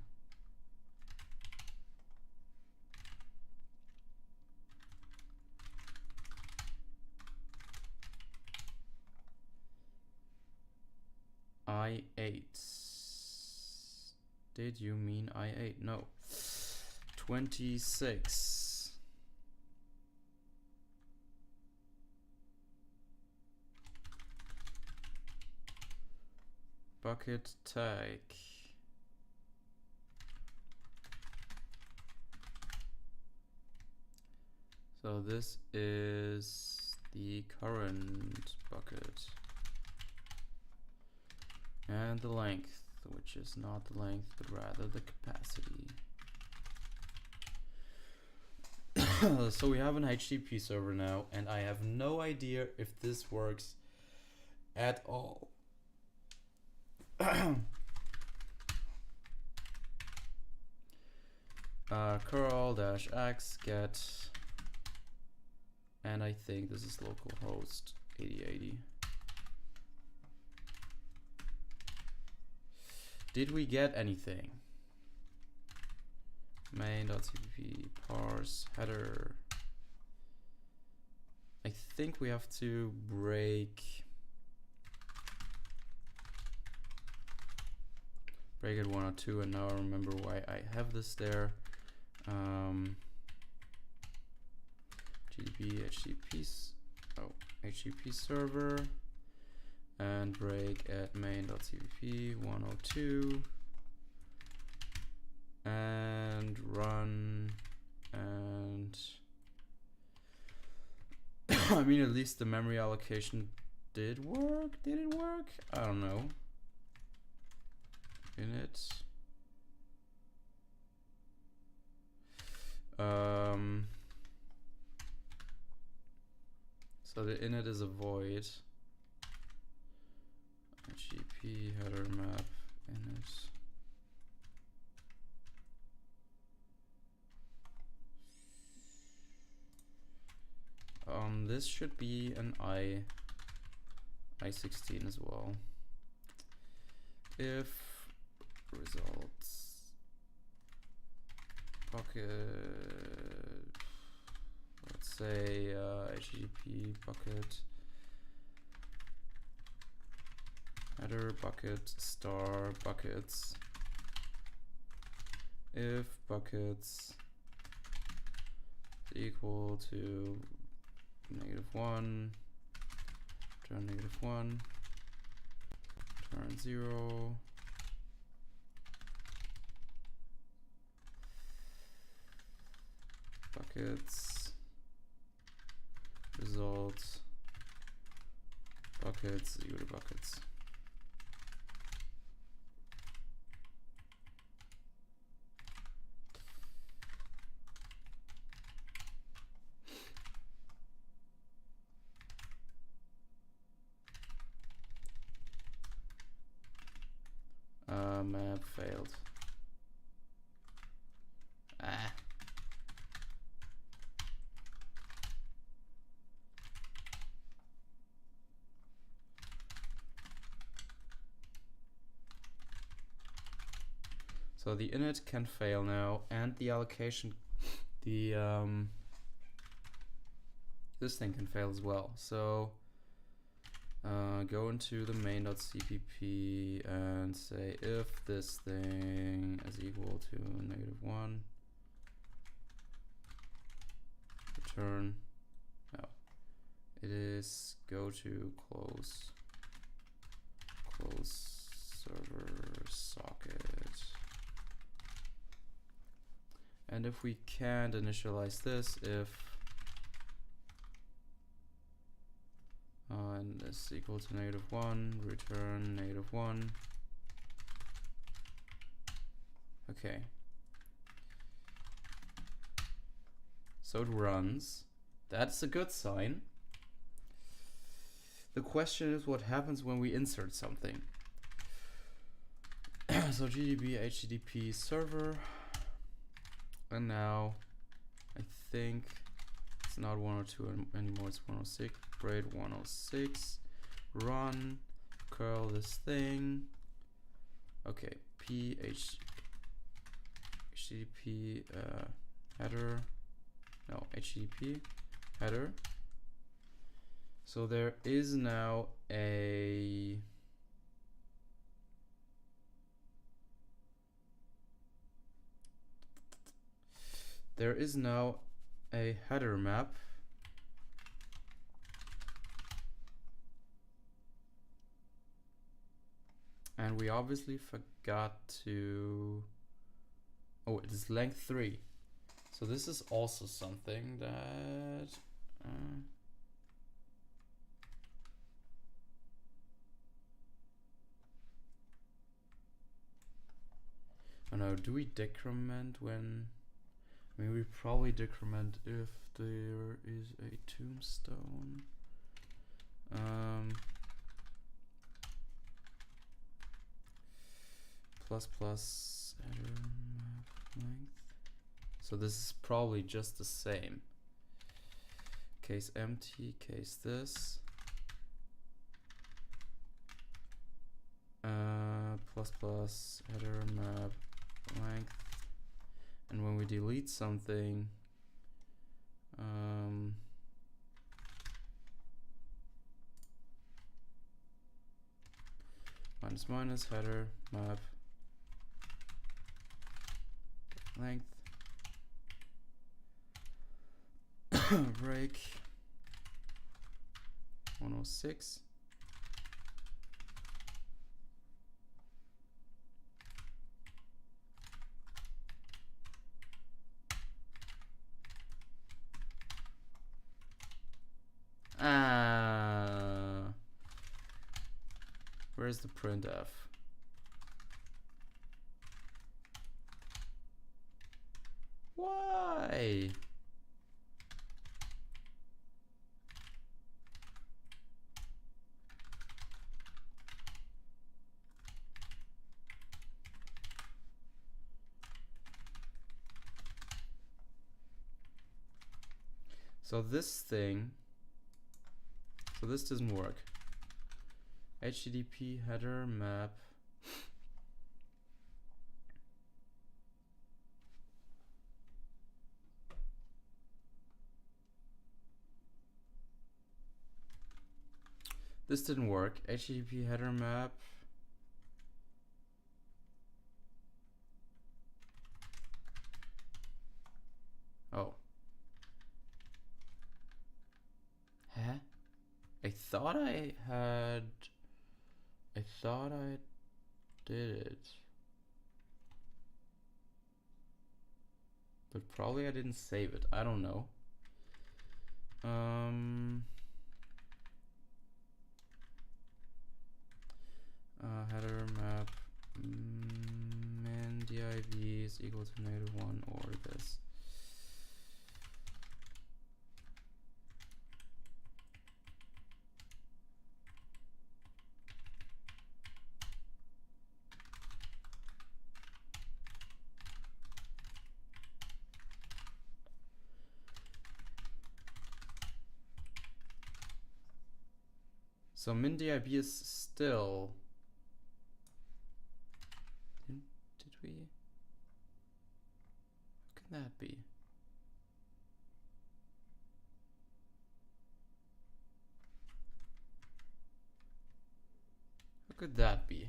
I8. Did you mean I8? No. 26. Bucket tag. So this is the current bucket. And the length, which is not the length, but rather the capacity. So we have an HTTP server now, and I have no idea if this works at all. curl-x get, and I think this is localhost 8080. Did we get anything? Main.cpp parse header. I think we have to break it 102, and now I remember why I have this there. HTTP server, and break at main.cpp 102, and run, and I mean, at least the memory allocation did work. Did it work? I don't know. Init. So the init is a void. HTTP header map init. This should be an I16 as well. If results bucket, let's say HTTP bucket header bucket star buckets, if buckets is equal to -1, return -1, return 0. Buckets results buckets equal to buckets. Map failed. So the init can fail now, and the allocation, this thing can fail as well. So go into the main.cpp and say if this thing is equal to -1, return. No, it is go to close server socket. And if we can't initialize this, if and this equal to -1, return -1. Okay. So it runs, That's a good sign. The question is what happens when we insert something. So GDB HTTP server, and now I think it's not 102 anymore, it's 106. Braid 106, run, curl this thing. Okay, HTTP header, no, HTTP header. So there is now a header map, and we obviously forgot to, oh, it is length 3. So this is also something that I don't know, do we decrement when, I mean, we probably decrement if there is a tombstone. Plus header map length. So this is probably just the same. Case empty, case this. Plus header map length. And when we delete something, minus header map length break 106. Where's the printf? Why? So this thing, so this doesn't work. HTTP header map this didn't work. HTTP header map oh. Huh? I thought I did it. But probably I didn't save it. I don't know. Header map min div is equal to -1 or this. So min-dib is still. Did we? How can that be? How could that be?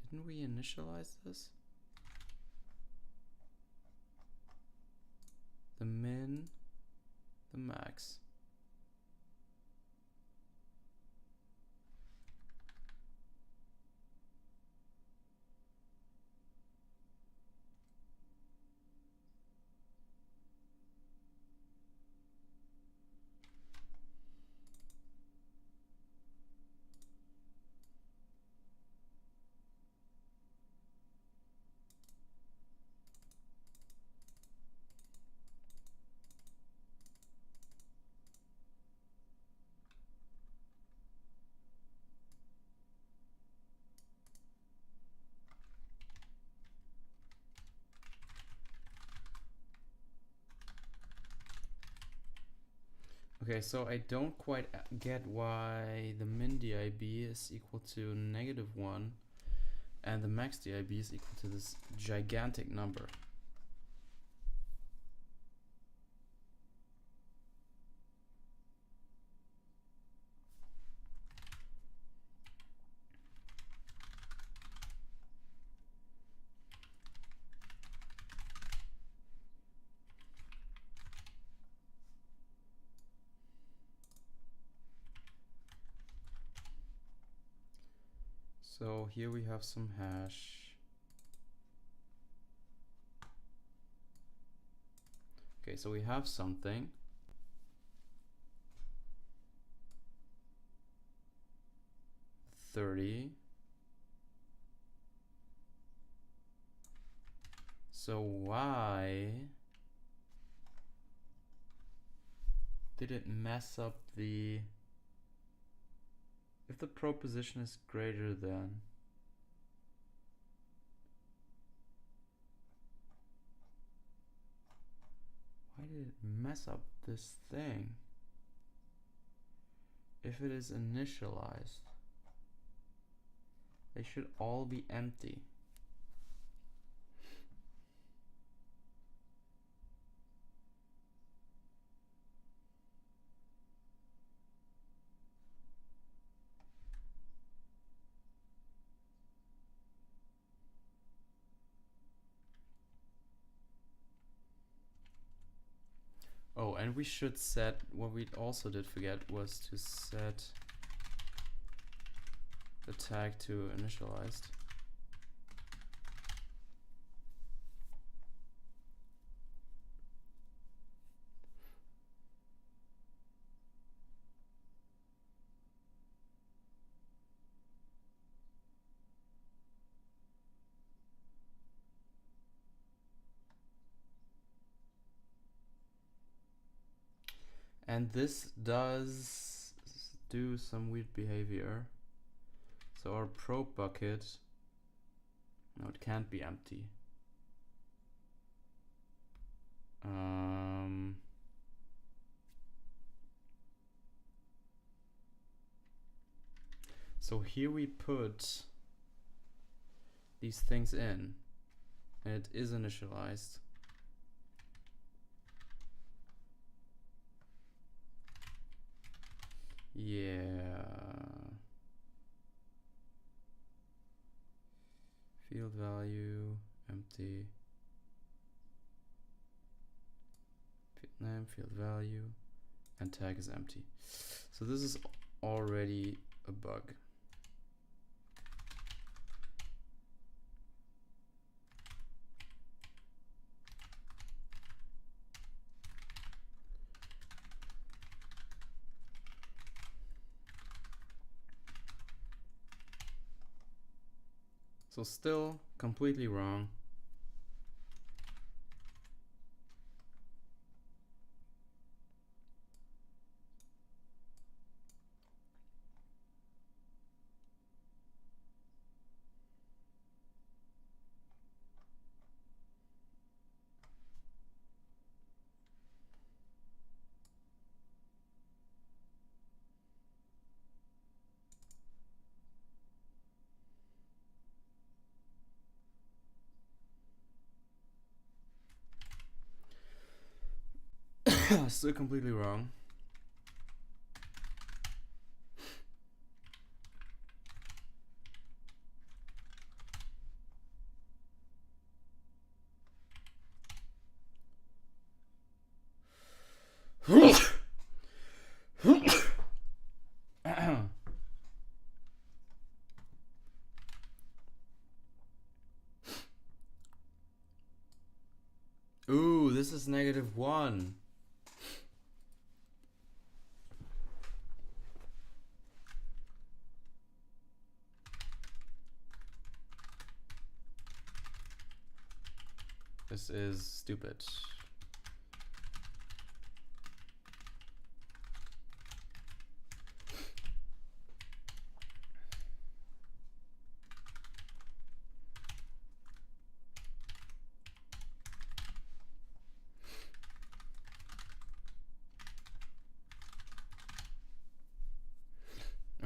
Didn't we initialize this? The min, the max. Okay, so I don't quite get why the min dib is equal to -1 and the max dib is equal to this gigantic number. So here we have some hash. Okay, so we have something. $30. So why did it mess up the... If the proposition is greater than... Why did it mess up this thing? If it is initialized, they should all be empty. Oh, and we should set, what we also did forget was to set the tag to initialized. And this does do some weird behavior. So our probe bucket, no, it can't be empty. So here we put these things in, and it is initialized. Yeah. Field value, empty. Field name, field value, and tag is empty. So this is already a bug. So still completely wrong. Still completely wrong. Ooh, this is -1. This is stupid.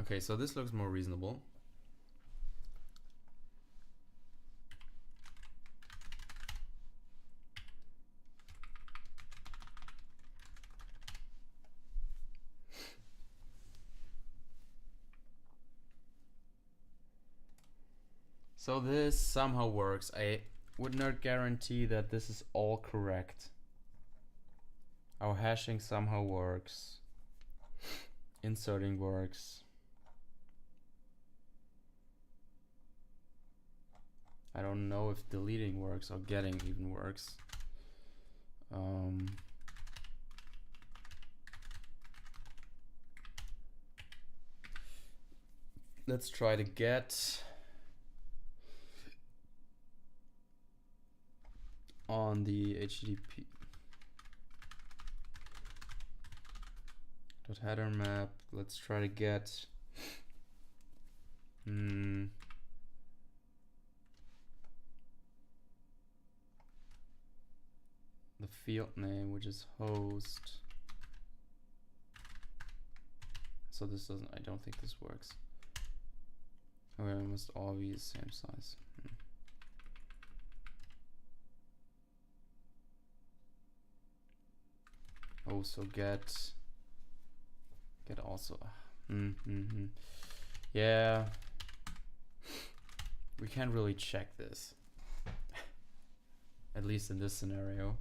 Okay, so this looks more reasonable. So this somehow works. I would not guarantee that this is all correct. Our hashing somehow works. Inserting works. I don't know if deleting works or getting even works. Let's try to get on the HTTP .header map. Let's try to get the field name, which is host. So this doesn't, I don't think this works. Okay, it must all be the same size. Oh, so get also. Yeah, we can't really check this. At least in this scenario.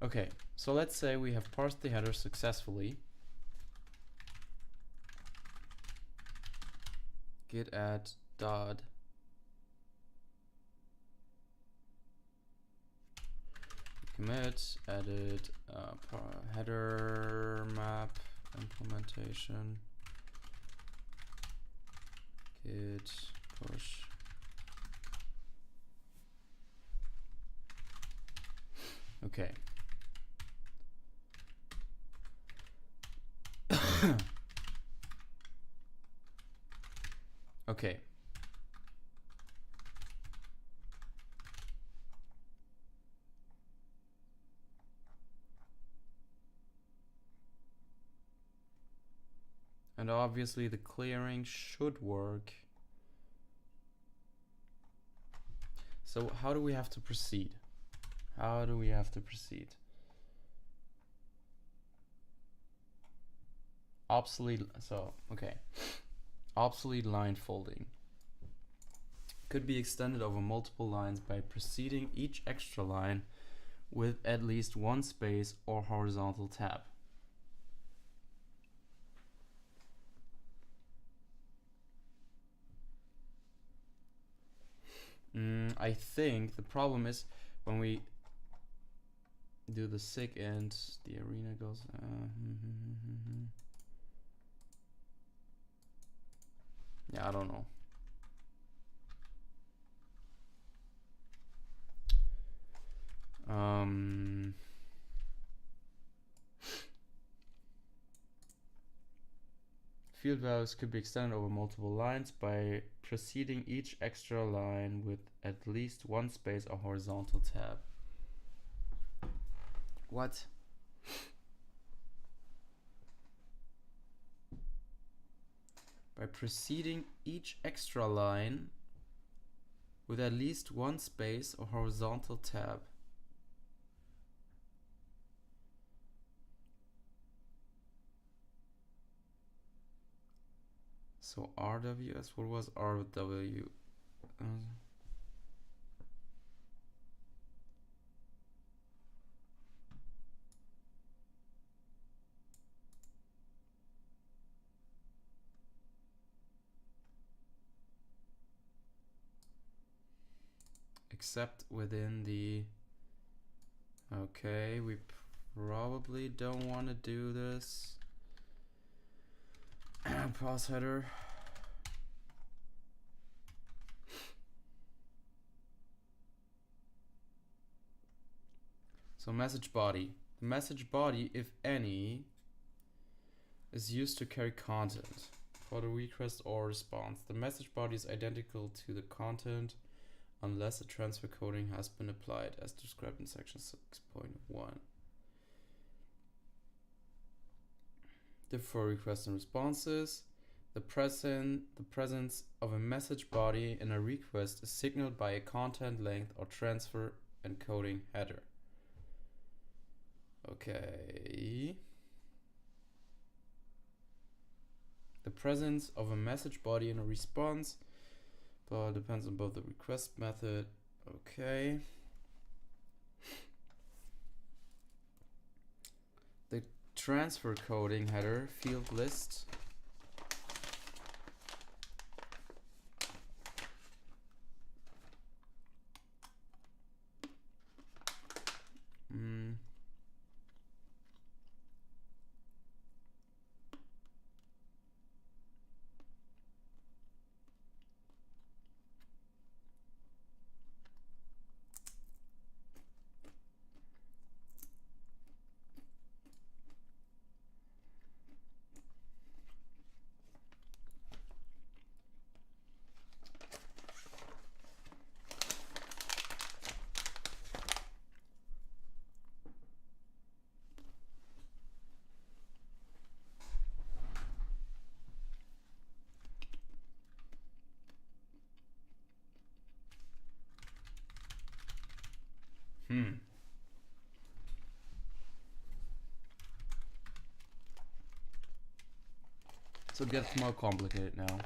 Okay, so let's say we have parsed the header successfully. Git add dot commit added header map implementation git push. Okay. Okay. And obviously the clearing should work. So how do we have to proceed? How do we have to proceed? Obsolete, so, okay. Obsolete line folding could be extended over multiple lines by preceding each extra line with at least one space or horizontal tab. I think the problem is when we do the sig int, the arena goes. Yeah, I don't know. Field values could be extended over multiple lines by preceding each extra line with at least one space or horizontal tab. What? By preceding each extra line with at least one space or horizontal tab. So RWS, what was RW? Except within the, okay, we probably don't want to do this. Pause header. So message body. The message body, if any, is used to carry content for the request or response. The message body is identical to the content unless a transfer coding has been applied as described in section 6.1. diff for requests and responses. The presence of a message body in a request is signaled by a content length or transfer encoding header. Okay. The presence of a message body in a response, but depends on both the request method. Okay. The transfer coding header field list So it gets more complicated now.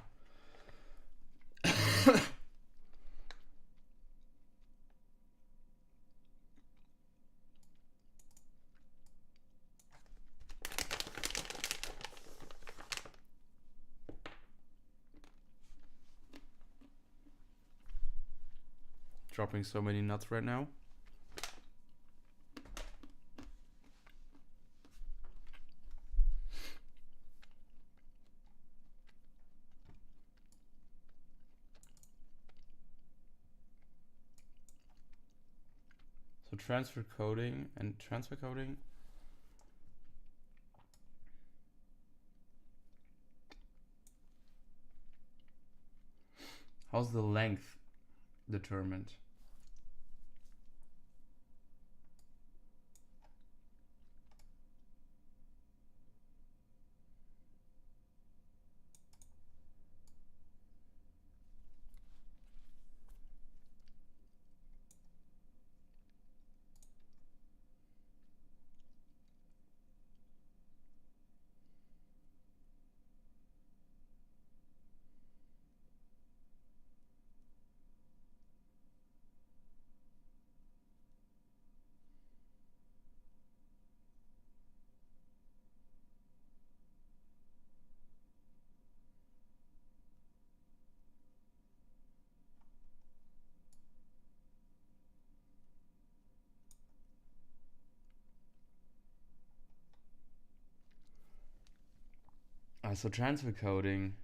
Dropping so many nuts right now. So transfer coding and transfer coding. How's the length determined? So transfer coding.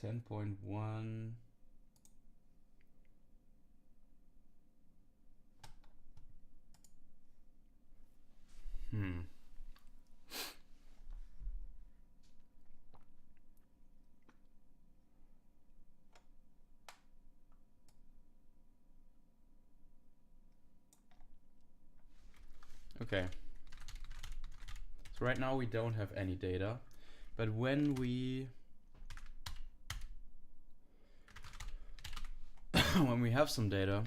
.1. Okay. So right now we don't have any data, but when we when we have some data,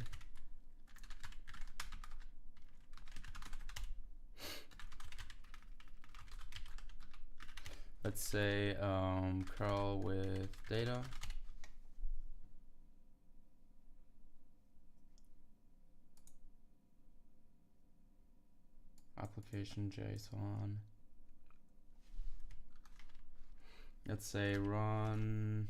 let's say curl with data. Application JSON. Let's say run.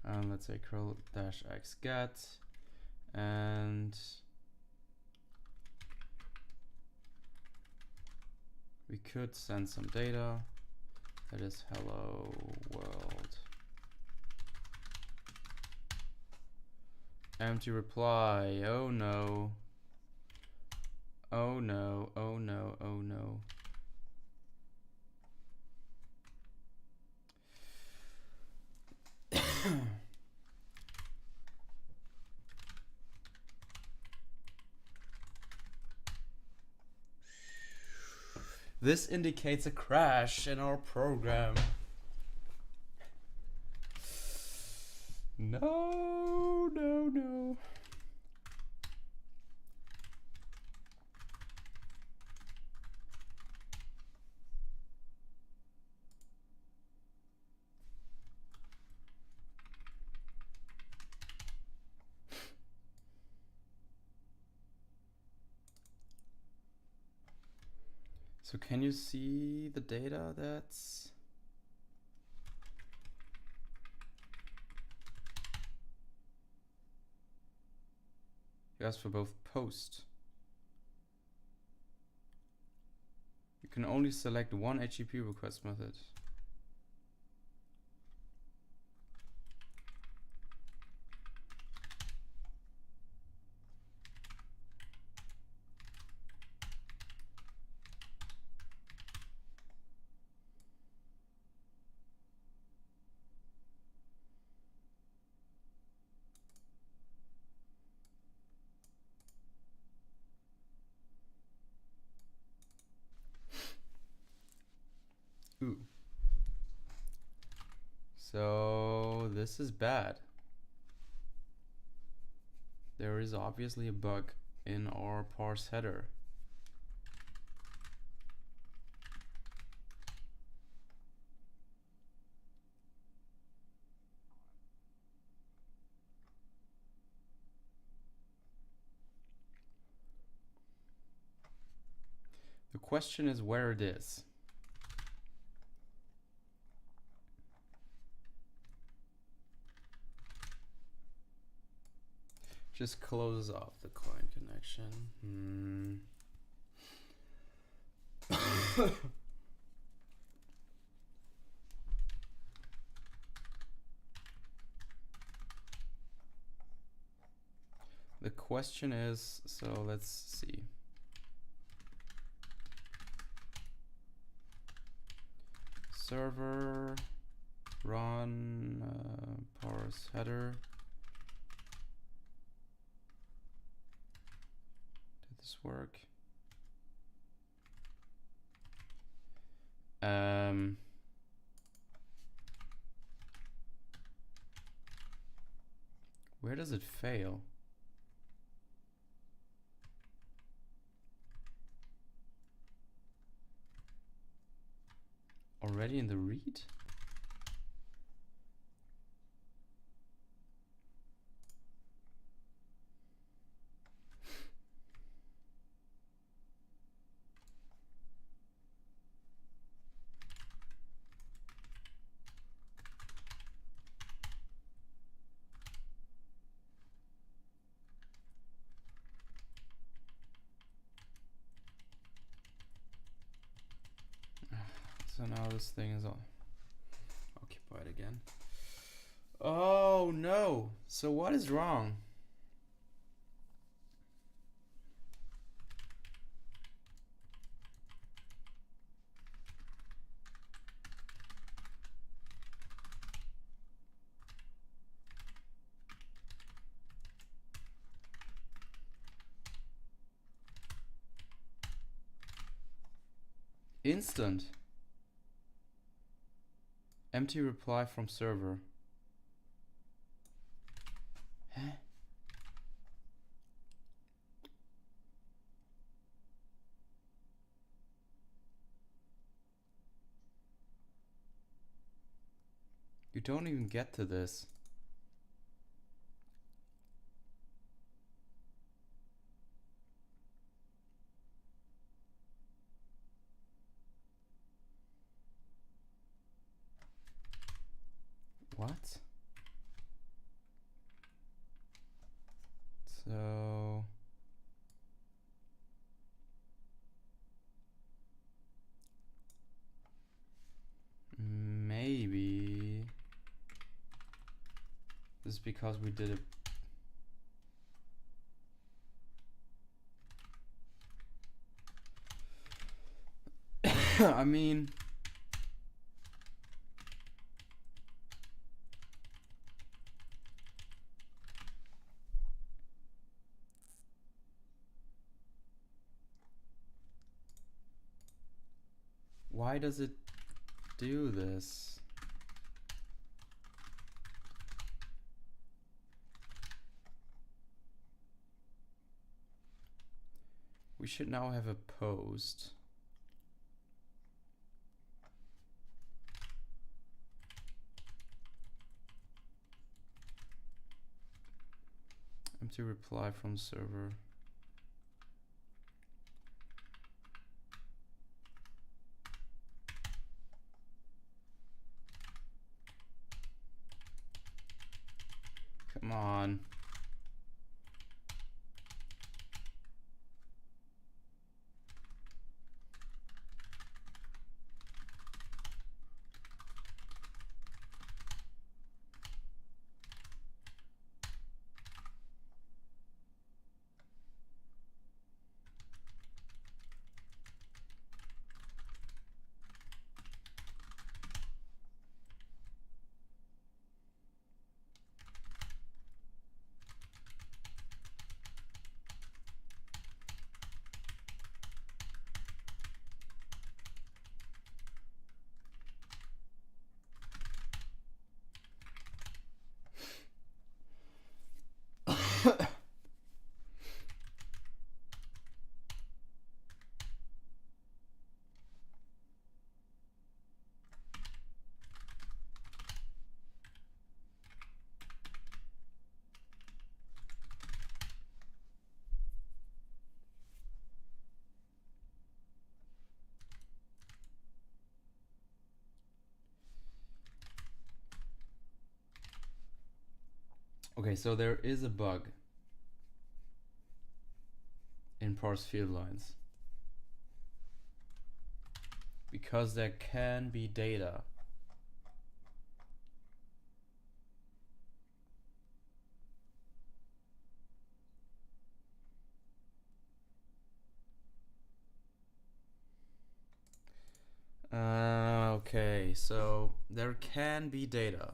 Let's say curl -x get, and we could send some data. That is hello world. Empty reply. Oh no. Oh no, oh no, oh no. This indicates a crash in our program. No, no, no. So can you see the data that's... You asked for both post. You can only select one HTTP request method. Ooh. So this is bad. There is obviously a bug in our parse header. The question is where it is. Just close off the client connection. The question is, so let's see. Server run parse header. Did this work? Where does it fail? Already in the read? So now this thing is all occupied again. Oh no! So what is wrong? Instant. Empty reply from server. Huh? You don't even get to this. What? So maybe this is because we did it. I mean, Why does it do this? We should now have a post. Empty reply from server. Come on. Okay, so there is a bug in parse field lines because there can be data. Okay, so there can be data.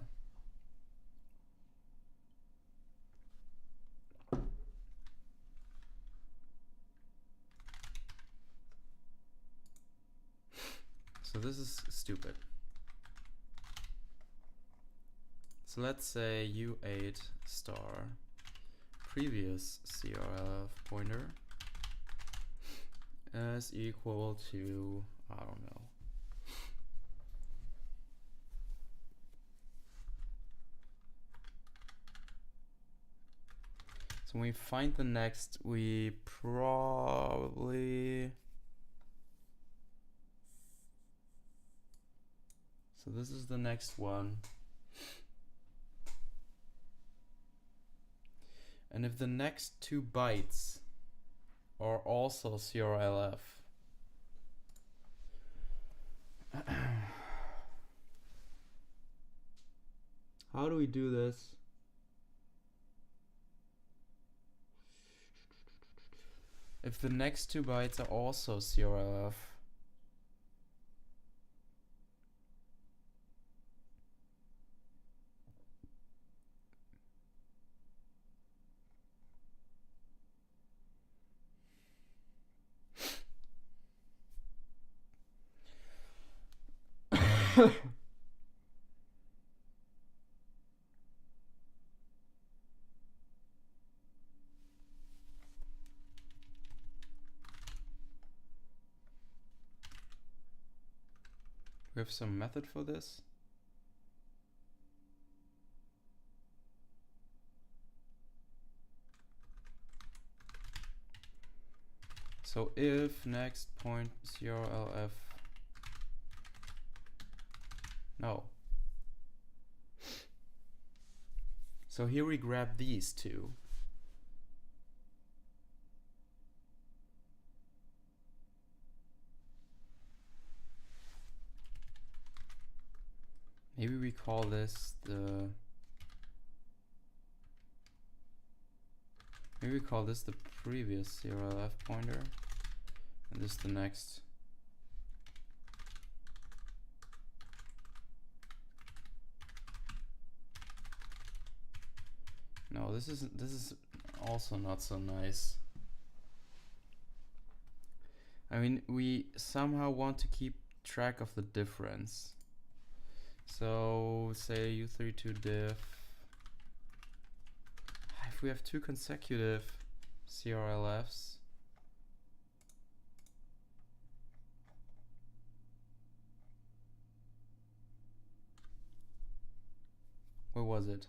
So this is stupid. So let's say u8 star previous CRLF pointer is equal to, I don't know. So when we find the next, we probably, so this is the next one. And if the next 2 bytes are also CRLF, how do we do this? If the next 2 bytes are also CRLF, we have some method for this. So if next point CRLF, no. So here we grab these 2. Maybe we call this the, maybe we call this the previous CRLF pointer, and this the next. No, this is also not so nice. I mean, we somehow want to keep track of the difference. So say u32 diff. If we have two consecutive CRLFs, where was it?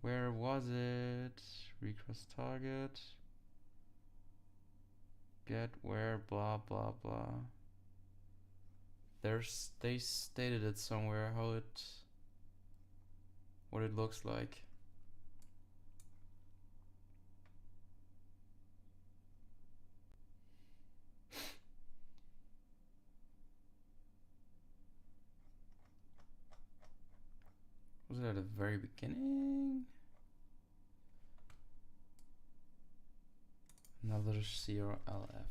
Where was it? Recross target. Get where blah blah blah. They stated it somewhere what it looks like. Was it at the very beginning? Another CRLF.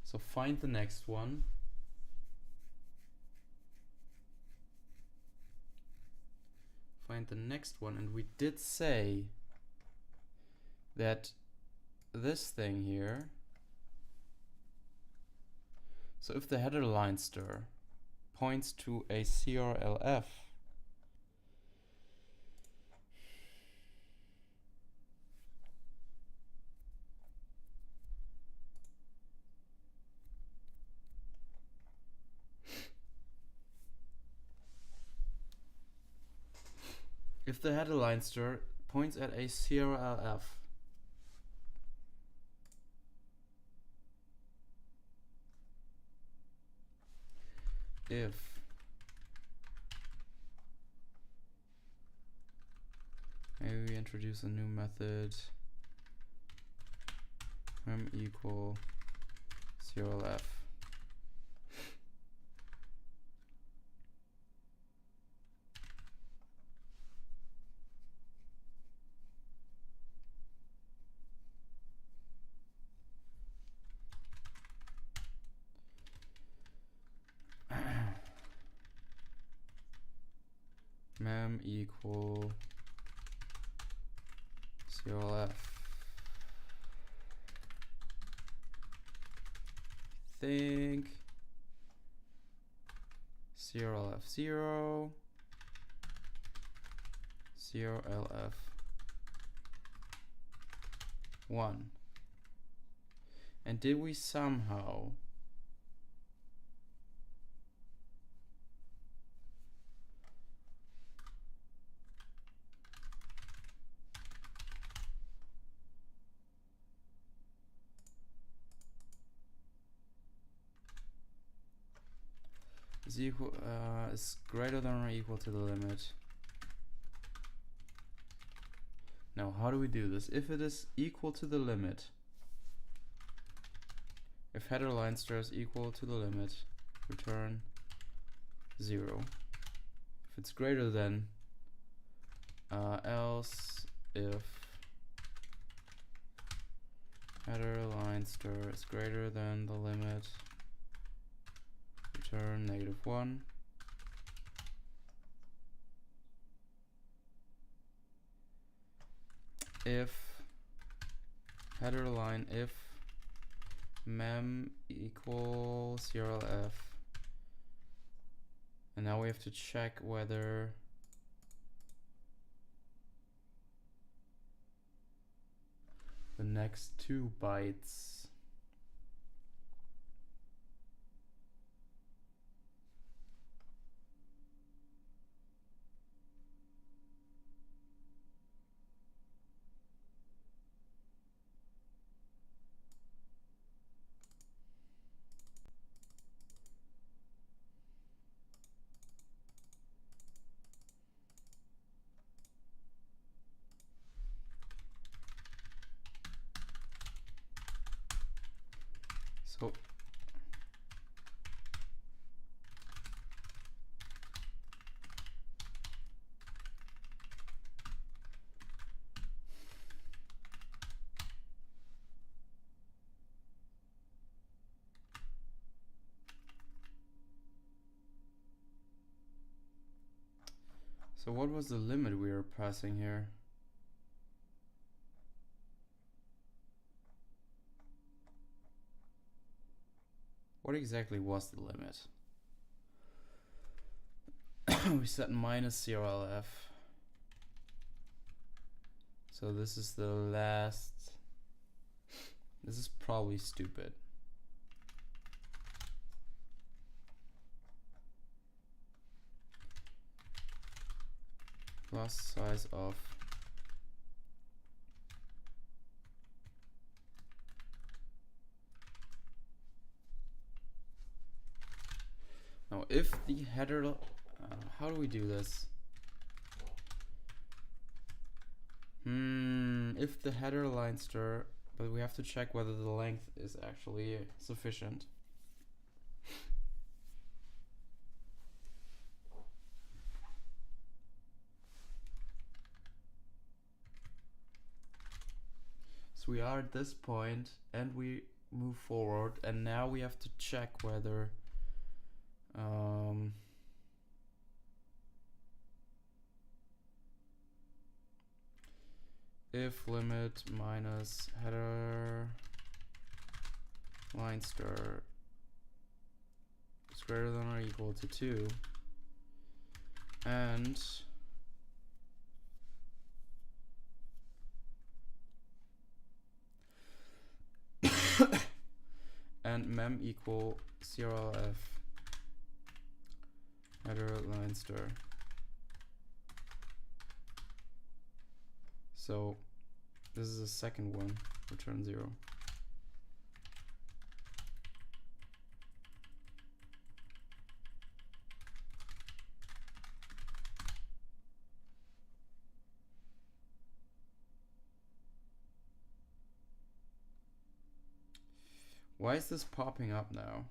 So find the next one. Find the next one, and we did say that this thing here. So if the header line stir points to a CRLF, if the header line stir points at a CRLF, if maybe we introduce a new method, mem equal CRLF. Mem equal CRLF. Think CRLF 0, CRLF 1. And did we somehow is greater than or equal to the limit? Now, how do we do this? If it is equal to the limit, if header line stir is equal to the limit, return 0. If it's greater than, else if header line stir is greater than the limit, return -1. If header line, if mem equal CRLF, and now we have to check whether the next 2 bytes so So what was the limit we were passing here? What exactly was the limit? We set minus CRLF. So this is the last. This is probably stupid. Plus size of now if the header how do we do this? If the header line stir, but we have to check whether the length is actually sufficient. So we are at this point and we move forward, and now we have to check whether if limit minus header line stir is greater than or equal to 2 and and mem equal CRLF header line stir. So this is the second one, return 0. Why is this popping up now?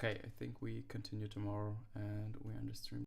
Okay, I think we continue tomorrow and we end the stream.